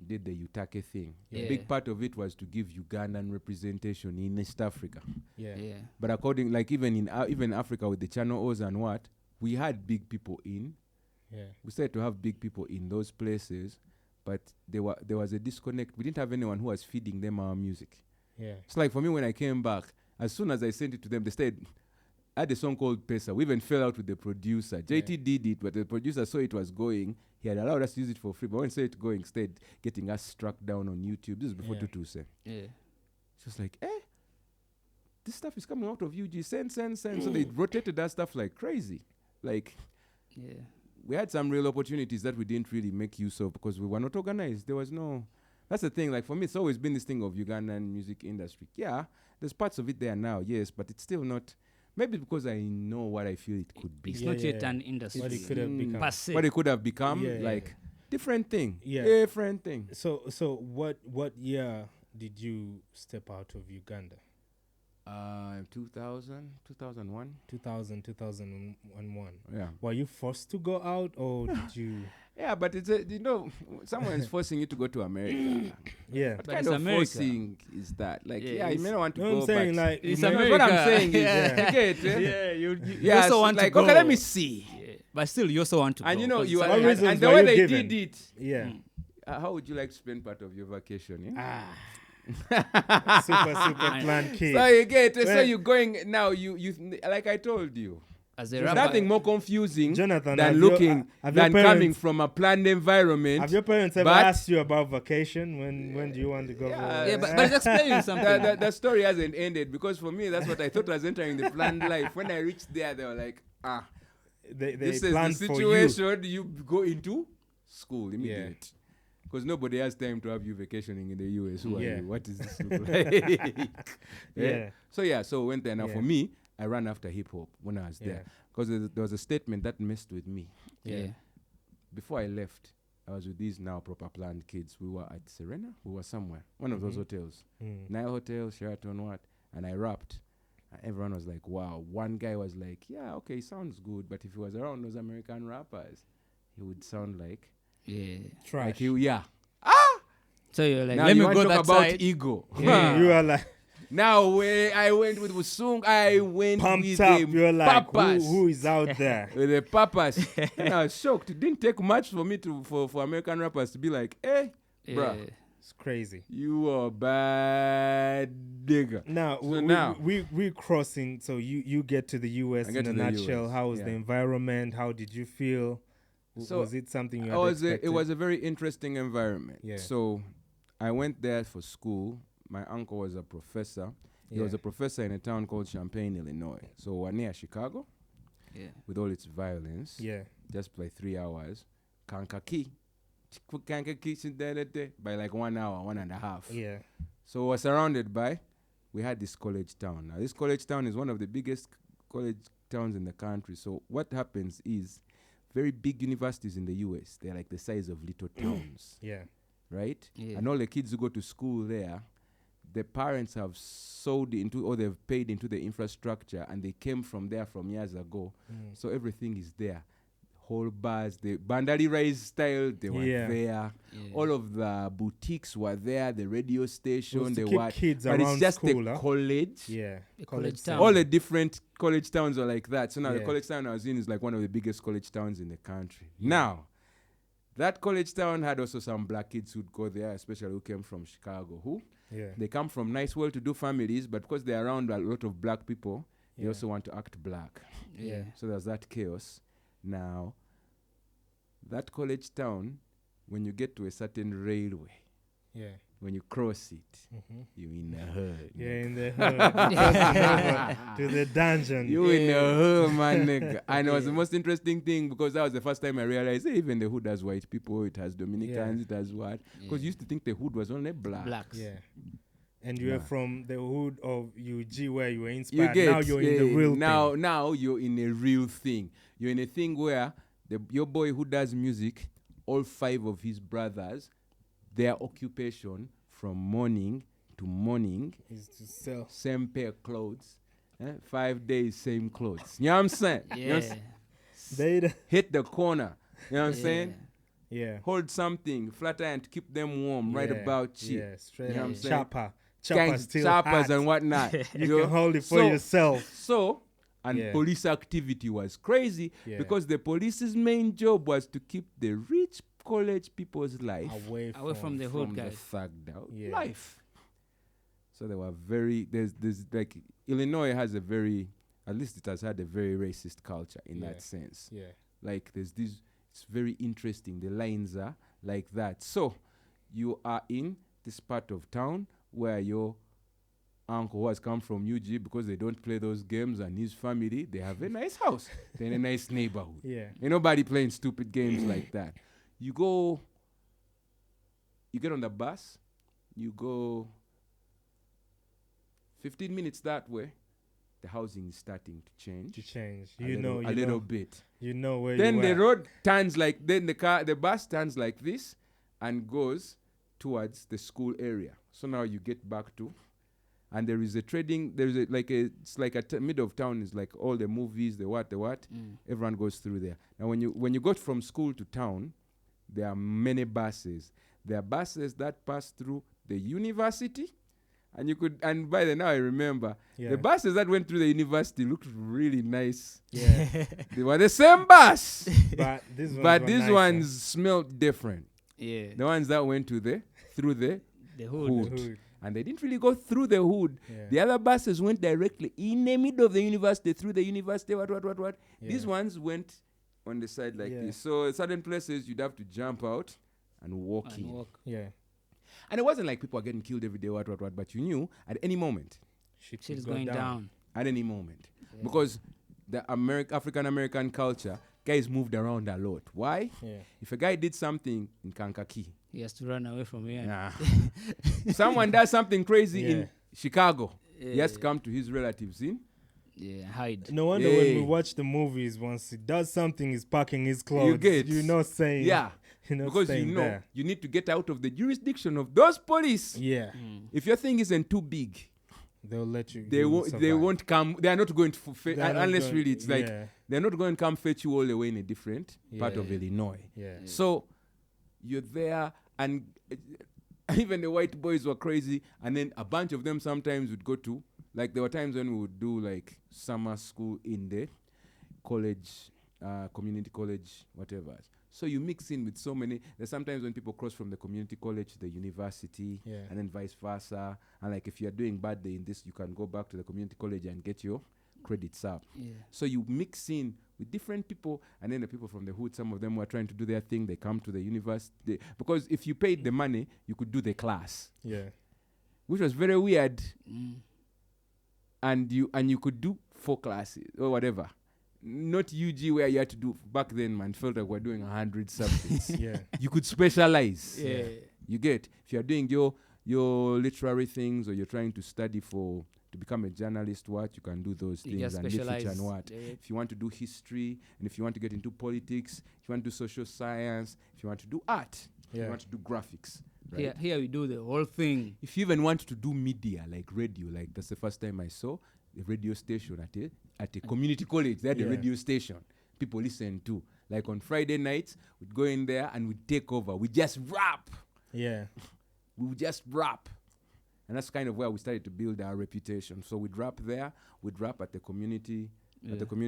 Did the Utake thing. A big part of it was to give Ugandan representation in East Africa. Yeah. But according, like even Africa with the Channel O's and what, we had big people in. Yeah. We started to have big people in those places, but there was a disconnect. We didn't have anyone who was feeding them our music. Yeah. It's like for me when I came back, as soon as I sent it to them, they said, I had a song called Pesa. We even fell out with the producer. JT did it, but the producer saw it was going. He had allowed us to use it for free, but when he saw it going, instead getting us struck down on YouTube. This is before Tutu said. Yeah. It's just like, this stuff is coming out of UG. Send. So they rotated that stuff like crazy. Like, we had some real opportunities that we didn't really make use of because we were not organized. There was no... That's the thing. Like, for me, it's always been this thing of Ugandan music industry. Yeah, there's parts of it there now, yes, but it's still not... Maybe because I know what I feel it could be. It's not yet an industry. What it could have become. What it could have become, different thing. Yeah. Different thing. So what year did you step out of Uganda? 2001. 2001. Yeah. Were you forced to go out or did you... Yeah, but it's someone's forcing you to go to America. Yeah. What kind of forcing is that? Like, you may not want to go, I'm saying, but like, it's America. America. What I'm saying is, you also want like, to go. Okay, let me see. Yeah. But still, you also want to go. And you know, you are, What reasons and the were way you they given? did it. Yeah. How would you like to spend part of your vacation? Super planned kid. So you get, so you're going now. You like I told you. There's nothing more confusing, Jonathan, than coming from a planned environment. Have your parents ever asked you about vacation? When do you want to go? But it's explaining something. The story hasn't ended because for me, that's what I thought was entering the planned life. When I reached there, they were like, this is the situation. You go into school immediate. Because nobody has time to have you vacationing in the US. Who are you? What is this look like? So went there. Now for me, I ran after hip hop when I was there. Because there was a statement that messed with me. Yeah. Before I left, I was with these now proper planned kids. We were at Serena. We were somewhere. One of those hotels. Nile Hotel, Sheraton, what? And I rapped. And everyone was like, wow. One guy was like, yeah, okay, sounds good. But if he was around those American rappers, he would sound like trash. So you're like, now let you me want go to talk that about side. ego. You are like Now I went with Wusung. I went pumped with up. the You're like, papas. who is out there? With the papas. And I was shocked. It didn't take much for me for American rappers to be like, hey, bruh, It's crazy. you are bad digger. Now, So we're crossing. So you get to the US in a nutshell. US, How was the environment? How did you feel? So was it something you had expected? It was a very interesting environment. Yeah. So I went there for school. My uncle was a professor. He was a professor in a town called Champaign, Illinois. So we're near Chicago. Yeah. With all its violence. Yeah. Just by 3 hours. Kankaki. By like 1 hour, 1.5. Yeah. So we're surrounded by, we had this college town. Now this college town is one of the biggest college towns in the country. So what happens is very big universities in the US, they're like the size of little towns. Yeah. Right? Yeah. And all the kids who go to school there, the parents have sold into or they've paid into the infrastructure and they came from there from years ago. So everything is there. Whole bars, the Bandari Rise style, they were there. Yeah. All of the boutiques were there, the radio station, the but kids around it's just school, the college. Yeah. The college town. All the different college towns are like that. So now the Yeah. college town I was in is like one of the biggest college towns in the country. Now, that college town had also some black kids who'd go there, especially who came from Chicago. They come from nice, well-to-do families, but because they're around a lot of black people, they also want to act black. Yeah. So there's that chaos. Now, that college town, when you get to a certain railway, when you cross it, you're in the hood. Yeah, in the hood. To the dungeon. You in the hood, man, nigga. And it was the most interesting thing because that was the first time I realized even the hood has white people, it has Dominicans, it has what. Because you used to think the hood was only blacks. Yeah. And you are from the hood of UG where you were inspired. Now you're in the real thing. Now you're in a real thing. You're in a thing where your boy who does music, all 5 of his brothers, their occupation from morning to morning is to sell same pair of clothes. 5 days, same clothes. You know what I'm saying? Yeah. You know what I'm saying? Hit the corner. You know what I'm saying? Yeah. Hold something, flat iron to keep them warm, right about cheap. Yeah, straight you know up. what I'm saying? Chopper still choppers hot. and whatnot. You can hold it for yourself. Police activity was crazy because the police's main job was to keep the rich college people's life away from the hood guys. The thugged out life. So they were there's like Illinois has a very, at least it has had a very racist culture in that sense. Yeah. Like there's this, it's very interesting. The lines are like that. So you are in this part of town where your uncle who has come from UG because they don't play those games and his family, they have a nice house. They're in a nice neighborhood. Yeah. Ain't nobody playing stupid games like that. You get on the bus, you go 15 minutes that way, the housing is starting to change. A little bit. You know where then you the are. road turns like, then the bus turns like this and goes towards the school area. So now you get back to, and there is a trading, it's like middle of town is like all the movies, the what, everyone goes through there. Now when you go from school to town, there are many buses. There are buses that pass through the university, and by the now I remember, the buses that went through the university looked really nice. Yeah. They were the same bus, but these ones smelled different. Yeah. The ones that went through the hood. The hood. And they didn't really go through the hood. Yeah. The other buses went directly in the middle of the university, through the university, what. Yeah. These ones went on the side like this. So at certain places, you'd have to jump out and walk in. Yeah. And it wasn't like people were getting killed every day, what, but you knew at any moment. Shit's going down. At any moment. Yeah. Because the African-American culture, guys moved around a lot. Why? Yeah. If a guy did something in Kankakee, he has to run away from here. Nah. Someone does something crazy in Chicago, he has to come to his relatives in. Yeah, hide. No wonder when we watch the movies, once he does something, he's packing his clothes. You're not saying. Yeah. Because you need to get out of the jurisdiction of those police. Yeah. If your thing isn't too big, they'll let you. They won't. They won't come. They are not going to unless going, really it's like they're not going to come fetch you all the way in a different part of Illinois. Yeah. So you're there, and even the white boys were crazy. And then a bunch of them sometimes would go to, like, there were times when we would do like summer school in the college, community college, whatever. So you mix in with so many. There's sometimes when people cross from the community college to the university, and then vice versa. And like if you're doing bad day in this, you can go back to the community college and get your credits up. Yeah. So you mix in with different people, and then the people from the hood, some of them were trying to do their thing. They come to the university because if you paid the money, you could do the class. Yeah. Which was very weird. And you could do 4 classes or whatever. Not UG where you had to do back then, man. Felt like we're doing 100 subjects. You could specialize. You get, if you're doing your literary things, or you're trying to study to become a journalist, what you can do those things, and literature and what. If you want to do history, and if you want to get into politics, if you want to do social science, if you want to do art, if you want to do graphics. Right? Here we do the whole thing. If you even want to do media, like radio, like that's the first time I saw the radio station at a community college. They had a radio station people listen to. Like on Friday nights, we'd go in there and we'd take over. We just rap. Yeah. We would just rap. And that's kind of where we started to build our reputation. So we'd rap there. We'd rap at the community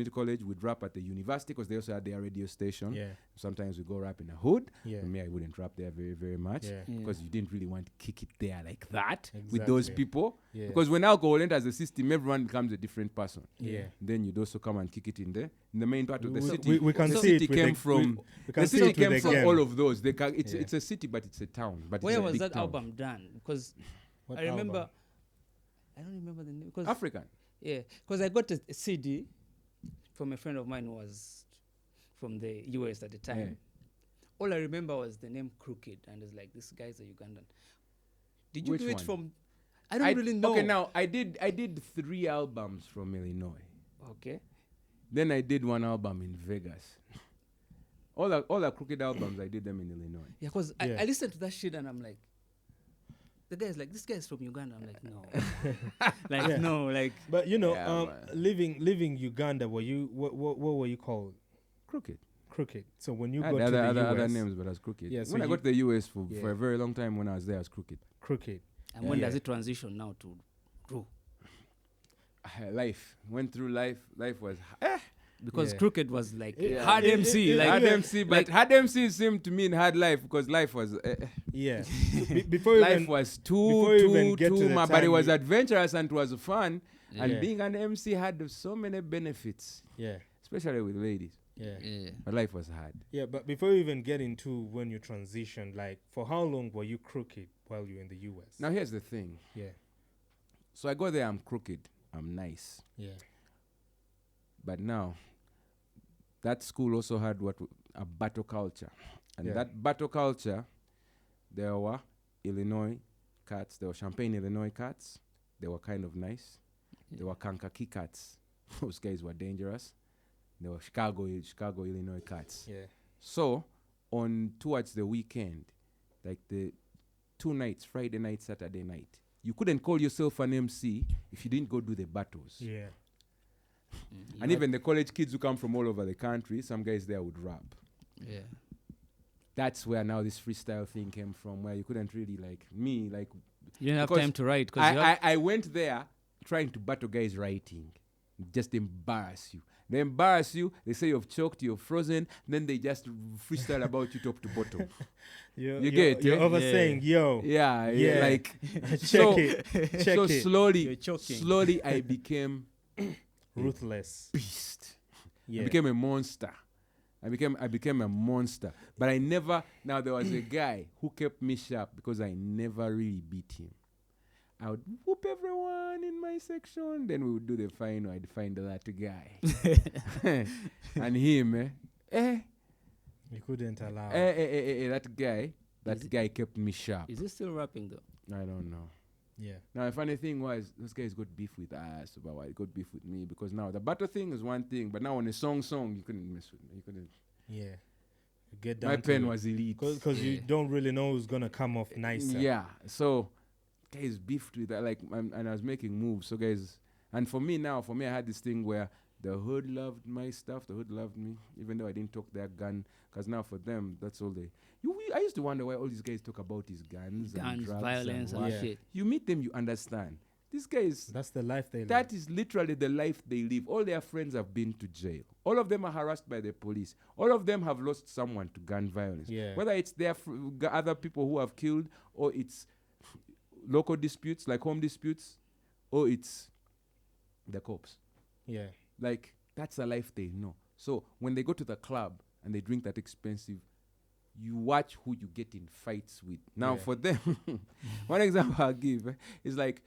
college. We'd rap at the university because they also had their radio station. Yeah. Sometimes we go rap in a hood. Yeah. For me, I wouldn't rap there very, very much because you didn't really want to kick it there like that with those people. Yeah. Because when alcohol enters the system, everyone becomes a different person. Yeah. Then you'd also come and kick it in the main part of the city. We can the see city it came from. The city came from all of those. It's a city, but it's a town. But where it's a was big that town. album done? Because I remember. Album? I don't remember the name. Cause African. Yeah, because I got a CD from a friend of mine who was from the US at the time. Yeah. All I remember was the name Crooked, and it's like, this guy's a Ugandan. Did you do it from? I don't really know. Okay, now I did 3 albums from Illinois. Okay. Then I did 1 album in Vegas. All the Crooked albums, I did them in Illinois. Yeah, because I listened to that shit and I'm like, the guy's like, this guy's from Uganda. I'm like, no. No, like. But you know, living Uganda, what were you called? Crooked. So when you got to the US, other names, but I was Crooked. Yeah, so when I got to the US for a very long time, when I was there, I was Crooked. And when does it transition now to Crew? Life. Went through life. Life was because Crooked was like hard MC, hard MC, but hard MC seemed to mean hard life because life was before life was too much, but it was adventurous and it was fun. And being an MC had so many benefits. Yeah, especially with ladies. Yeah. But life was hard. Yeah, but before you even get into when you transitioned, like for how long were you Crooked while you were in the US? Now here's the thing. Yeah. So I go there, I'm Crooked, I'm nice. Yeah. But now, that school also had a battle culture. And that battle culture, there were Illinois cats, there were Champaign Illinois cats. They were kind of nice. There were Kankakee cats. Those guys were dangerous. There were Chicago, Illinois cats. Yeah. So, towards the weekend, like the 2 nights, Friday night, Saturday night, you couldn't call yourself an MC if you didn't go do the battles. Yeah. And even the college kids who come from all over the country, some guys there would rap. Yeah. That's where now this freestyle thing came from, where you couldn't really, like, me, like... You didn't have time to write. I went there trying to battle guys writing. Just embarrass you. They embarrass you, they say you've choked, you're frozen, then they just freestyle about you top to bottom. You're saying, yo. Yeah, like... Check it. So slowly I became... ruthless beast. I became a monster. I became a monster. But I never... Now, there was a guy who kept me sharp because I never really beat him. I would whoop everyone in my section. Then we would do the final. I'd find that guy. And him, You couldn't allow. That guy kept me sharp. Is he still rapping, though? I don't know. Yeah. Now, the funny thing was, those guys got beef with us, but why got beef with me? Because now, the battle thing is one thing, but now on a song, you couldn't mess with me. You couldn't. Yeah. Get down my pen was elite. Because you don't really know who's going to come off nicer. Yeah. So, guys beefed with that, like, and I was making moves. So guys, and for me, I had this thing where the hood loved my stuff. The hood loved me, even though I didn't talk their gun. Because now for them, that's all they. I used to wonder why all these guys talk about is guns and drugs, violence, and shit. You meet them, you understand. These guys. That's the life they live. That is literally the life they live. All their friends have been to jail. All of them are harassed by the police. All of them have lost someone to gun violence. Yeah. Whether it's their other people who have killed, or it's local disputes like home disputes, or it's the cops. Yeah. Like, that's a life they know. So when they go to the club and they drink that expensive, you watch who you get in fights with. Now for them, one example I'll give is like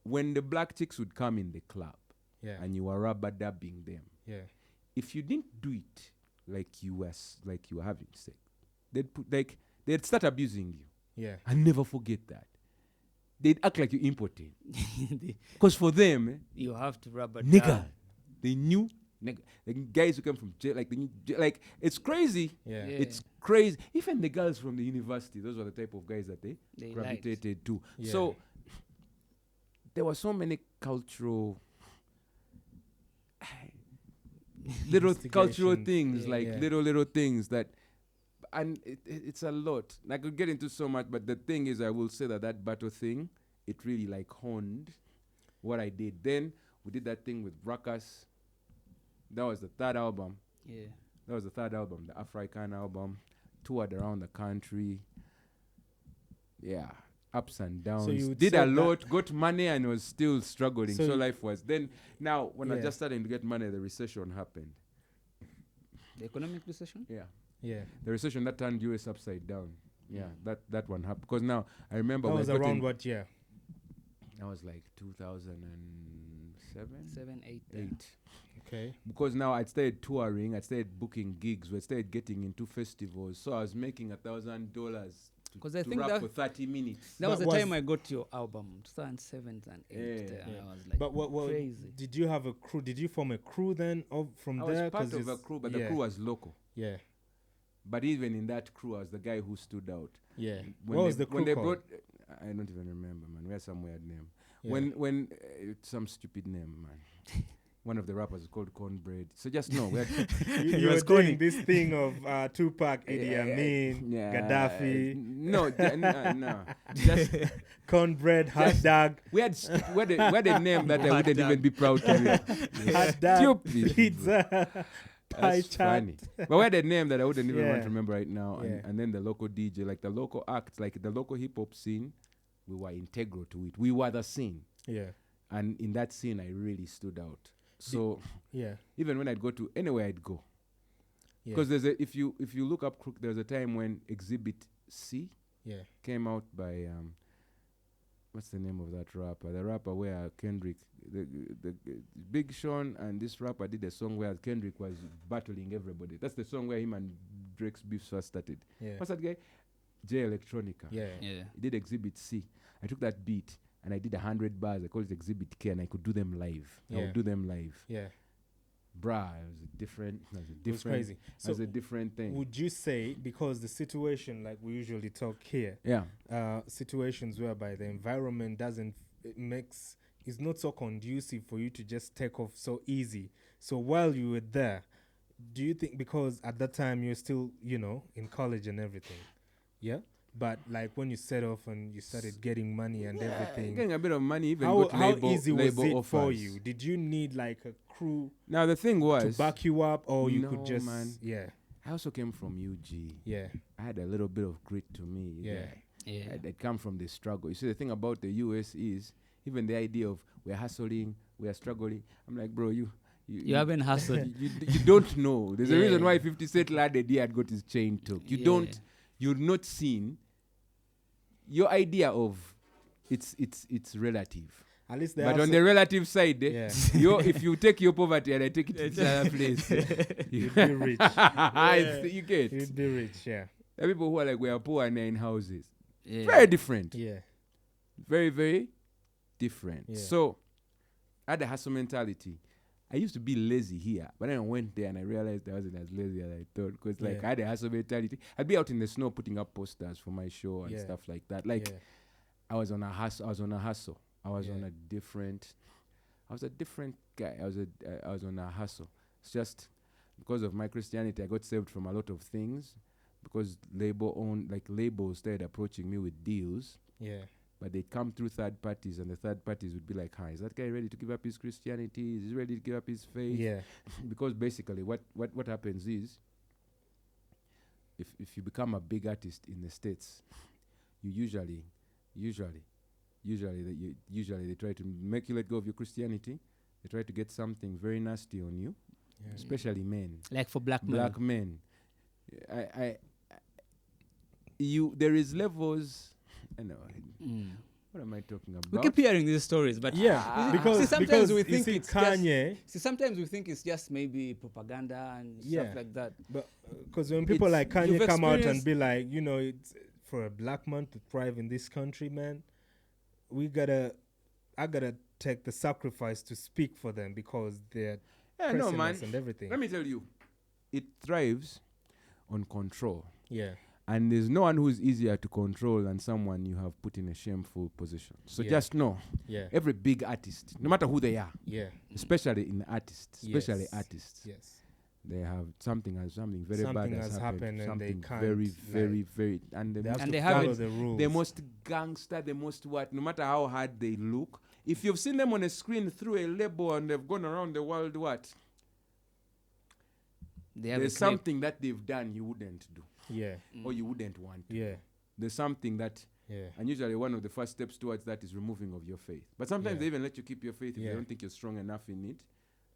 when the black chicks would come in the club and you were rubber-dubbing them. Yeah. If you didn't do it like you were having sex, they'd start abusing you. Yeah. I never forget that. They'd act like you're impotent. Because for them, you have to rubber nigga. They knew nigga. The guys who come from jail, like it's crazy. Yeah. It's crazy. Even the girls from the university, those were the type of guys that they gravitated to. Yeah. So there were so many cultural little cultural things, little things that, and it's a lot. I could get into so much, but the thing is, I will say that battle thing, it really like honed what I did. Then we did that thing with Ruckus. That was the third album. Yeah. That was the third album, the African album. Toured around the country. Yeah. Ups and downs. So you did a lot, got money, and was still struggling. So life was. Then, now, when I just started to get money, the recession happened. The economic recession? Yeah. Yeah. The recession that turned US upside down. Yeah, that one happened. Because now, I remember that was around what year? That was like 2007? 7, 8. 8. Okay. Because now I started touring, I started booking gigs, we started getting into festivals. So I was making $1,000 because I think rap that for 30 minutes. That was the time I got your album, 2007 and 8. I was like, but what crazy. Did you have a crew? Did you form a crew then from there? I was part of a crew, but the crew was local. Yeah. But even in that crew, I was the guy who stood out. Yeah. What was the crew called? I don't even remember, man. We had some weird name. Yeah. When some stupid name, man. One of the rappers is called Cornbread. So just know. you were doing this thing of Tupac, Idi Amin, Gaddafi. No. Just Cornbread, hot dog. We had a name that I wouldn't even be proud to hear. Hot dog, pizza. That's funny. But we had a name that I wouldn't even want to remember right now. And then the local DJ, like the local acts, like the local hip-hop scene, we were integral to it. We were the scene. Yeah. And in that scene, I really stood out. So even when I'd go to anywhere I'd go. Because there's if you look up Crook, there was a time when Exhibit C came out by what's the name of that rapper? The rapper where Kendrick, the Big Sean and this rapper did a song where Kendrick was battling everybody. That's the song where him and Drake's beef first started. What's that guy? J Electronica. He did Exhibit C. I took that beat and I did 100 bars. I called it Exhibit K, and I could do them live. I would do them live. Yeah. Bruh, it was crazy. So it was a different thing. Would you say, because the situation, like we usually talk here, situations whereby the environment is not so conducive for you to just take off so easy. So while you were there, do you think, because at that time you're still, in college and everything, but like when you set off and you started getting money and everything, getting a bit of money, even how easy was it offers for you? Did you need like a crew? Now the thing was to back you up, or you could just I also came from UG. Yeah, I had a little bit of grit to me. I'd come from the struggle. You see, the thing about the US is even the idea of we're hustling, we're struggling. I'm like, bro, you haven't hustled. you don't know. There's a reason why 50 Cent lad had got his chain took. You're not seen. Your idea of it's relative. At least but on the relative side, if you take your poverty and I take it to another place, you'd be rich. You get. You'd be rich, There are people who are like, we are poor and they're in houses. Very different. Very, very different. So, I had a hustle mentality. I used to be lazy here, but then I went there and I realized I wasn't as lazy as I thought, because I had a hustle mentality. I'd be out in the snow putting up posters for my show and stuff like that. I was on a hustle. I was a different guy. I was on a hustle. It's just because of my Christianity, I got saved from a lot of things because labels started approaching me with deals. Yeah. But they come through third parties, and the third parties would be like, is that guy ready to give up his Christianity? Is he ready to give up his faith? Yeah. Because basically what happens is, if you become a big artist in the States, you usually they try to make you let go of your Christianity. They try to get something very nasty on you, especially men. Like for black men. There is levels. What am I talking about? We keep hearing these stories, but because sometimes we think it's Kanye. Sometimes we think it's just maybe propaganda and stuff like that. But because when people like Kanye come out and be like, it's for a black man to thrive in this country, man, I gotta take the sacrifice to speak for them because they're pressing us and everything. Let me tell you, it thrives on control. Yeah. And there's no one who's easier to control than someone you have put in a shameful position. So just know, every big artist, no matter who they are, especially artists, they have something very bad has happened, and they can't very, and they have the rules. The most gangster, the most what, no matter how hard they look. If you've seen them on a screen through a label and they've gone around the world, there's something that they've done you wouldn't do. Yeah. Or you wouldn't want to. Yeah. There's something that, and usually one of the first steps towards that is removing of your faith. But sometimes they even let you keep your faith if they don't think you're strong enough in it,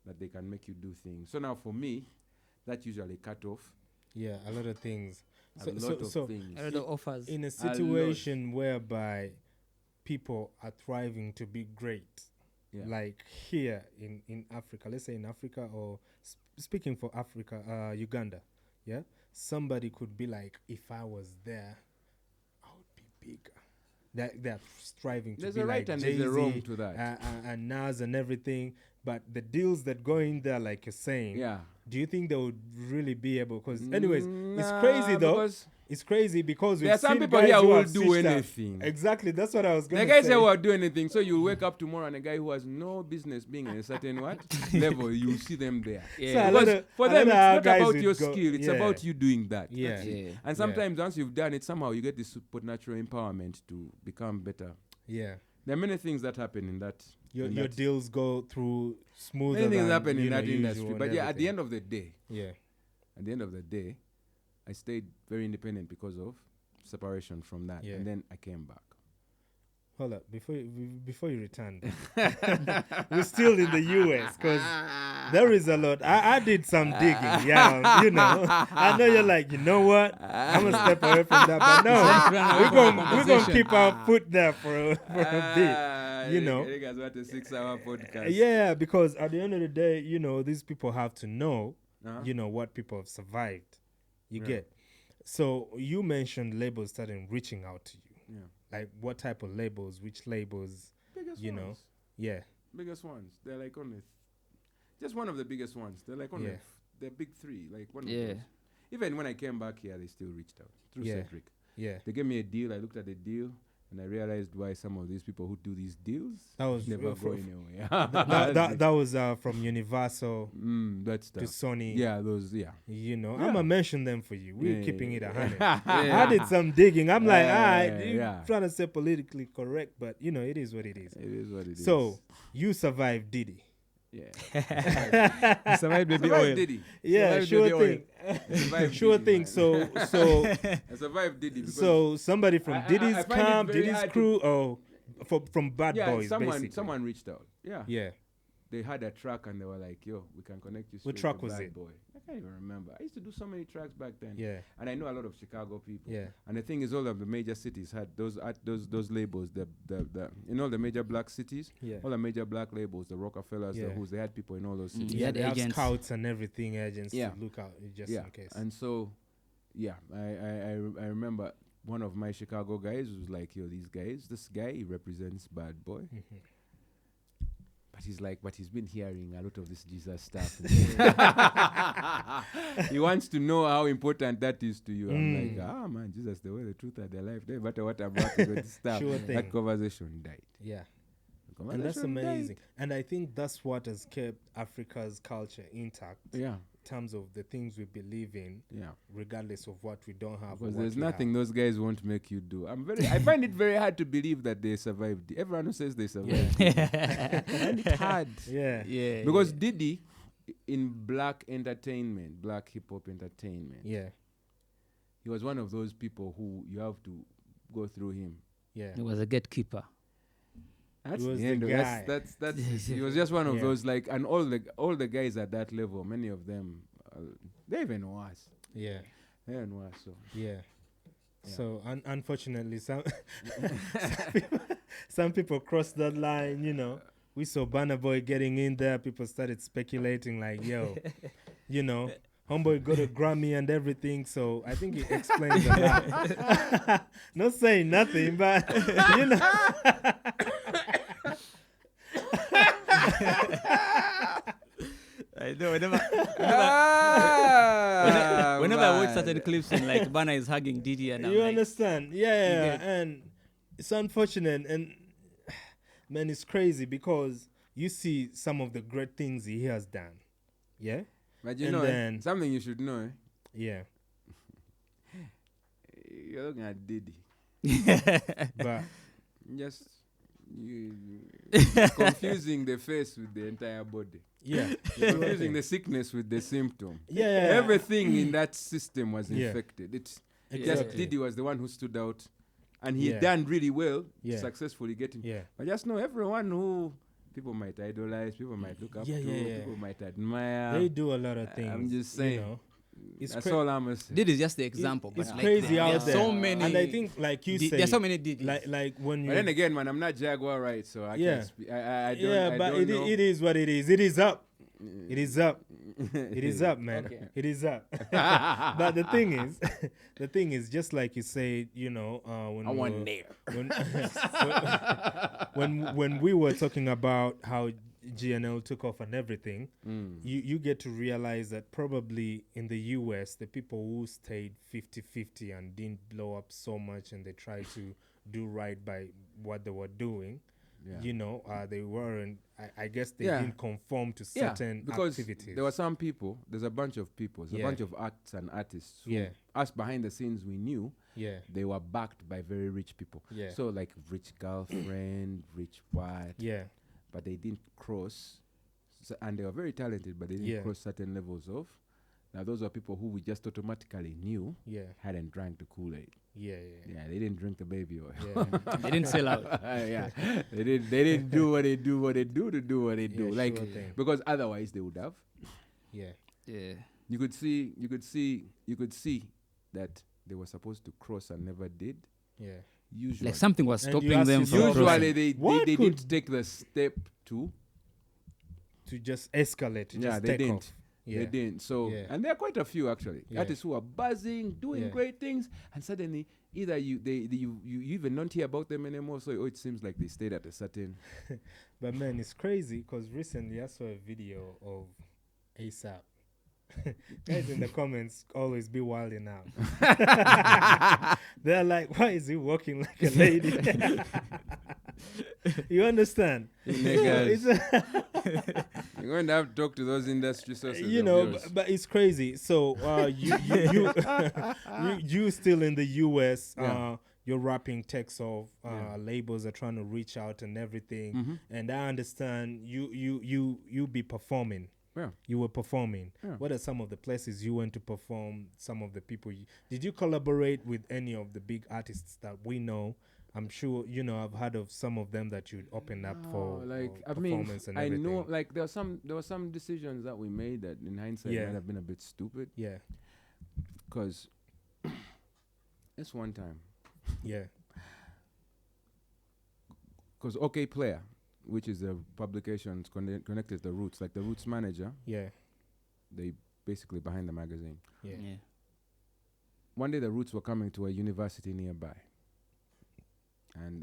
that they can make you do things. So now for me, that usually cut off. Yeah, a lot of things. A lot of things. A lot of offers. In a situation whereby people are thriving to be great, like here in Africa, let's say in Africa or speaking for Africa, Uganda, somebody could be like, if I was there, I would be bigger. They're striving to be like Jay-Z, there's a wrong to that. And Nas and everything. But the deals that go in there, like you're saying, do you think they would really be able? Because anyways, it's crazy though. It's crazy because there are some people here who will do anything. Exactly, that's what I was going to say. The guys here will do anything. So you'll wake up tomorrow and a guy who has no business being in a certain level, you'll see them there. Yeah. So because for them, it's not about your skill. It's about you doing that. Yeah. And sometimes once you've done it, somehow you get this supernatural empowerment to become better. Yeah. There are many things that happen in that. Your deals go through smoother. Many things happen in that industry. But at the end of the day. Yeah. At the end of the day, I stayed very independent because of separation from that. And then I came back. Hold up, before you returned, we're still in the US because there is a lot. I did some digging, I know you're like, you know what? I'm gonna step away from that, but no, we're gonna keep our foot there for a bit, You guys want a 6-hour podcast? Yeah, because at the end of the day, these people have to know, what people have survived. You get. So you mentioned labels starting reaching out to you. Yeah. Like what type of labels? Which labels? Biggest ones. Yeah. Biggest ones. They're like only just one of the biggest ones. They're like only they're big three. Like one of those. Even when I came back here, they still reached out through Cedric. Yeah. They gave me a deal. I looked at the deal and I realized why some of these people who do these deals never go anywhere. that was from Universal that stuff. to Sony. Yeah, those. I'm gonna mention them for you. We're keeping it 100. I did some digging. I'm like, trying to say politically correct, but it is what it is. It is what it is. So you survived Diddy. You survived baby oil. Diddy. Yeah, sure thing. Sure thing. So I survived Diddy. So somebody from Diddy's camp, Diddy's crew, from Bad Boys, basically. Someone reached out. Yeah. They had a track and they were like, yo, we can connect you straight What track to was Bad it? Boy. I can't even remember. I used to do so many tracks back then. Yeah. And I know a lot of Chicago people. Yeah. And the thing is, all of the major cities had those labels, the all the major black cities, all the major black labels, the Rockefellers, the Who's, they had people in all those cities. Yeah, they have scouts and everything, agents to look out just in case. And so, I remember one of my Chicago guys was like, yo, this guy, he represents Bad Boy. Mm-hmm. But he's been hearing a lot of this Jesus stuff. he wants to know how important that is to you. I'm like, man, Jesus, the way, the truth, and the life. No matter what I'm about to go to start, that conversation died. Yeah. And that's amazing. And I think that's what has kept Africa's culture intact. Yeah. In terms of the things we believe in. Yeah. Regardless of what we don't have. Because there's nothing those guys won't make you do. I find it very hard to believe that they survived. Everyone who says they survived. I find it hard. Yeah. Because Diddy, in black entertainment, black hip hop entertainment. Yeah. He was one of those people who you have to go through him. Yeah. He was a gatekeeper. That's the end. That's he was just one of those, like, and all the guys at that level, many of them, they're even worse. Yeah. They're even worse. So. Yeah. So unfortunately, some people crossed that line. You know, we saw Burna Boy getting in there. People started speculating, like, yo, you know, Homeboy got a Grammy and everything. So I think it explains a lot. Not saying nothing, but you know. I know. Whenever I watch certain clips and like Burna is hugging Diddy, and you understand, and it's unfortunate, and man, it's crazy because you see some of the great things he has done, But you know, something you should know, Yeah. You're looking at Diddy, but just you confusing the face with the entire body. Yeah. You're confusing the sickness with the symptom. Yeah. Everything in that system was infected. It's exactly. Just Diddy was the one who stood out, and he done really well, successfully getting. Yeah. But just know everyone who people might idolize, people might look up to, people might admire. They do a lot of things. I'm just saying. You know? That's all I'm saying. Diddy is just the example. It's like, crazy out there. So many, and I think, like you said, there's so many Diddy. Like when you. But then again, man, I'm not Jaguar, right? So I can't speak. I don't. But it is what it is. It is up. It is up. It is up, man. Okay. It is up. But the thing is, just like you said, you know, when we were talking about how GNL took off and everything, you get to realize that probably in the US, the people who stayed 50-50 and didn't blow up so much and they tried to do right by what they were doing, you know, they weren't, I guess they didn't conform to certain activities. There were some people, there's a bunch of people, there's a bunch of acts and artists who, us behind the scenes, we knew they were backed by very rich people. Yeah. So like rich girlfriend, rich what. Yeah. But they didn't cross, and they were very talented, but they didn't cross certain levels of. Now, those were people who we just automatically knew hadn't drank the Kool-Aid. Yeah, they didn't drink the baby oil. Yeah. They didn't sell out. They didn't do what they do to do what they do. Like, because otherwise they would have. Yeah. You could see that they were supposed to cross and never did. Yeah. Usually. Like something was stopping them from usually they didn't take the step to just escalate. They didn't. Off. They didn't. So and there are quite a few actually. Artists who are buzzing, doing great things, and suddenly either you even don't hear about them anymore. So it seems like they stayed at a certain. But man, it's crazy because recently I saw a video of ASAP. Guys in the comments always be wilding out. They're like, why is he walking like a lady? You understand? You're going to have to talk to those industry sources. You know, but it's crazy. So you still in the US, your rapping takes off, labels are trying to reach out and everything. And I understand you be performing. Yeah. You were performing. Yeah. What are some of the places you went to perform? Some of the people. Did you collaborate with any of the big artists that we know? I'm sure you know. I've heard of some of them that you'd open up for performance and everything. I know. Like there were some decisions that we made that in hindsight might have been a bit stupid. Yeah. Because it's one time. Yeah. Because OK Player, which is the publications connected to the Roots, like the Roots manager. Yeah. They basically behind the magazine. Yeah. One day the Roots were coming to a university nearby. And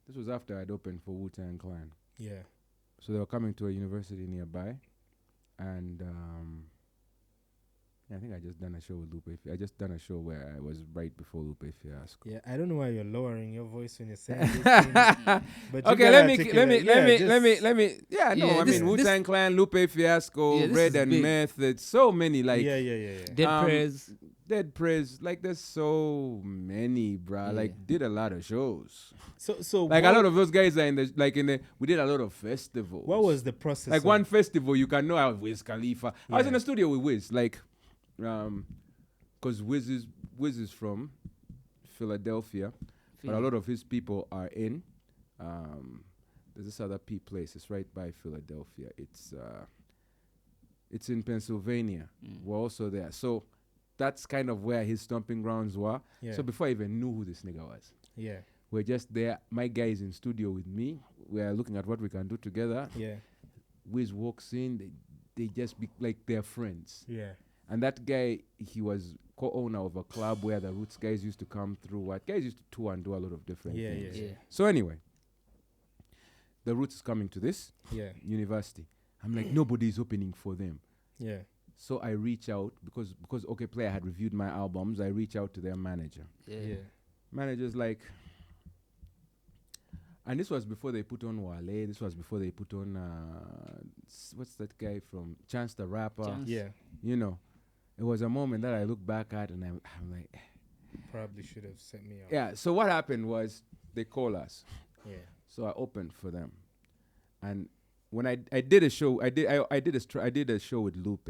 this was after I'd opened for Wu-Tang Clan. Yeah. So they were coming to a university nearby. And think I just done a show with Lupe. I just done a show where I was right before Lupe Fiasco. Yeah, I don't know why you're lowering your voice when you're saying this thing. But okay, let me. Yeah, no, I mean Wu-Tang Clan, Lupe Fiasco, Red and big. Meth. There's so many like. Yeah. Dead Prez. Like there's so many, bruh. Yeah. Like did a lot of shows. So like a lot of those guys are in the we did a lot of festivals. What was the process? Like one festival, you can know I was Wiz Khalifa. I was in the studio with Wiz, like, because Wiz is from Philadelphia, but a lot of his people are in. There's this other place. It's right by Philadelphia. It's in Pennsylvania. We're also there. So that's kind of where his stomping grounds were. Yeah. So before I even knew who this nigga was. Yeah. We're just there. My guy is in studio with me. We're looking at what we can do together. Yeah. Wiz walks in. They just be like they're friends. Yeah. And that guy, he was co-owner of a club where the Roots guys used to come through. What guys used to tour and do a lot of different things. Yeah. So anyway, the Roots is coming to this university. I'm like, nobody's opening for them. Yeah. So I reach out because OK Player had reviewed my albums. I reach out to their manager. Yeah. Manager's like, and this was before they put on Wale. This was before they put on what's that guy from Chance the Rapper? Chance. Yeah. You know, it was a moment that I look back at and I'm like, probably should have set me up. Yeah. So what happened was they call us. Yeah. So I opened for them, and when I did a show, I did a show with Lupe.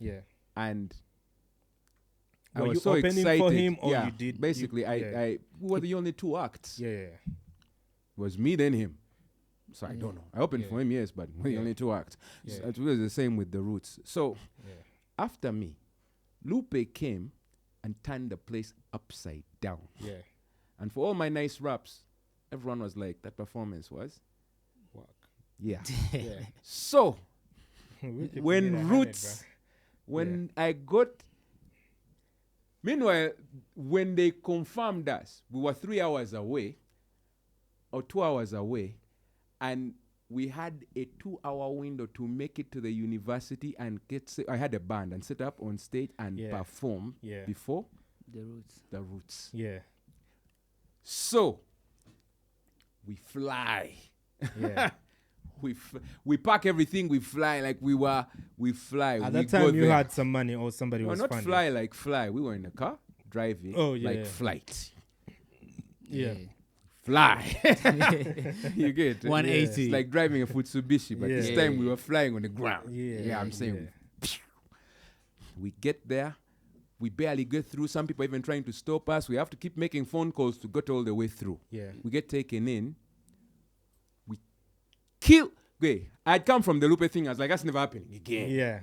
Yeah. And I was so excited for him, or you did basically. We were the only two acts. Yeah. It was me then him. So I don't know. I opened for him, yes, but we're the only two acts. Yeah. So it was the same with the Roots. So after me, Lupe came and turned the place upside down. Yeah. And for all my nice raps, everyone was like, that performance was work. Yeah. So when Roots, I got, meanwhile, when they confirmed us, we were 3 hours away or 2 hours away, and we had a 2-hour window to make it to the university and I had a band and set up on stage and perform before the Roots. Yeah. So we fly. Yeah. We pack everything, we fly like we fly. At that time you had some money or somebody was not funding. Fly like fly. We were in a car driving like flight. Yeah. Fly. You get 180. It's like driving a Mitsubishi, but this time we were flying on the ground. Yeah, I'm saying. We get there. We barely get through. Some people even trying to stop us. We have to keep making phone calls to get all the way through. Yeah. We get taken in. We kill. Okay, I'd come from the Lupe thing. I was like, that's never happening again. Yeah.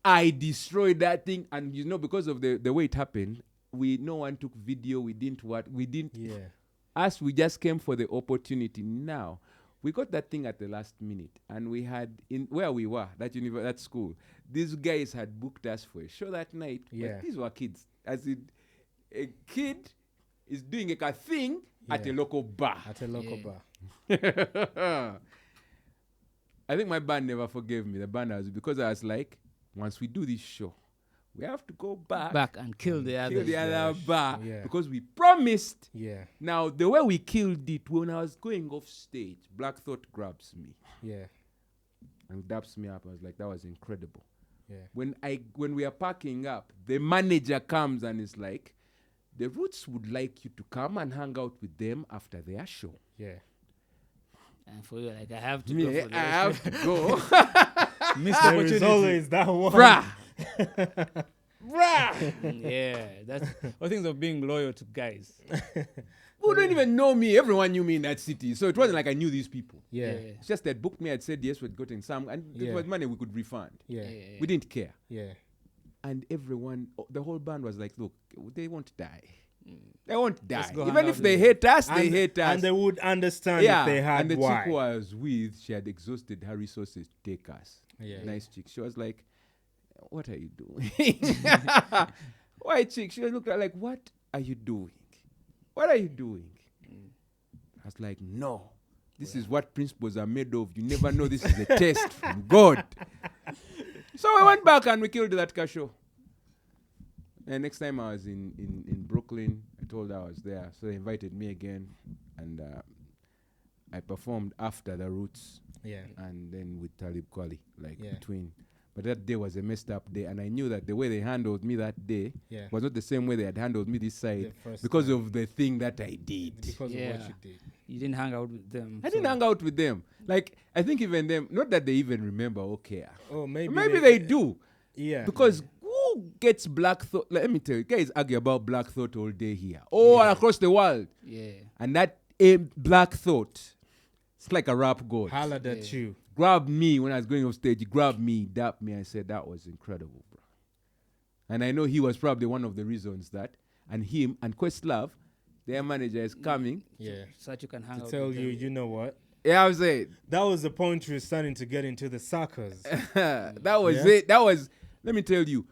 I destroyed that thing. And, because of the way it happened, no one took video. We didn't. Yeah. Us, we just came for the opportunity. Now, we got that thing at the last minute. And we had, where we were, that school, these guys had booked us for a show that night. Yeah. But these were kids. As a kid is doing a thing at a local bar. At a local bar. I think my band never forgave me. The band was because I was like, once we do this show, we have to go back and kill the other bar because we promised. Yeah. Now the way we killed it, when I was going off stage, Black Thought grabs me. Yeah. And daps me up. I was like, that was incredible. Yeah. When we are packing up, the manager comes and is like, the Roots would like you to come and hang out with them after their show. Yeah. And for you, like, I have to go for I have to go. Missed opportunity. There is always that one. Bruh. Yeah, that's all things of being loyal to guys. Who don't even know me. Everyone knew me in that city. So it wasn't like I knew these people. Yeah. It's just that booked me, I'd said yes, we'd gotten some, and it was money we could refund. Yeah. We didn't care. Yeah. And everyone, the whole band was like, look, they won't die. They won't die. Even if they hate us, they hate us. And they would understand if they had and the why. chick who I was with, she had exhausted her resources to take us. Yeah. Nice chick. She was like, what are you doing? White chick. She looked like, what are you doing? What are you doing? I was like, no. This is what principles are made of. You never know this is a test from God. So we went back and we killed that car show. And next time I was in Brooklyn, I told her I was there. So they invited me again. And I performed after the Roots. Yeah. And then with Talib Kweli, between. But that day was a messed up day. And I knew that the way they handled me that day was not the same way they had handled me this side because of the thing that I did. Because of what you did. You didn't hang out with them. I didn't hang out with them. Like, I think even them, not that they even remember or care. Oh, maybe they do. Yeah. Because who gets Black Thought? Like, let me tell you, guys argue about Black Thought all day here. All across the world. Yeah. And that Black Thought, it's like a rap god. Hollered at you. Grabbed me when I was going off stage. He grabbed me, dapped me, and said, that was incredible, bro. And I know he was probably one of the reasons that. And him and Questlove, their manager, is coming. Yeah. So that you can hang out tell with you, them. you know what? Yeah, I was saying. That was the point you were starting to get into the suckers. That was it. That was, let me tell you,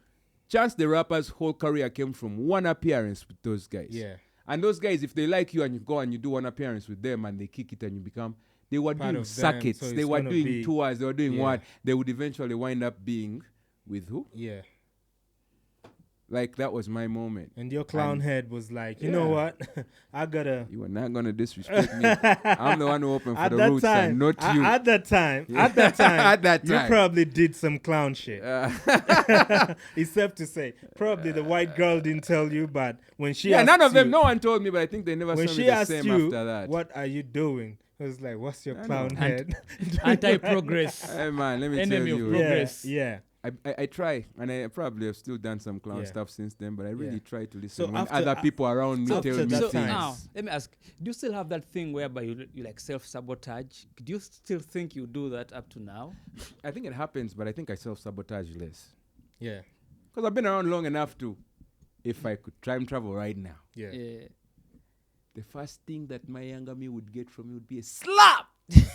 Chance the Rapper's whole career came from one appearance with those guys. Yeah. And those guys, if they like you and you go and you do one appearance with them and they kick it and you become, they were doing circuits, so they were doing tours, they were doing what? They would eventually wind up being with who? Yeah. Like, that was my moment. And your clown head was like, you know what? I gotta... You are not going to disrespect me. I'm the one who opened for the Roots and not you. At that time, you probably did some clown shit. It's safe to say. Probably the white girl didn't tell you, but when she asked none of them, you, no one told me, but I think they never saw me the same after that. What are you doing? I was like, what's your clown head? Anti-progress. Hey, man, let me Enemy tell of you. progress. Yeah. I try, and I probably have still done some clown stuff since then, but I really try to listen So when other people around me tell me things. Now, let me ask, do you still have that thing whereby you like self-sabotage? Do you still think you do that up to now? I think it happens, but I think I self-sabotage less. Yeah. Because I've been around long enough to, if I could time travel right now, Yeah. the first thing that my younger me would get from me would be a slap.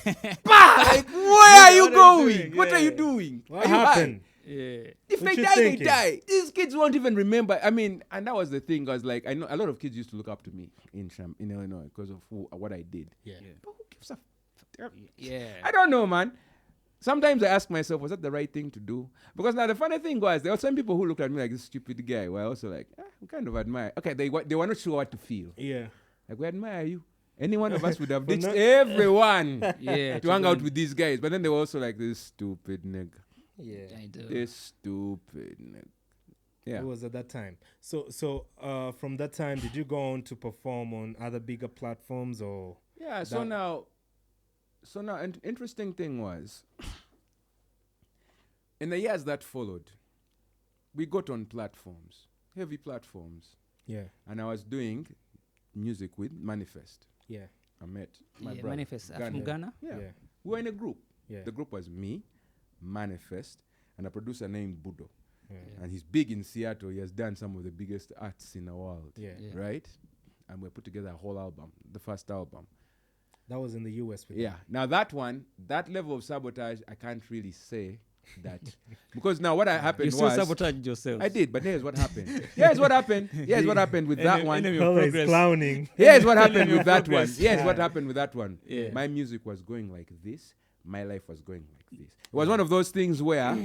Like, where are you going? What are you doing? What happened? Yeah. If they die, they die. These kids won't even remember. I mean, and that was the thing. I was like, I know a lot of kids used to look up to me in Illinois because of what I did. Yeah. But who gives a Yeah. I don't know, man. Sometimes I ask myself, was that the right thing to do? Because now the funny thing was, there were some people who looked at me like this stupid guy. Well, I also like, we kind of admire. Okay, they were not sure what to feel. Yeah. Like, we admire you. Any one of us would have ditched everyone to hang out with these guys. But then they were also like, this stupid nigga. Yeah. I do. This stupid nigga. Yeah. It was at that time. So from that time, did you go on to perform on other bigger platforms or? Yeah, so now, an interesting thing was, in the years that followed, we got on platforms, heavy platforms. Yeah. And I was doing music with Manifest. Yeah. I met my brother. Manifest from Ghana? Yeah. We were in a group. Yeah. The group was me, Manifest, and a producer named Budo. Yeah. And he's big in Seattle. He has done some of the biggest arts in the world. Yeah. Right? And we put together a whole album, the first album. That was in the US. Yeah. Now that one, that level of sabotage, I can't really say that. Because now what happened was... You still sabotaged yourself. I did, but here's what happened. Here's what happened with that one. Clowning. Here's what happened with that one. Here's what happened with that one. Yeah. My music was going like this. My life was going like this. It was one of those things where,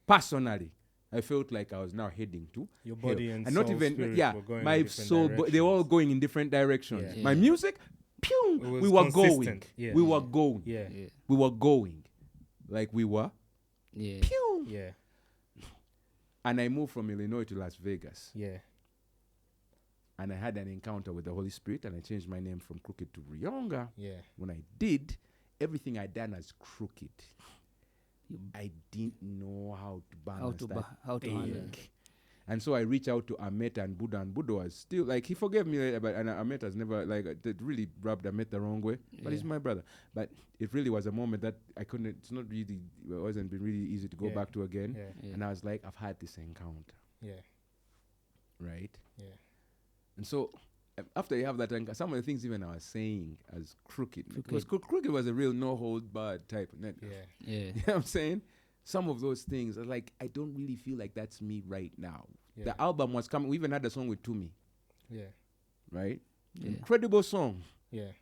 personally, I felt like I was now heading to your body hell. and not soul even were going my soul. They were all going in different directions. Yeah. My music, pew, we were going. Yeah. We were going. Yeah. We were going, like we were. Yeah. Pew. Yeah. And I moved from Illinois to Las Vegas. Yeah. And I had an encounter with the Holy Spirit, and I changed my name from Crooked to Ruyonga. Yeah. When I did, everything I done as crooked. I didn't know how to balance how to handle it. And so I reached out to Ahmed and Buddha, and Buddha was still like, he forgave me later, but and Ahmed has never, like, it really rubbed Ahmed the wrong way, but he's my brother. But it really was a moment that I couldn't, it wasn't been really easy to go back to again. Yeah. And I was like, I've had this encounter. Yeah. Right? Yeah. And so after you have that, some of the things even I was saying as crooked, because crooked was a real no-hold-barred type. Yeah. Yeah. You know what I'm saying? Some of those things are like, I don't really feel like that's me right now. Yeah. The album was coming. We even had a song with Tumi. Yeah. Right? Yeah. Incredible song. Yeah.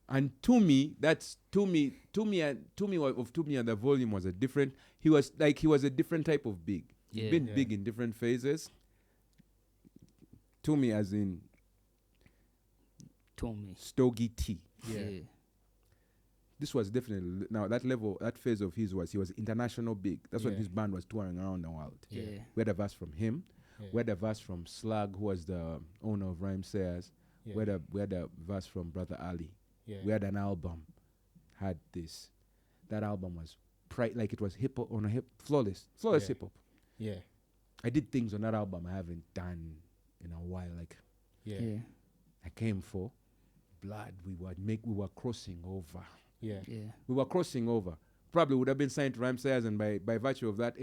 And Tumi and the volume was a different, he was a different type of big. He's been big in different phases. Tumi as in Tumi. Stogie T. Yeah. This was definitely, now that level, that phase of his was, he was international big. That's when his band was touring around the world. Yeah. We had a verse from him. Yeah. We had a verse from Slug, who was the owner of Rhyme Sayers. Yeah. We had a verse from Brother Ali. Yeah. We had an album, had this. That album was like it was hip hop on a flawless hip hop. Yeah. I did things on that album I haven't done in a while. Like Yeah. I came for blood. We were crossing over. Yeah. We were crossing over. Probably would have been signed to Rhyme Sayers, and by virtue of that,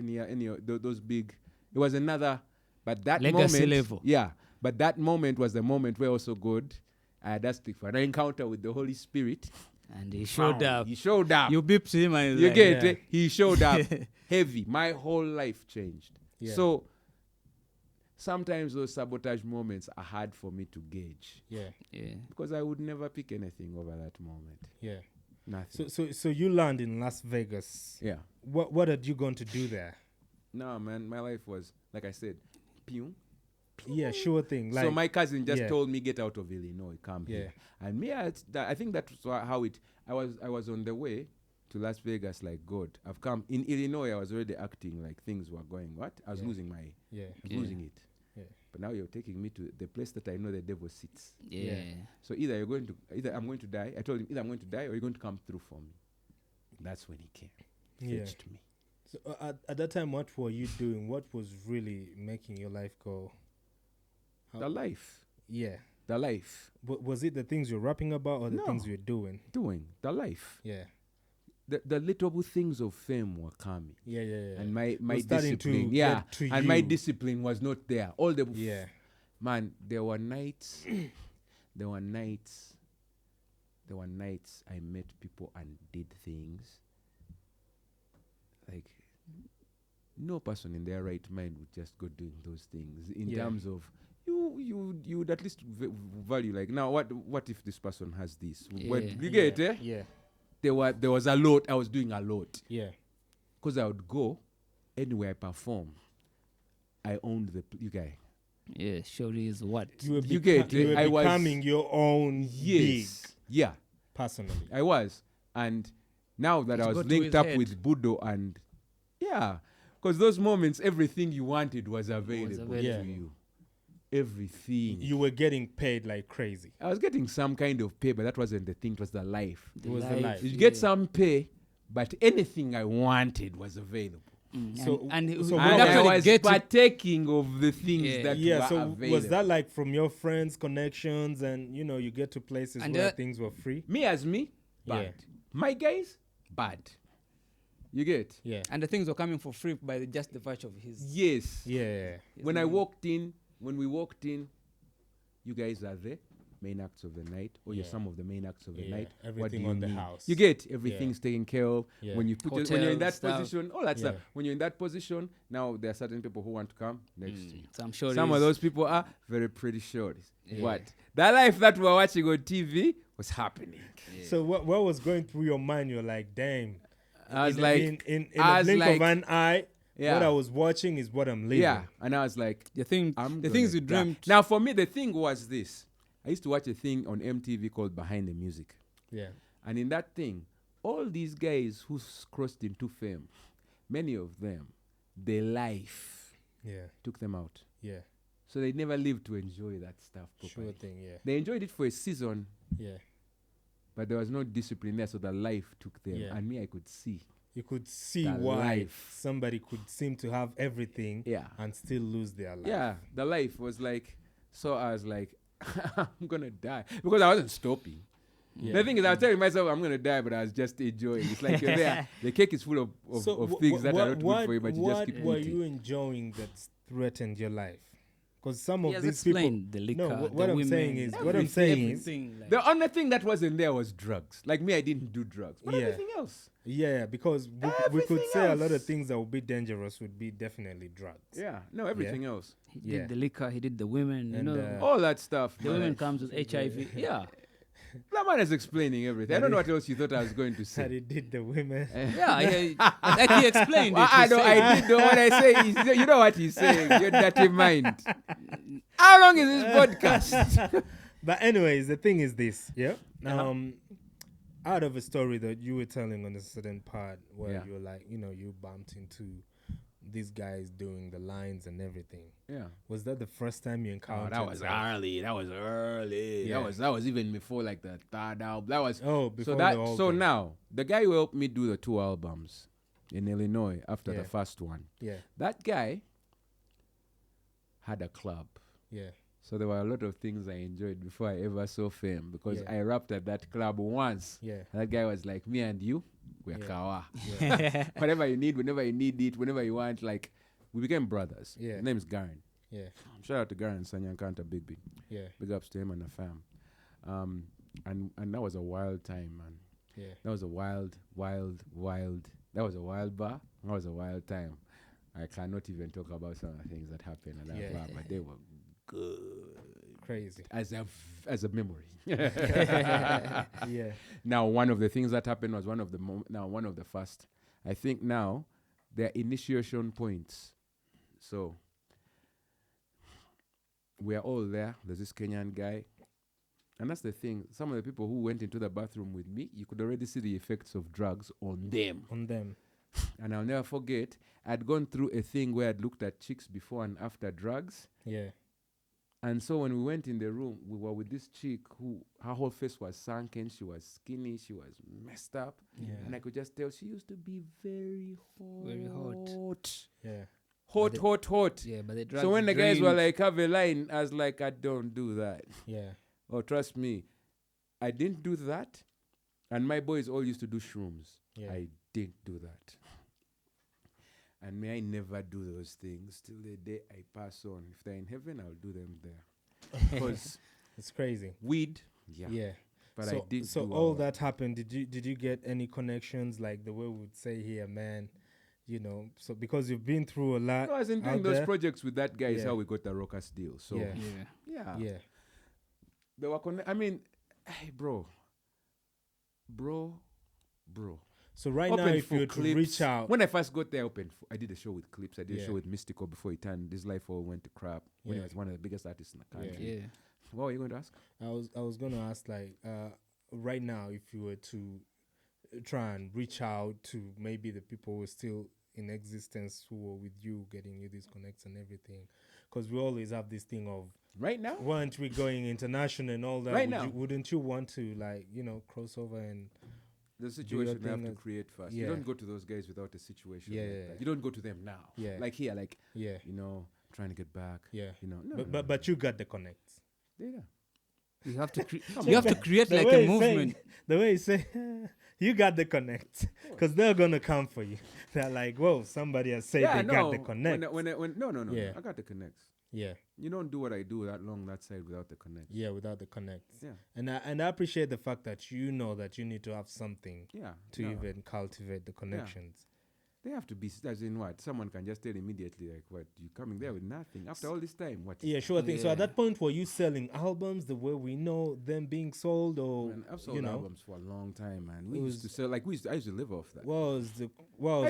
those big, it was another. But that legacy moment, level. yeah. But that moment was the moment where also God, I had that for an encounter with the Holy Spirit. And he showed up. He showed up. You beeped him and You get it? He showed up heavy. My whole life changed. Yeah. So sometimes those sabotage moments are hard for me to gauge. Yeah. Yeah. Because I would never pick anything over that moment. Yeah. Nothing. So you land in Las Vegas. Yeah. What are you going to do there? No, man, my life was, like I said, pew. Yeah, sure thing. Like, so my cousin just told me, get out of Illinois, come Yeah. here. And me, I think that's how it, I was on the way to Las Vegas like God. I've come, in Illinois, I was already acting like things were going, what? I was losing I was losing it. Yeah. But now you're taking me to the place that I know the devil sits. Yeah. So either I'm going to die. I told him, either I'm going to die or you're going to come through for me. That's when he came, fetched me. So at that time, what were you doing? What was really making your life go? The life. Yeah. The life. Was it the things you're rapping about or the No. things you're doing? Doing. The life. Yeah. The little things of fame were coming. Yeah. And my Was starting discipline. to Yeah. get to And my you. discipline was not there. All the Yeah. man, there were nights I met people and did things. Like no person in their right mind would just go doing those things in terms of you would at least value, like, now what if this person has this? Where you get it? Yeah. There was a lot. I was doing a lot. Yeah. Because I would go anywhere I perform. I owned you guy. Yeah, Shorty is what? You get it? I was becoming your own big. Yeah. Personally. I was. And now that I was linked up with Budo and because those moments, everything you wanted was available to you. Everything. You were getting paid like crazy. I was getting some kind of pay, but that wasn't the thing. It was the life. It was the life. You get some pay, but anything I wanted was available. So I was partaking of the things that were available. Was that like from your friends' connections and, you get to places and where things were free? Me as me, bad. Yeah. My guys, bad. You get? Yeah. And the things were coming for free by just the virtue of his. Yes. Yeah. When we walked in, you guys are the main acts of the night, or you're some of the main acts of the night. Everything on the house. You get everything's taken care of. Yeah. When you when you're in that position, all that Yeah. stuff. When you're in that position, now there are certain people who want to come next to you. So I'm sure Some of those people are very pretty short. Yeah. What? That life that we were watching on TV was happening. Yeah. So what was going through your mind? You're like, damn. I was in I a blink like, of an eye, what I was watching is what I'm living. Yeah, and I was like, the things you dreamt. Now, for me, the thing was this. I used to watch a thing on MTV called Behind the Music. Yeah. And in that thing, all these guys who crossed into fame, many of them, their life took them out. Yeah. So they never lived to enjoy that stuff properly. Sure thing, yeah. They enjoyed it for a season. Yeah. But there was no discipline there, so the life took them. Yeah. And me, I could see. You could see The why life. somebody could seem to have everything and still lose their life. Yeah, the life was like, so I was like, I'm going to die. Because I wasn't stopping. Yeah. The thing is, I was telling myself I'm going to die, but I was just enjoying. It's like you're there. The cake is full of things that are not good for you, but you just keep eating. What were you enjoying that threatened your life? Because some of these people, the liquor, what I'm saying is, the only thing that wasn't there was drugs. Like me, I didn't do drugs, but everything else. Yeah, because we could say a lot of things that would be dangerous would be definitely drugs. Yeah, no, everything else. He did the liquor, he did the women, and all that stuff. The women comes with HIV. Yeah. That man is explaining everything. I don't know what else you thought I was going to say. That he did the women. Like he explained it. I did know what I say. You know what he's saying. Your dirty mind. How long is this podcast? But anyways, the thing is this, yeah. Out of a story that you were telling on a certain part where you were like, you bumped into these guys doing the lines and everything. Yeah. Was that the first time you encountered? That was early. Yeah. That was even before like the third album. That was before so now the guy who helped me do the 2 albums in Illinois after the first one. Yeah. That guy had a club. Yeah. So there were a lot of things I enjoyed before I ever saw fame because I rapped at that club once. Yeah. That guy was like, me and you, we're kawa. Yeah. Whatever you need, whenever you need it, whenever you want, like, we became brothers. Yeah. His name is Garen. Yeah. Shout out to Garen Sanyankanta Big. Yeah. Big ups to him and the fam. And that was a wild time, man. Yeah. That was a wild. That was a wild bar. That was a wild time. I cannot even talk about some of the things that happened at that bar, but they were good. Crazy. As a memory. Yeah. Now, one of the things that happened was one of the first. I think now, their initiation points. So, we are all there. There's this Kenyan guy. And that's the thing. Some of the people who went into the bathroom with me, you could already see the effects of drugs on them. And I'll never forget, I'd gone through a thing where I'd looked at chicks before and after drugs. Yeah. And so when we went in the room, we were with this chick who, her whole face was sunken. She was skinny. She was messed up. Yeah. And I could just tell she used to be very hot. Very hot. Yeah. Hot. Yeah, but the drugs So when the guys drained. were like, have a line, I was like, I don't do that. Yeah. Oh, trust me. I didn't do that. And my boys all used to do shrooms. Yeah. I didn't do that. And may I never do those things till the day I pass on. If they're in heaven, I'll do them there. Because it's crazy. Weed, yeah. But so, I didn't. So do all that happened. Did you get any connections like the way we would say here, man? So because you've been through a lot. No, I was in doing those projects with that guy is how we got the Rockers deal. So yeah. They were I mean, hey, bro. So right now, if you were to reach out, when I first got there, I did a show with Clips. I did a show with Mystical before he turned his life all went to crap. When he was one of the biggest artists in the country. Yeah. What were you going to ask? I was going to ask, like, right now, if you were to try and reach out to maybe the people who are still in existence who were with you, getting you these connects and everything, because we always have this thing of right now, weren't we going international and all that? Right now, wouldn't you want to, like, cross over and the situation you have to create first. Yeah. You don't go to those guys without a situation like that. You don't go to them now. Yeah. Like here, like trying to get back. Yeah. No, but you got the connects. Yeah. You have to create like a movement. The way you say, you got the connects, because they're gonna come for you. They're like, whoa, somebody has said they got the connects. No. Yeah. I got the connects. Yeah. You don't do what I do that long that side without the connects. Yeah, without the connects. Yeah. And I appreciate the fact that you know that you need to have something to even cultivate the connections. Yeah. They have to be, as in what? Someone can just tell immediately, like, what, you coming there with nothing? After all this time, what? Yeah, sure thing. So at that point, were you selling albums the way we know them being sold, or I've sold albums for a long time, man. We used to sell, I used to live off that. What was the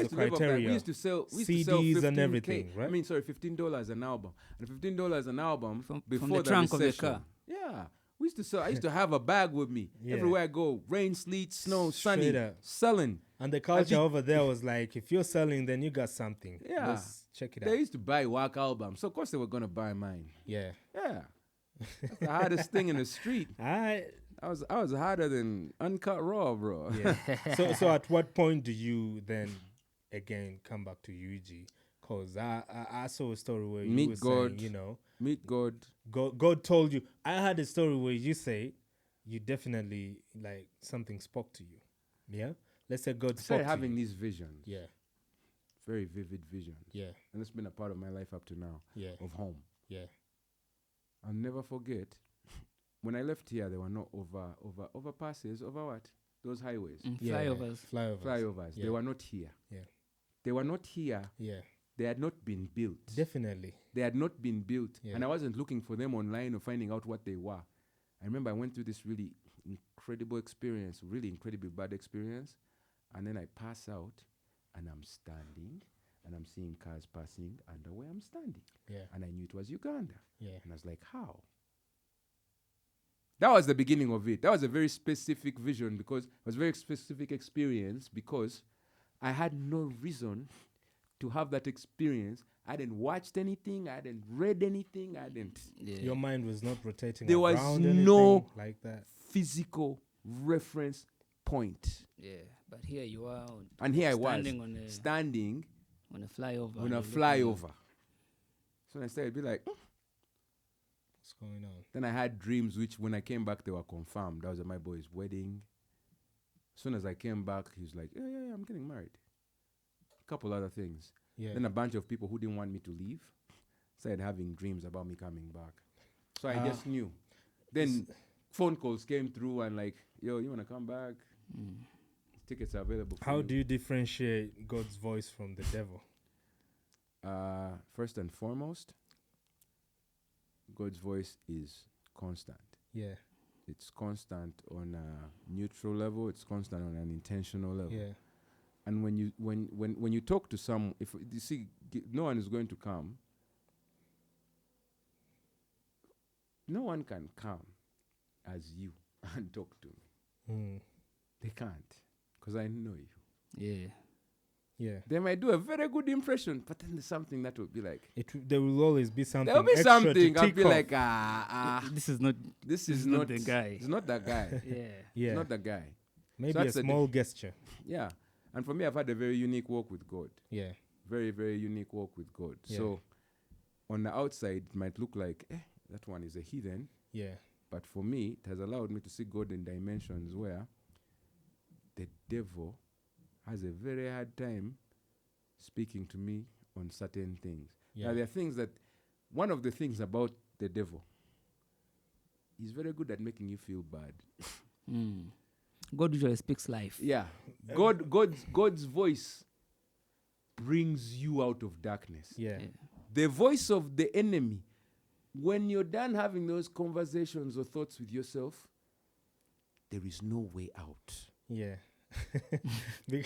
criteria? We used to sell CDs and everything, right? I mean, sorry, $15 an album. And $15 an album from the trunk of the car. Yeah. We used to sell. I used to have a bag with me everywhere I go. Rain, sleet, snow, sunny, selling. And the culture over there was like, if you're selling, then you got something. Yeah. Let's check it out. They used to buy work albums, so of course they were gonna buy mine. Yeah. Yeah. That's the hardest thing in the street. I was harder than Uncut Raw, bro. Yeah. So at what point do you then again come back to UG? Because I saw a story where you were saying, meet God. God told you. I had a story where you say you definitely, like, something spoke to you. Yeah? Let's say God spoke to you. Having these visions. Yeah. Very vivid visions. Yeah. And it's been a part of my life up to now. Yeah. Of home. Yeah. I'll never forget, when I left here, there were no overpasses, over what? Those highways. Flyovers. Yeah. They were not here. Yeah. They were not here. Yeah. They had not been built. Definitely. They had not been built. Yeah. And I wasn't looking for them online or finding out what they were. I remember I went through this really incredible experience, really incredibly bad experience. And then I pass out and I'm standing and I'm seeing cars passing under where I'm standing. Yeah. And I knew it was Uganda. Yeah. And I was like, how? That was the beginning of it. That was a very specific vision because it was a very specific experience because I had no reason to have that experience. I hadn't watched anything. I hadn't read anything. I hadn't. Yeah. Your mind was not rotating. There was no like that physical reference point. Yeah, but here you are. And here I was standing on a flyover. On a flyover. So I started to be like, what's going on? Then I had dreams, which when I came back, they were confirmed. That was at my boy's wedding. As soon as I came back, he was like, yeah, I'm getting married. A couple other things. Yeah. Then a bunch of people who didn't want me to leave started having dreams about me coming back. So I just knew. Then phone calls came through and like, yo, you want to come back? Tickets are available for How do you differentiate God's voice from the devil? First and foremost, God's voice is constant. Yeah. It's constant on a neutral level. It's constant on an intentional level. Yeah. And when you talk to some, if you see, no one is going to come. No one can come as you and talk to me. They can't, because I know you. Yeah. Yeah. They might do a very good impression, but then there's something that will be like. There will always be something. There will be something. I'll be off. like, this is not the guy. It's not that guy. Yeah. It's not that guy. Maybe so a small gesture. Yeah. And for me, I've had a very unique walk with God. Yeah. Very, very unique walk with God. Yeah. So on the outside, it might look like, that one is a heathen. Yeah. But for me, it has allowed me to see God in dimensions where the devil has a very hard time speaking to me on certain things. Yeah. Now, there are things that, one of the things about the devil, he's very good at making you feel bad. God usually speaks life. Yeah. God's voice brings you out of darkness. Yeah. The voice of the enemy, when you're done having those conversations or thoughts with yourself, there is no way out. Yeah. There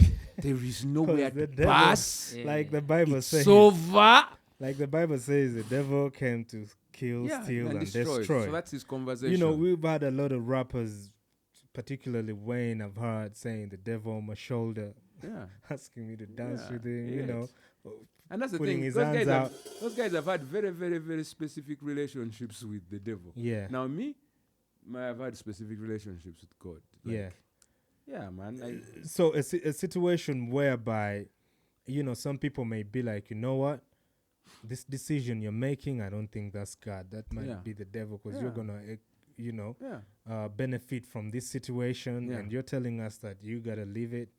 is nowhere to pass. Like the Bible says. It's over. Like the Bible says, the devil came to kill, steal, and destroy. So that's his conversation. You know, we've had a lot of rappers, particularly Wayne, I've heard saying the devil on my shoulder, asking me to dance with him, you know. And that's the thing. Those guys have had very, very, very specific relationships with the devil. Yeah. Now me, I've had specific relationships with God. Like, yeah, man. So a situation whereby, you know, some people may be like, you know what? This decision you're making, I don't think that's God. That might be the devil because you're going to, you know, benefit from this situation. And you're telling us that you got to leave it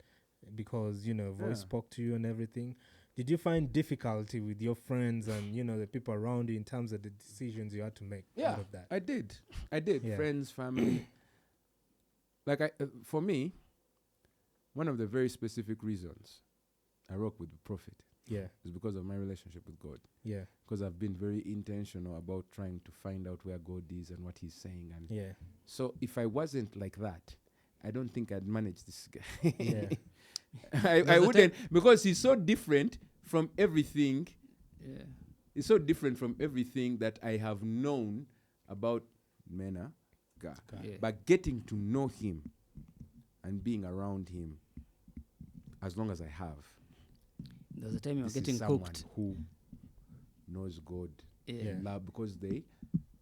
because, you know, voice spoke to you and everything. Did you find difficulty with your friends and, you know, the people around you in terms of the decisions you had to make out of that? I did. Yeah. Friends, family. Like, for me, one of the very specific reasons I rock with the Prophet is because of my relationship with God. Yeah. Because I've been very intentional about trying to find out where God is and what he's saying. And so if I wasn't like that, I don't think I'd manage this guy. I wouldn't, because he's so different from everything. Yeah. He's so different from everything that I have known about Mena. But getting to know him and being around him as long as I have. There's a time you were getting cooked. Who knows God love because they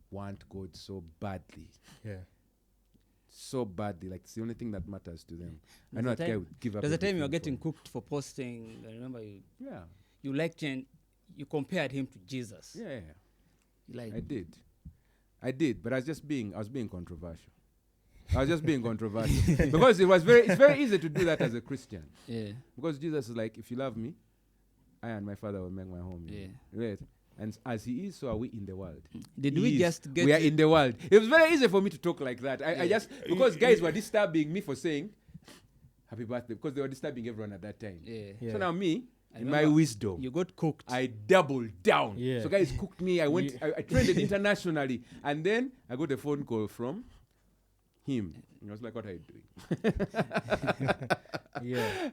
want God so badly. Yeah. So badly. Like it's the only thing that matters to them. I know that guy would give up. There's a time you were getting cooked for posting. I remember you. Yeah. You liked him. You compared him to Jesus. Yeah. I did, but I was being controversial. Because it's very easy to do that as a Christian. Yeah. Because Jesus is like, if you love me, I and my Father will make my home. Yeah. Right. And as he is, so are we in the world. We are in the world. It was very easy for me to talk like that. I just, because guys were disturbing me for saying happy birthday, because they were disturbing everyone at that time. Yeah. So now me, in my wisdom, you got cooked. I doubled down. So guys cooked me. I trended internationally. And then I got a phone call from him. I was like, what are you doing?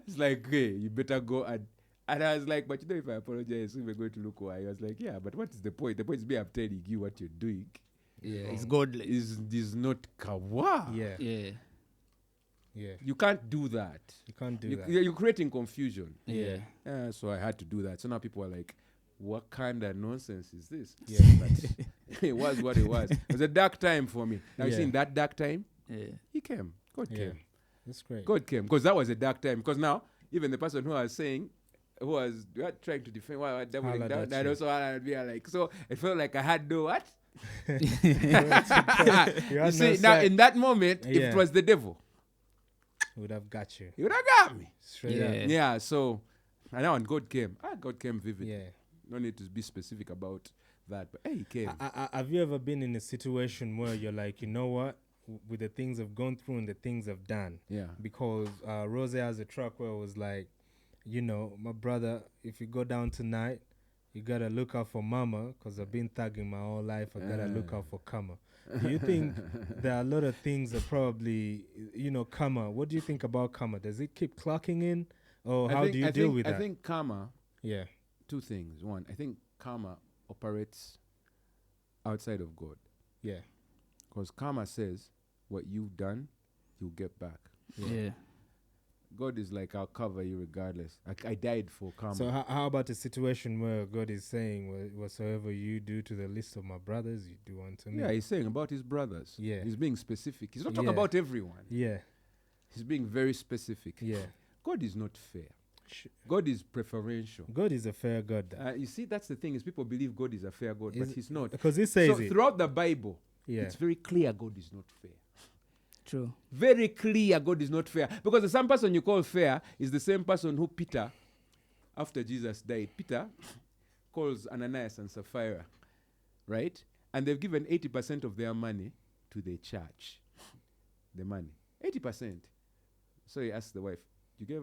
It's like, hey, you better go and And I was like, but you know, if I apologize, we're going to look why. I was like, yeah, but what is the point? The point is me, I'm telling you what you're doing. Yeah, it's godly. Is not kawa. Yeah. You can't do that. You can't do that. You're creating confusion. Yeah. So I had to do that. So now people are like, what kind of nonsense is this? Yeah. But it was what it was. It was a dark time for me. Now you see, in that dark time, he came. God came. That's great. God came. Because that was a dark time. Because now, even the person who was saying, who was trying to defend, doubling down, that also had be like, so it felt like I had no what? You see, now in that moment, if it was the devil, he would have got you. He would have got me. Straight up. Yeah, so, and now when God came, God came vivid. Yeah. No need to be specific about that, but hey, he came. Have you ever been in a situation where you're like, you know what, with the things I've gone through and the things I've done? Yeah. Because Rose has a track where it was like, you know, my brother, if you go down tonight, you got to look out for mama, because I've been thugging my whole life. I got to look out for Kama. Do you think there are a lot of things that probably, you know, Kama, what do you think about Kama? Does it keep clocking in? Or how do you deal with that? I think Kama, yeah, two things. One, I think Kama operates outside of God. Yeah. Because Kama says, what you've done, you'll get back. Yeah. God is like, I'll cover you regardless. I died for karma. So how about a situation where God is saying, whatsoever you do to the least of my brothers, you do unto me? Yeah, he's saying about his brothers. Yeah. He's being specific. He's not talking about everyone. Yeah. He's being very specific. Yeah. God is not fair. God is preferential. God is a fair God. You see, that's the thing, is people believe God is a fair God, but he's not. Because he says so throughout the Bible, it's very clear God is not fair. True. Very clear God is not fair. Because the same person you call fair is the same person who Peter, after Jesus died, Peter calls Ananias and Sapphira, right? And they've given 80% of their money to the church. The money. 80%. So he asked the wife, you gave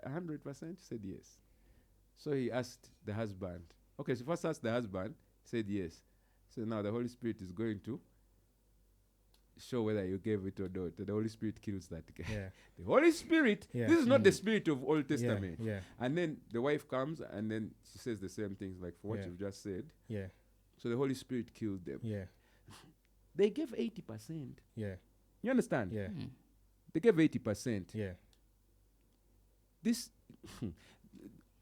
100%? She said yes. So he asked the husband. Okay, so first asked the husband, said yes. So now the Holy Spirit is going to show whether you gave it or not. The Holy Spirit kills that guy. Yeah. The Holy Spirit, this is not the spirit of Old Testament. Yeah. And then the wife comes and then she says the same things like for what you've just said. Yeah. So the Holy Spirit killed them. Yeah. They gave 80%. Yeah. You understand? Yeah. They gave 80%. Yeah. This,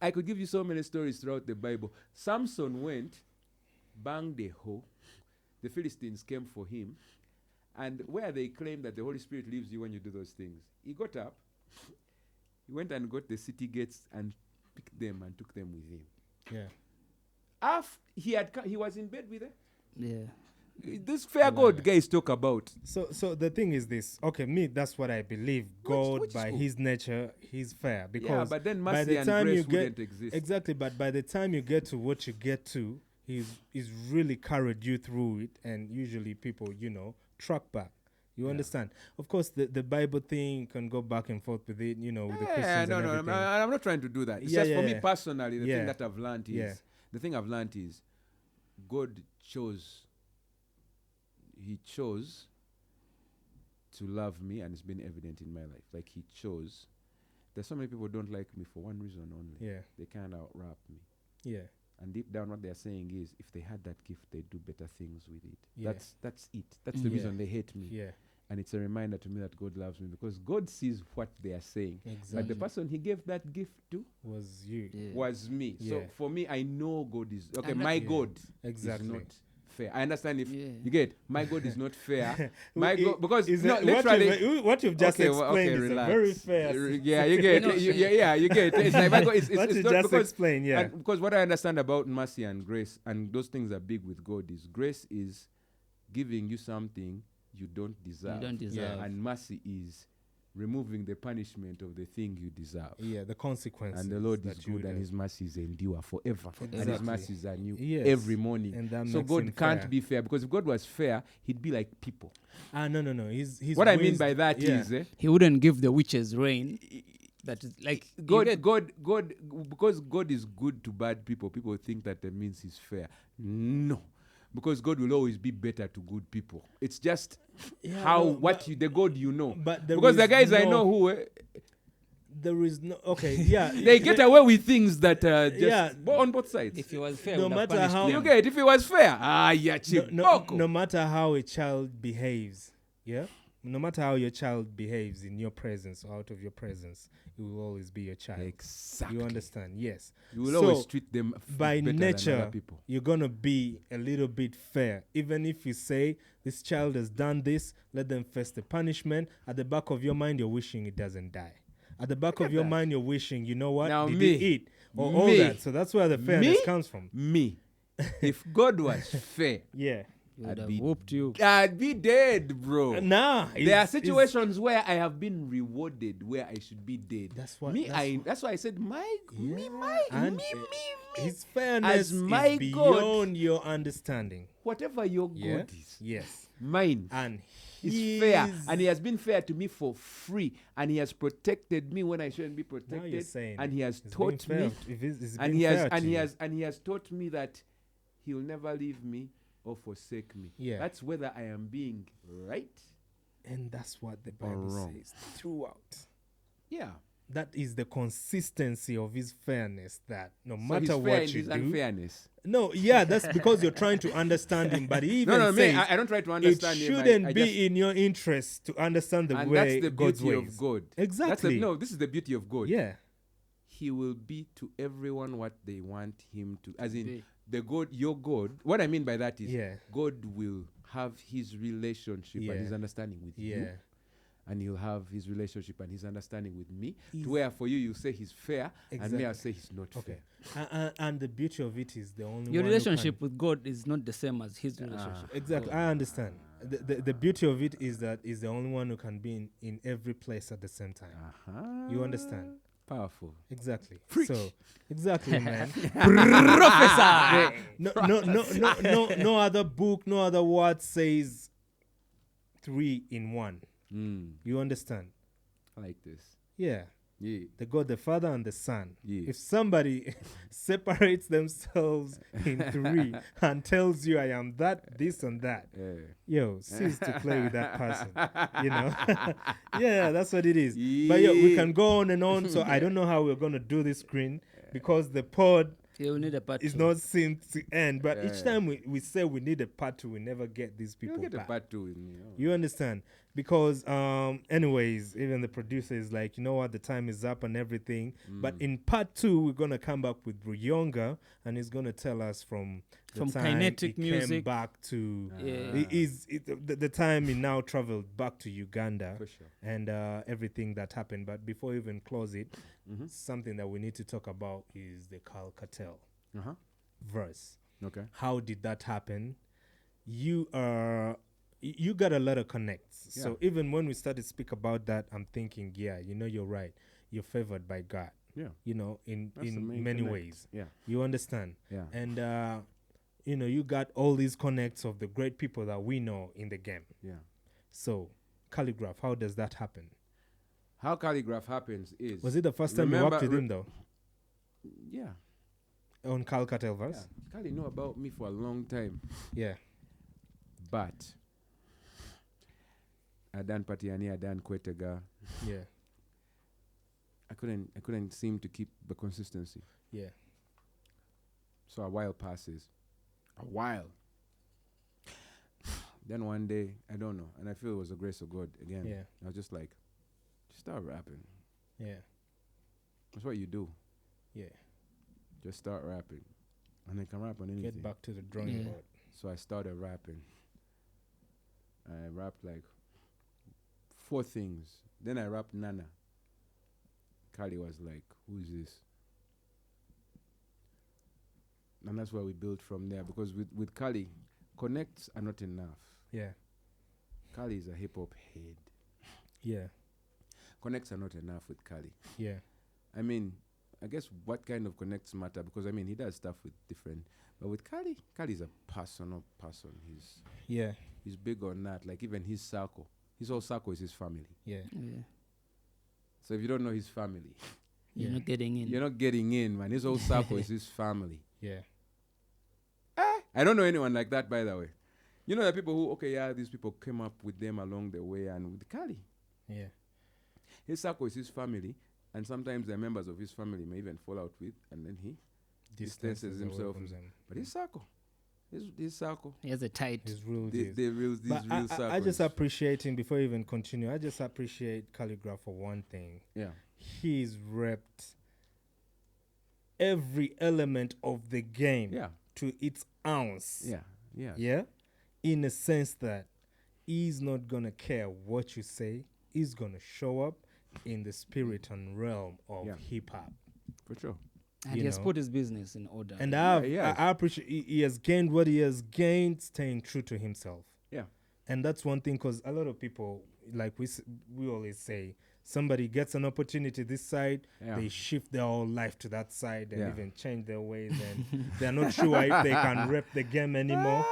I could give you so many stories throughout the Bible. Samson went, banged a hoe. The Philistines came for him. And where they claim that the Holy Spirit leaves you when you do those things, he got up, he went and got the city gates and picked them and took them with him. Yeah. He was in bed with them. Yeah. This fair God guys talk about. So the thing is this. Okay, me, that's what I believe. God, by his nature, he's fair. Because but then mercy and grace wouldn't exist. Exactly, but by the time you get to what you get to, he's really carried you through it. And usually people, track back. You understand? Of course, the Bible thing can go back and forth with it, with the Christians and everything. I'm not trying to do that. It's just for me personally, the thing that I've learned is, God chose, he chose to love me, and it's been evident in my life. Like he chose. There's so many people who don't like me for one reason only. Yeah. They can't out-rap me. Yeah. And deep down what they're saying is, if they had that gift, they'd do better things with it. Yeah. That's it. That's the reason they hate me. Yeah. And it's a reminder to me that God loves me, because God sees what they are saying. Exactly. But the person he gave that gift to was you. Yeah. Was me. Yeah. So for me, I know God is my God exactly. is not fair. I understand if you get my God is not fair. My God, because literally what you've just explained is a very fair. Yeah, you get you get. It's like my God. It's what you not just because explained. Yeah. Because what I understand about mercy and grace, and those things are big with God, is grace is giving you something you don't deserve. And mercy is removing the punishment of the thing you deserve. Yeah, the consequences. And the Lord is good, and his mercies endure forever. Exactly. And his mercies are new every morning. And that so God can't fair. be fair, because if God was fair, he'd be like people. No. He's what I mean by that is he wouldn't give the witches rain. That is like God, because God is good to bad people. People think that means he's fair. No. Because God will always be better to good people. It's just the God you know. But because the guys I know who there is no yeah. They get away with things that just on both sides. If it was fair, no matter how you get, if it was fair, no matter how a child behaves, no matter how your child behaves in your presence or out of your presence, it will always be your child. Exactly. You understand? Yes. You will always treat them by better nature. than other people. You're gonna be a little bit fair, even if you say this child has done this, let them face the punishment. At the back of your mind, you're wishing it doesn't die. At the back of your mind, you're wishing, you know what? Now Did me, he eat? Or all that. So that's where the fairness comes from. Me. If God was fair, Yeah. I'd have whooped you. I'd be dead, bro. Nah. There are situations where I have been rewarded where I should be dead. That's what. That's why I said, His fairness as my is beyond your understanding. whatever your God is, Yes. mine And is fair, and he has been fair to me for free, and he has protected me when I shouldn't be protected, saying and he has it's taught being me, fair. If it's and being he has fair and to he you. has and he has taught me that he'll never leave me or forsake me. Yeah. That's whether I am being right. And that's what the Or Bible wrong. says throughout. Yeah. That is the consistency of his fairness, that no So matter he's fair what in you his do. unfairness. No, yeah, that's because you're trying to understand him. But he even No, says I don't try to it understand him. shouldn't I be just, in your interest to understand the and way that's the God's beauty ways. of God. Exactly. This is the beauty of God. Yeah. He will be to everyone what they want him to. As in, the God, your God. What I mean by that is, God will have his relationship and his understanding with you. And he'll have his relationship and his understanding with me. To where for you, you say he's fair, and me, I say he's not fair. And the beauty of it is the only Your one relationship with God is not the same as his relationship. Exactly. I understand. The beauty of it is that he's the only one who can be in every place at the same time. You understand? Powerful. Exactly. So, exactly, man. Prophesy. No other book, no other word says 3 in 1. You understand? I like this. Yeah. Yeah. The God, the Father, and the Son. Yeah. If somebody separates themselves in 3 and tells you I am that, this, and that, yo, cease to play with that person. You know? Yeah, that's what it is. Yeah. But we can go on and on. So I don't know how we're going to do this screen because the pod You'll need a part is 2. not seen to end. But each time we say we need a part 2, we never get these people You'll get back. a part 2 with me. You understand? Because anyways, even the producer is like, you know what, the time is up and everything. But in part 2, we're gonna come back with Ruyonga, and he's gonna tell us from time kinetic he music came back to Yeah. the time he now traveled back to Uganda. For sure. And everything that happened. But before we even close it, something that we need to talk about is the Kartel verse. Okay. How did that happen? You got a lot of connects. Yeah. So even when we started to speak about that, I'm thinking, yeah, you know, you're right. You're favored by God. Yeah. You know, in main many connect. ways. Yeah. You understand? Yeah. And you know, you got all these connects of the great people that we know in the game. Yeah. So, Calligraph, how does that happen? How calligraph happens is... Was it the first time you worked with him, though? Yeah. On Kartel verse? Yeah. Khali knew about me for a long time. Yeah. But I done Patiani, I done Kwetega. Yeah. I couldn't seem to keep the consistency. Yeah. So a while passes. A while. Then one day, I don't know, and I feel it was the grace of God again. Yeah. I was just like, just start rapping. Yeah. That's what you do. Yeah. Just start rapping. And I can rap on anything. Get back to the drawing board. So I started rapping. I rapped like 4 things. Then I rapped Nana. Khali was like, who is this? And that's where we built from there. Because with Khali, connects are not enough. Yeah. Khali is a hip-hop head. Yeah. Connects are not enough with Khali. Yeah. I mean, I guess what kind of connects matter, because I mean, he does stuff with different, but with Khali's a personal person. He's big on that. Like even his circle, his whole circle is his family. Yeah. Yeah. So if you don't know his family, You're not getting in. you're not getting in, man. His whole circle is his family. Yeah. I don't know anyone like that, by the way. You know, the people who, these people came up with them along the way, and with Khali, Yeah. his circle is his family, and sometimes the members of his family may even fall out with, and then he distances himself. But his circle. His circle. He has a tight. His real circles. I just appreciate him, before I even continue, I just appreciate Calligraph for one thing. Yeah. He's repped every element of the game to its ounce. Yeah. In a sense that he's not going to care what you say. He's going to show up in the spirit and realm of hip-hop. For sure. And he has put his business in order. And I appreciate he has gained what he has gained, staying true to himself. Yeah. And that's one thing, because a lot of people, like we always say, somebody gets an opportunity this side, they shift their whole life to that side and even change their ways. And they're not sure if they can rep the game anymore.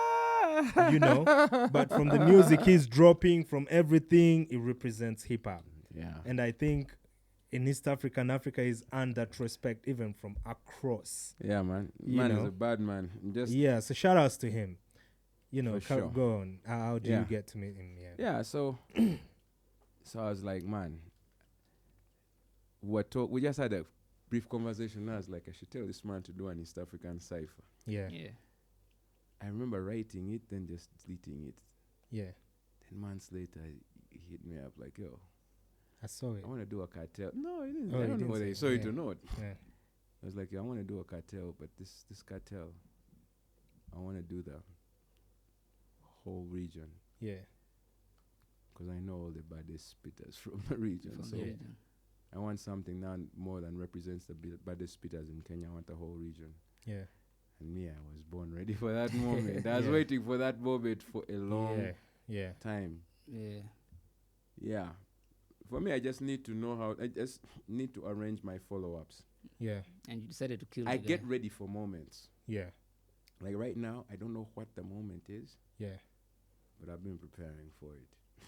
But from the music he's dropping, from everything, it represents hip-hop. Yeah. And I think in East Africa and Africa is earned that respect even from across. Yeah, man. Is a bad man. So shout outs to him. Sure. Go on. How do you get to meet him? Yeah, so I was like, man, we just had a brief conversation. I was like, I should tell this man to do an East African cipher. Yeah. I remember writing it, then just deleting it. Yeah. 10 months later, he hit me up like, yo, I saw it. I want to do a cartel. No, he didn't. I don't know whether he saw it or not. Yeah. I was like, yeah, I want to do a cartel, but this cartel, I want to do the whole region. Yeah. Because I know all the baddest spitters from the region. I want something now more than represents the baddest spitters in Kenya. I want the whole region. Yeah. And me, I was born ready for that moment. I was waiting for that moment for a long time. Yeah. For me, I just need to know how. I just need to arrange my follow-ups. Yeah. And you decided to kill. I get ready for moments. Yeah. Like right now, I don't know what the moment is. Yeah. But I've been preparing for it.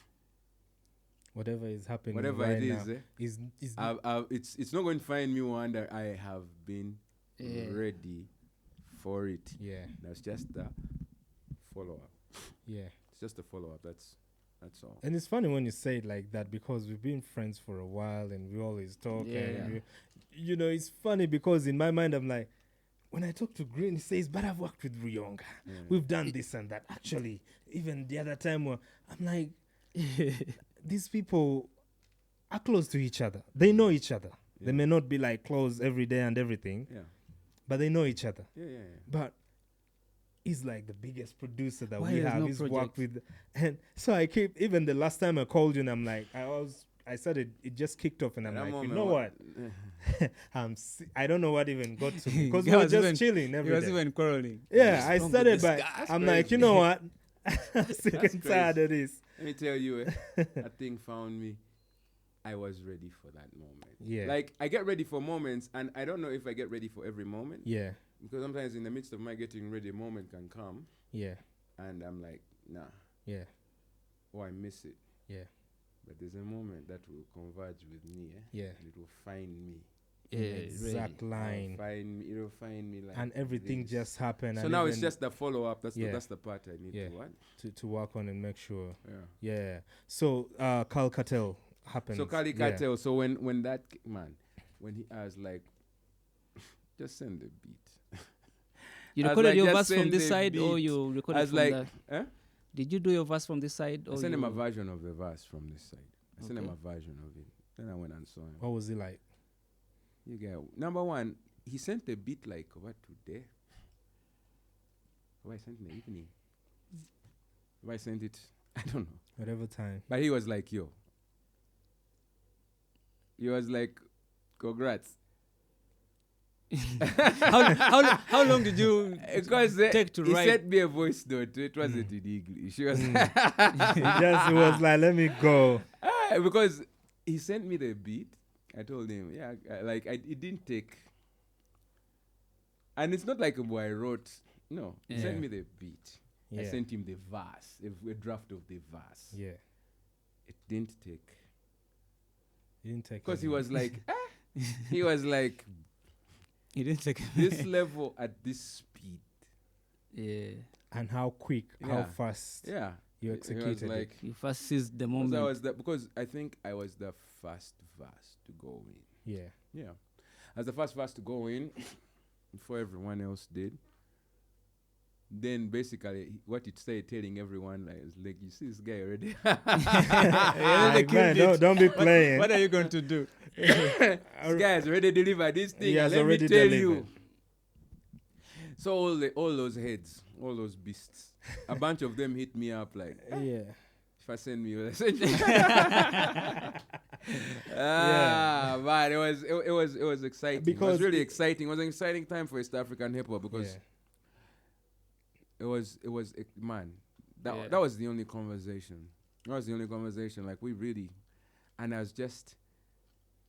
Whatever is happening. Whatever right it is, now, it's not going to find me wonder. I have been ready for it. Yeah. That's just the follow-up. Yeah. It's just a follow-up. That's all. And it's funny when you say it like that, because we've been friends for a while and we always talk. And it's funny because in my mind, I'm like, when I talk to Green, he says, but I've worked with Ruyonga. Yeah. We've done this and that. Actually, even the other time, I'm like, these people are close to each other. They know each other. Yeah. They may not be like close every day and everything, but they know each other. Yeah. But he's like the biggest producer that we have. He's worked with. And so I keep, even the last time I called you and I'm like, I said it just kicked off and I'm like, you know what? I don't know what even got to me, because we were just chilling every day. He was even quarreling. Yeah, I started by, I'm like, you know what? I'm sick and tired of this. Let me tell you, that thing found me. I was ready for that moment. Yeah. Like, I get ready for moments, and I don't know if I get ready for every moment. Yeah. Because sometimes in the midst of my getting ready, a moment can come. Yeah. And I'm like, nah. Yeah. Or I miss it. Yeah. But there's a moment that will converge with me. Yeah. And it will find me. Exact line. It'll find me like. And everything this. just happened. So now it's just the follow-up. That's the part I need to work on and make sure. Yeah. So Kartel happened. So Kartel. So when that man, when he asked like, just send the beat. You recorded your verse from this side, or you recorded from like, Did you do your verse from this side? I sent him a version of the verse from this side. I sent him a version of it. Then I went and saw him. What was he like? You get number one. He sent a beat like what today? Have I sent in the evening? Have I sent it? I don't know. Whatever time. But he was like, yo. He was like, congrats. how long did you take to write? He sent me a voice note. It wasn't in English. He was he was like, let me go. Because he sent me the beat. I told him, it didn't take. And it's not like I wrote. No, he sent me the beat. I sent him the verse, a draft of the verse. Yeah. It didn't take. Because he was like, he was like, he didn't take this level at this speed. Yeah. And how quick, how fast. Yeah. You executed like you first seized the moment. Because I think I was the first verse to go in. Yeah. Yeah. As the first verse to go in, before everyone else did. Then basically, what it started telling everyone like you see this guy already. Man, don't be playing. What are you going to do? This guy has already delivered this thing. He has Let already me tell delivered. you. So all those heads, all those beasts, a bunch of them hit me up like, Yeah. if I send me, but it was exciting. Because it was really exciting. It was an exciting time for East African hip hop because that was the only conversation. That was the only conversation. Like we really, and I was just.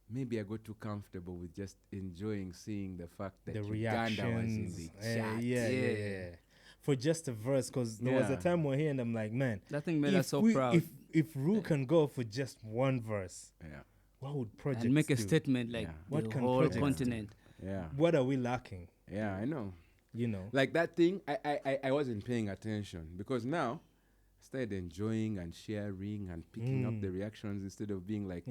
Maybe I got too comfortable with just enjoying seeing the fact that the Uganda was in reactions. the chat. Yeah. For just a verse, because there was a time we're here and I'm like, man, that thing made us so proud. If Ru can go for just one verse, what would projects and make a do? statement like What the can whole projects continent? do? What are we lacking? Yeah, I know. You know, like that thing. I wasn't paying attention because now. Started enjoying and sharing and picking up the reactions instead of being like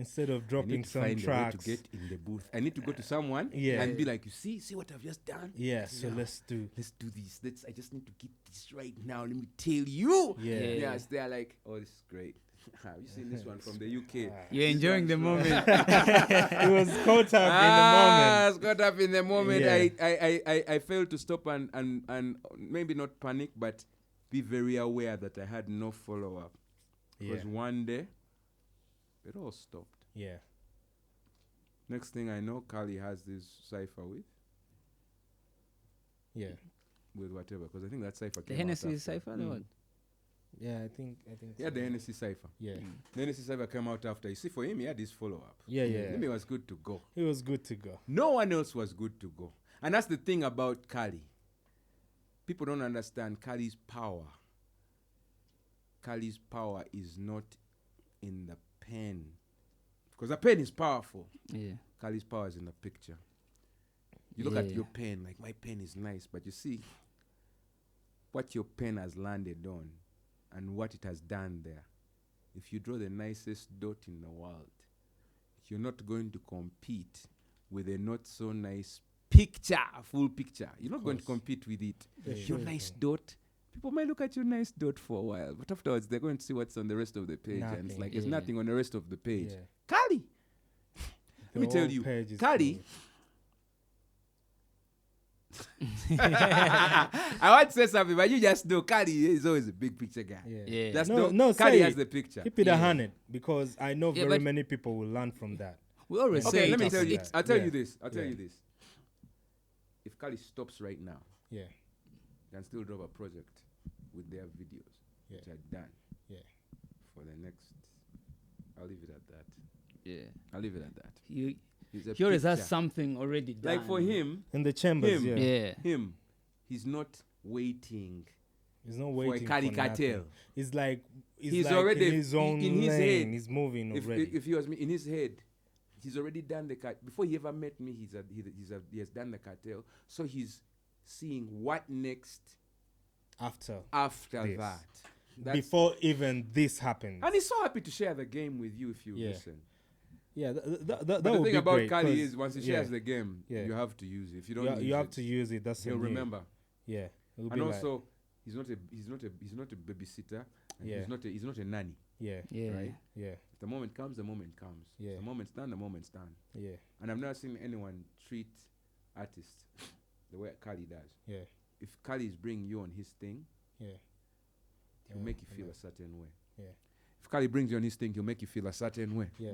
dropping some find tracks. A way to get in the booth. I need to go to someone and be like, you see what I've just done. Yeah, so let's do this. I just need to get this right now. Let me tell you. Yes, they're like, oh, this is great. Have you seen this one from the UK? You're enjoying the moment. It was caught up in the moment. I was caught up in the moment. I failed to stop and maybe not panic, but be very aware that I had no follow-up. Because one day, it all stopped. Yeah. Next thing I know, Khali has this cipher with. Yeah. With whatever. Because I think that cipher The came Hennessy out after. cipher? The what? Yeah, I think. Yeah, the Hennessy cipher. Yeah. The Hennessy cipher came out after. You see, for him, he had this follow-up. Yeah. Maybe it was good to go. It was good to go. No one else was good to go. And that's the thing about Khali. People don't understand Khali's power. Khali's power is not in the pen. Because the pen is powerful. Yeah. Khali's power is in the picture. You look at your pen, like my pen is nice, but you see what your pen has landed on and what it has done there. If you draw the nicest dot in the world, you're not going to compete with a not so nice picture, full picture. You're not going to compete with it. Your nice dot, people might look at your nice dot for a while, but afterwards they're going to see what's on the rest of the page. And it's like, there's nothing on the rest of the page. Khali! Let me tell you, Khali. I want to say something, but you just know Khali is always a big picture guy. Yeah. That's no, Khali has the picture. Keep it AHunned, because I know very many people will learn from that. We always say okay, let me tell you. I'll tell you this. If Khali stops right now, can still drop a project with their videos, which are done. For the next, I'll leave it at that. I'll leave it at that. He always has something already done. Like for him, in the chambers, he's not waiting. He's not waiting for a Khali for Kartel. nothing. He's like already in his own in his lane. head. He's moving already. If he was in his head, he's already done the cut. Before he ever met me, he has done the cartel. So he's seeing what next after this. That. Before even this happens. And he's so happy to share the game with you if you listen. Yeah, that the would thing be about great, Khali is once he shares the game, you have to use it. If you don't, you have to use it. That's he'll remember. Yeah, and also he's not a babysitter. And he's not a nanny. Right. Yeah. If the moment comes, the moment comes. Yeah. If the moment's done, the moment's done. Yeah. And I've never seen anyone treat artists the way Khali does. Yeah. If Khali is bringing you on his thing, he'll make you feel a certain way. Yeah. If Khali brings you on his thing, he'll make you feel a certain way. Yeah.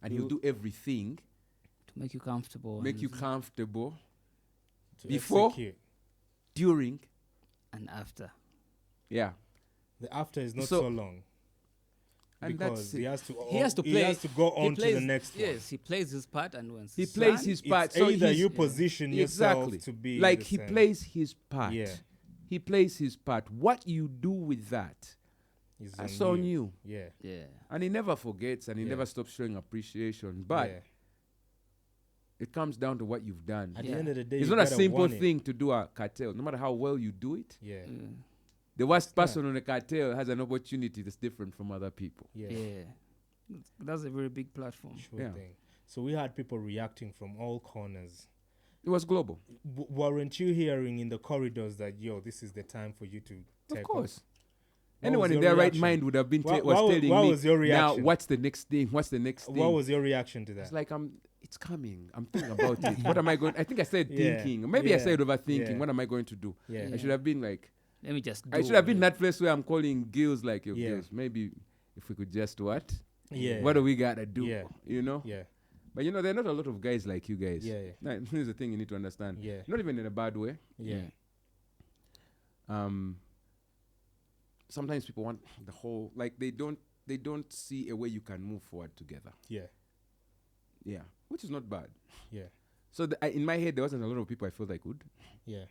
And he'll do everything to make you comfortable. Before, execute. During, and after. Yeah. The after is not so long. And because he has to play. He has to go on to the next one. Yes, he plays his part, and once he plays his part, it's so either you position yourself to be like he plays his part. Yeah. He plays his part. What you do with that is on you. Yeah. And he never forgets, and he never stops showing appreciation. But it comes down to what you've done. At the end of the day, it's not a simple thing to do a cartel. No matter how well you do it. Yeah. The worst person on the cartel has an opportunity that's different from other people. Yeah. That's a very big platform. Sure thing. So we had people reacting from all corners. It was global. Weren't you hearing in the corridors that, yo, this is the time for you to take Of course. off? Anyone in their right mind would have been telling me, was your now reaction? what's the next thing? What's the next thing? What was your reaction to that? It's like, it's coming. I'm thinking about it. What am I going? I think I said Yeah. thinking. Maybe I said overthinking. Yeah. What am I going to do? Yeah. I should have been like, Let me just. I should have been that place where I'm calling Gills like, yo, Yeah. Gills, maybe if we could just what? Yeah. What do we gotta do? Yeah. You know? Yeah. But you know, there are not a lot of guys like you guys. Yeah, yeah. Now, here's the thing you need to understand. Yeah. Not even in a bad way. Yeah. Sometimes people want the whole, like they don't see a way you can move forward together. Yeah. Yeah, which is not bad. Yeah. So in my head, there wasn't a lot of people I felt I could. Yeah.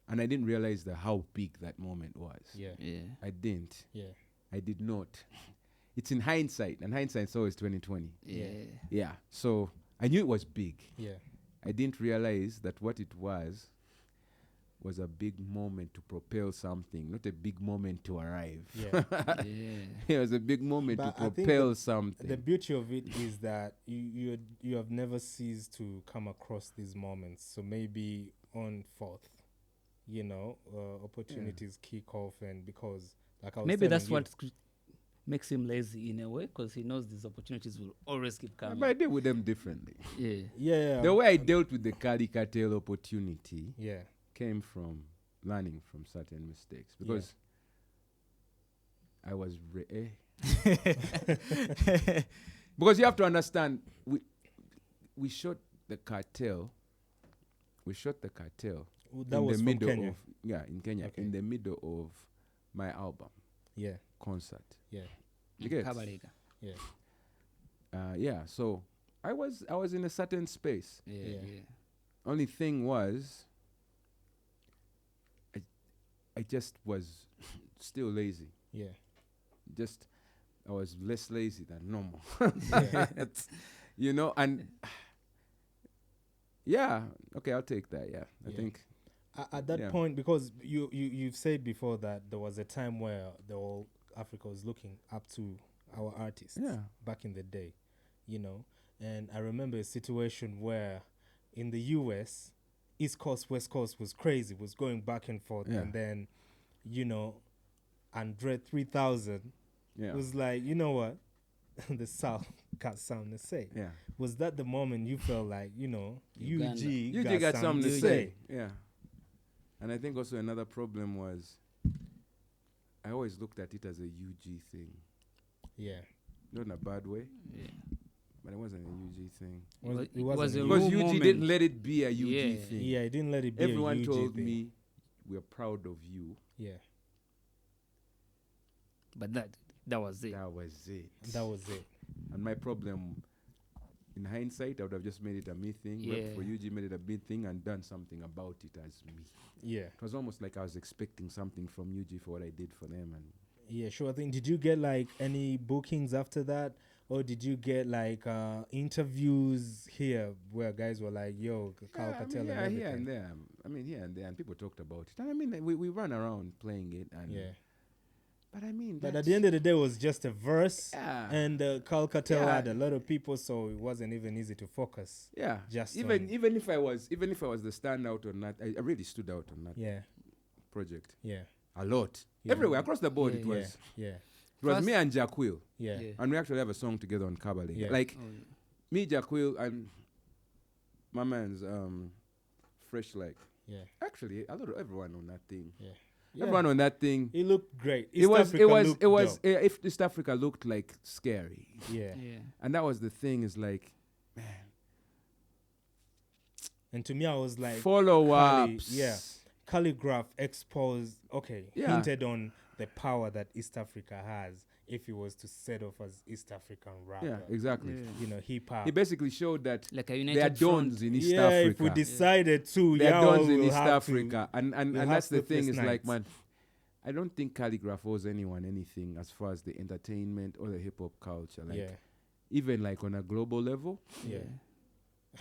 And I didn't realize how big that moment was. Yeah. Yeah. I didn't. Yeah. I did not. It's in hindsight, and hindsight's always 2020. Yeah. Yeah. So I knew it was big. Yeah. I didn't realize that what it was a big moment to propel something, not a big moment to arrive. Yeah. It was a big moment But to I think propel something. The beauty of it is that you have never ceased to come across these moments. So maybe on fourth, opportunities kick off, and because like I was Maybe telling that's you, what makes him lazy in a way, because he knows these opportunities will always keep coming. But I deal with them differently. Yeah. Yeah. The way I dealt with the Khali Kartel opportunity Yeah. came from learning from certain mistakes, because I was because you have to understand, we shot the Kartel. We shot the Kartel That in was the from middle Kenya. of in Kenya, Okay. in the middle of my album Yeah. concert. Yeah. You get? Kabalega. Yeah. Yeah. So I was in a certain space. Yeah. Yeah. Yeah. Only thing was, I just was still lazy. Yeah. I was less lazy than normal. Yeah. You know, and yeah, okay, I'll take that. Yeah, I Yeah. think At that point, because you've said before that there was a time where the whole Africa was looking up to our artists back in the day, and I remember a situation where in the US, East Coast, West Coast was crazy, was going back and forth, and then, Andre 3000 was like, you know what, the South got something to say. Yeah. Was that the moment you felt like, UG You got something to say. say? Yeah. And I think also another problem was I always looked at it as a UG thing. Yeah. Not in a bad way, Yeah. but it wasn't a UG thing. It wasn't a Because real UG moment. didn't let it be a UG thing. Yeah, it didn't let it be Everyone a UG told thing. me, we're proud of you. Yeah, But that was it. That was it. that was it. And my problem, in hindsight, I would have just made it a me thing. Yeah. But for UG, made it a big thing and done something about it as me. Yeah, It was almost like I was expecting something from UG for what I did for them. And yeah, sure thing. Did you get like any bookings after that? Or did you get like interviews here where guys were like, yo, Kartel and everything? here and there. Here and there. And people talked about it. And I mean, we ran around playing it. And Yeah. But I mean, But at the end of the day, it was just a verse. Yeah. And Kartel Yeah. had a lot of people, so it wasn't even easy to focus. yeah, Just even on- if I was the standout on that, I really stood out on that Yeah, project yeah, a lot. Yeah. Everywhere across the board, Yeah, it was. yeah, It was First- me and Jaquil, yeah, Yeah. and we actually have a song together on Kabalega. Yeah. Like Oh, yeah. me, Jaquil, and my man's Fresh Like. yeah. Actually, everyone on that thing. Yeah. Everyone on that thing. It looked great. It was. looked dope. If East Africa looked like scary, Yeah. Yeah. and that was the thing. Is like, man, And to me, I was like, follow Khali, ups. yeah. Calligraph exposed, Yeah. hinted on the power that East Africa has if he was to set off as East African rapper. Yeah, exactly. Yeah. Hip hop. He basically showed that Like a there are united dons front. in East yeah, Africa. if we decided to, There are y'all dons in will East have to- Africa, and we'll have that's the thing. sleepless Is like, nights. man, I don't think Calligraph owes anyone anything as far as the entertainment or the hip hop culture. Like, Yeah, even like on a global level. yeah.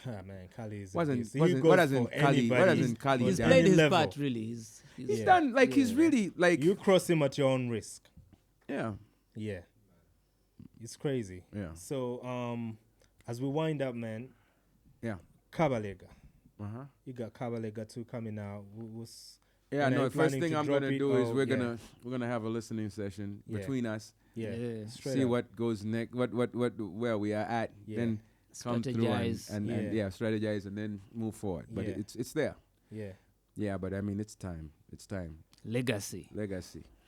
Ah, man, Khali is a Wasn't- beast. He wasn't- goes what for hasn't Khali- what anybody. hasn't Khali He's done? played Any his level. part really. He's He's Yeah. done like he's Yeah. really like You cross him at your own risk. yeah. Yeah, it's crazy. Yeah. So, as we wind up, man. Yeah. Kabalega. You got Kabalega 2 coming out. Yeah, no. The first thing I'm gonna do is we're gonna have a listening session between us. Yeah. See what goes next. Where we are at. Yeah. Then come through and strategize and then move forward. But it's there. Yeah. Yeah, but I mean it's time. It's time. Legacy.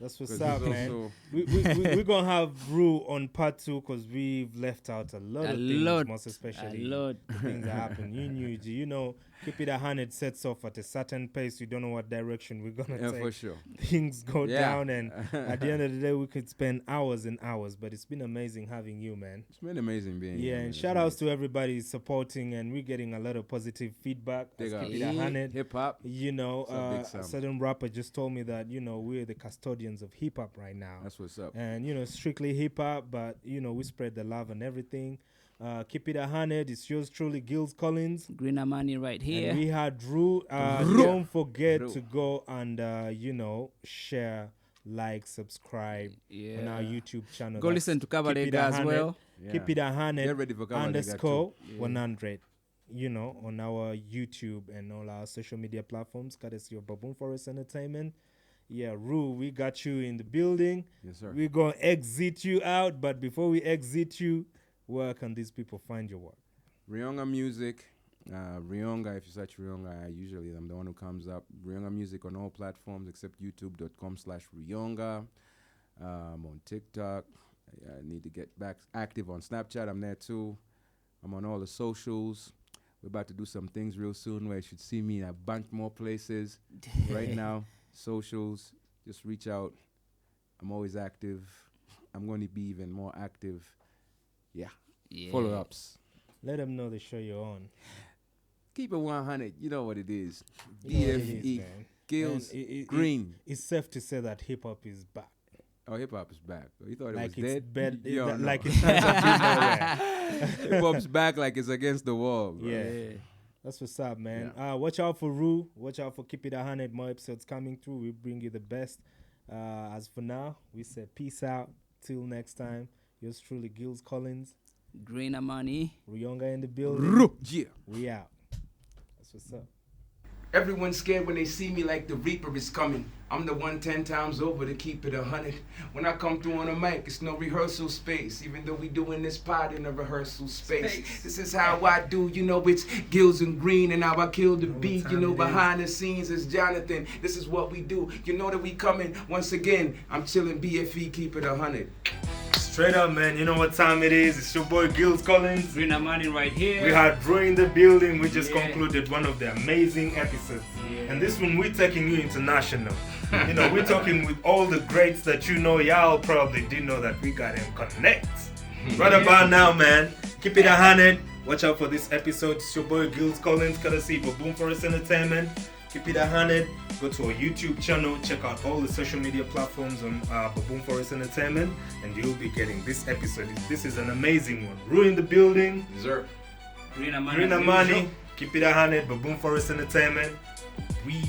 That's what's up, man. We're going to have Ru on part 2 because we've left out a lot of things, most especially the things that happen. You know, Keep It AHunned sets off at a certain pace. You don't know what direction we're going to take. For sure. Things go down, and at the end of the day, we could spend hours and hours, but it's been amazing having you, man. It's been amazing being here. Yeah, and shout outs to everybody supporting, and we're getting a lot of positive feedback. Keep It AHunned. Hip-hop. You know, a certain rapper just told me that, you know, we're the custodians of hip-hop right now. That's what's up. And, you know, strictly hip-hop, but, you know, we spread the love and everything. Keep It AHunned. It's yours truly, Gills Collins. Greener Money right here. And we had Ru. Don't forget to go and, you know, share, like, subscribe on our YouTube channel. Go listen to Kabalega as well. Keep It AHunned underscore 100. You know, on our YouTube and all our social media platforms, courtesy of Baboon Forest Entertainment. Yeah, Ru, we got you in the building. Yes, sir. We're going to exit you out, but before we exit you, where can these people find your work? Ruyonga Music. Ruyonga, if you search Ruyonga, I'm the one who comes up. Ruyonga Music on all platforms except youtube.com/Ruyonga. On TikTok. I need to get back active on Snapchat. I'm there too. I'm on all the socials. We're about to do some things real soon where you should see me in a bunch more places. Right now, socials, just reach out. I'm always active. I'm going to be even more active. Yeah. Follow-ups. Let them know the show you're on. Keep it 100. You know what it is. DFE. Gills Green. It's safe to say that hip-hop is back. Oh, hip-hop is back. You thought like it was dead? Like it's nowhere. Hip-hop's back like it's against the wall, bro. Yeah. That's what's up, man. Watch out for Ru. Watch out for Keep It AHunned. More episodes coming through. We bring you the best. As for now, we say peace out. Till next time. Yours truly, Gills Collins. Greener Money. Ruyonga in the building. Yeah. We out. That's what's up. Everyone's scared when they see me like the Reaper is coming. I'm the one 10 times over to keep it 100. When I come through on a mic, it's no rehearsal space. Even though we doing this pod in a rehearsal space. This is how I do, you know, it's Gills and Green and how I kill the beat. You know, behind the scenes is Jonathan. This is what we do. You know that we coming. Once again, I'm chilling BFE, keep it 100. Straight up, man. You know what time it is. It's your boy Gills Collins. Greener Money right here. We had Drew in the building. We just concluded one of the amazing episodes. And this one, we're taking you international. You know, we're talking with all the greats that you know. Y'all probably didn't know that we got them connect. Right about now, man. Keep It AHunned. Watch out for this episode. It's your boy Gills Collins, courtesy of Baboon Forest Entertainment. Keep It AHunned. Go to our YouTube channel, check out all the social media platforms on Baboon Forest Entertainment, and you'll be getting this episode. This is an amazing one. Ru in the building. Deserve. Greener Money. Keep It AHunned. Baboon Forest Entertainment. We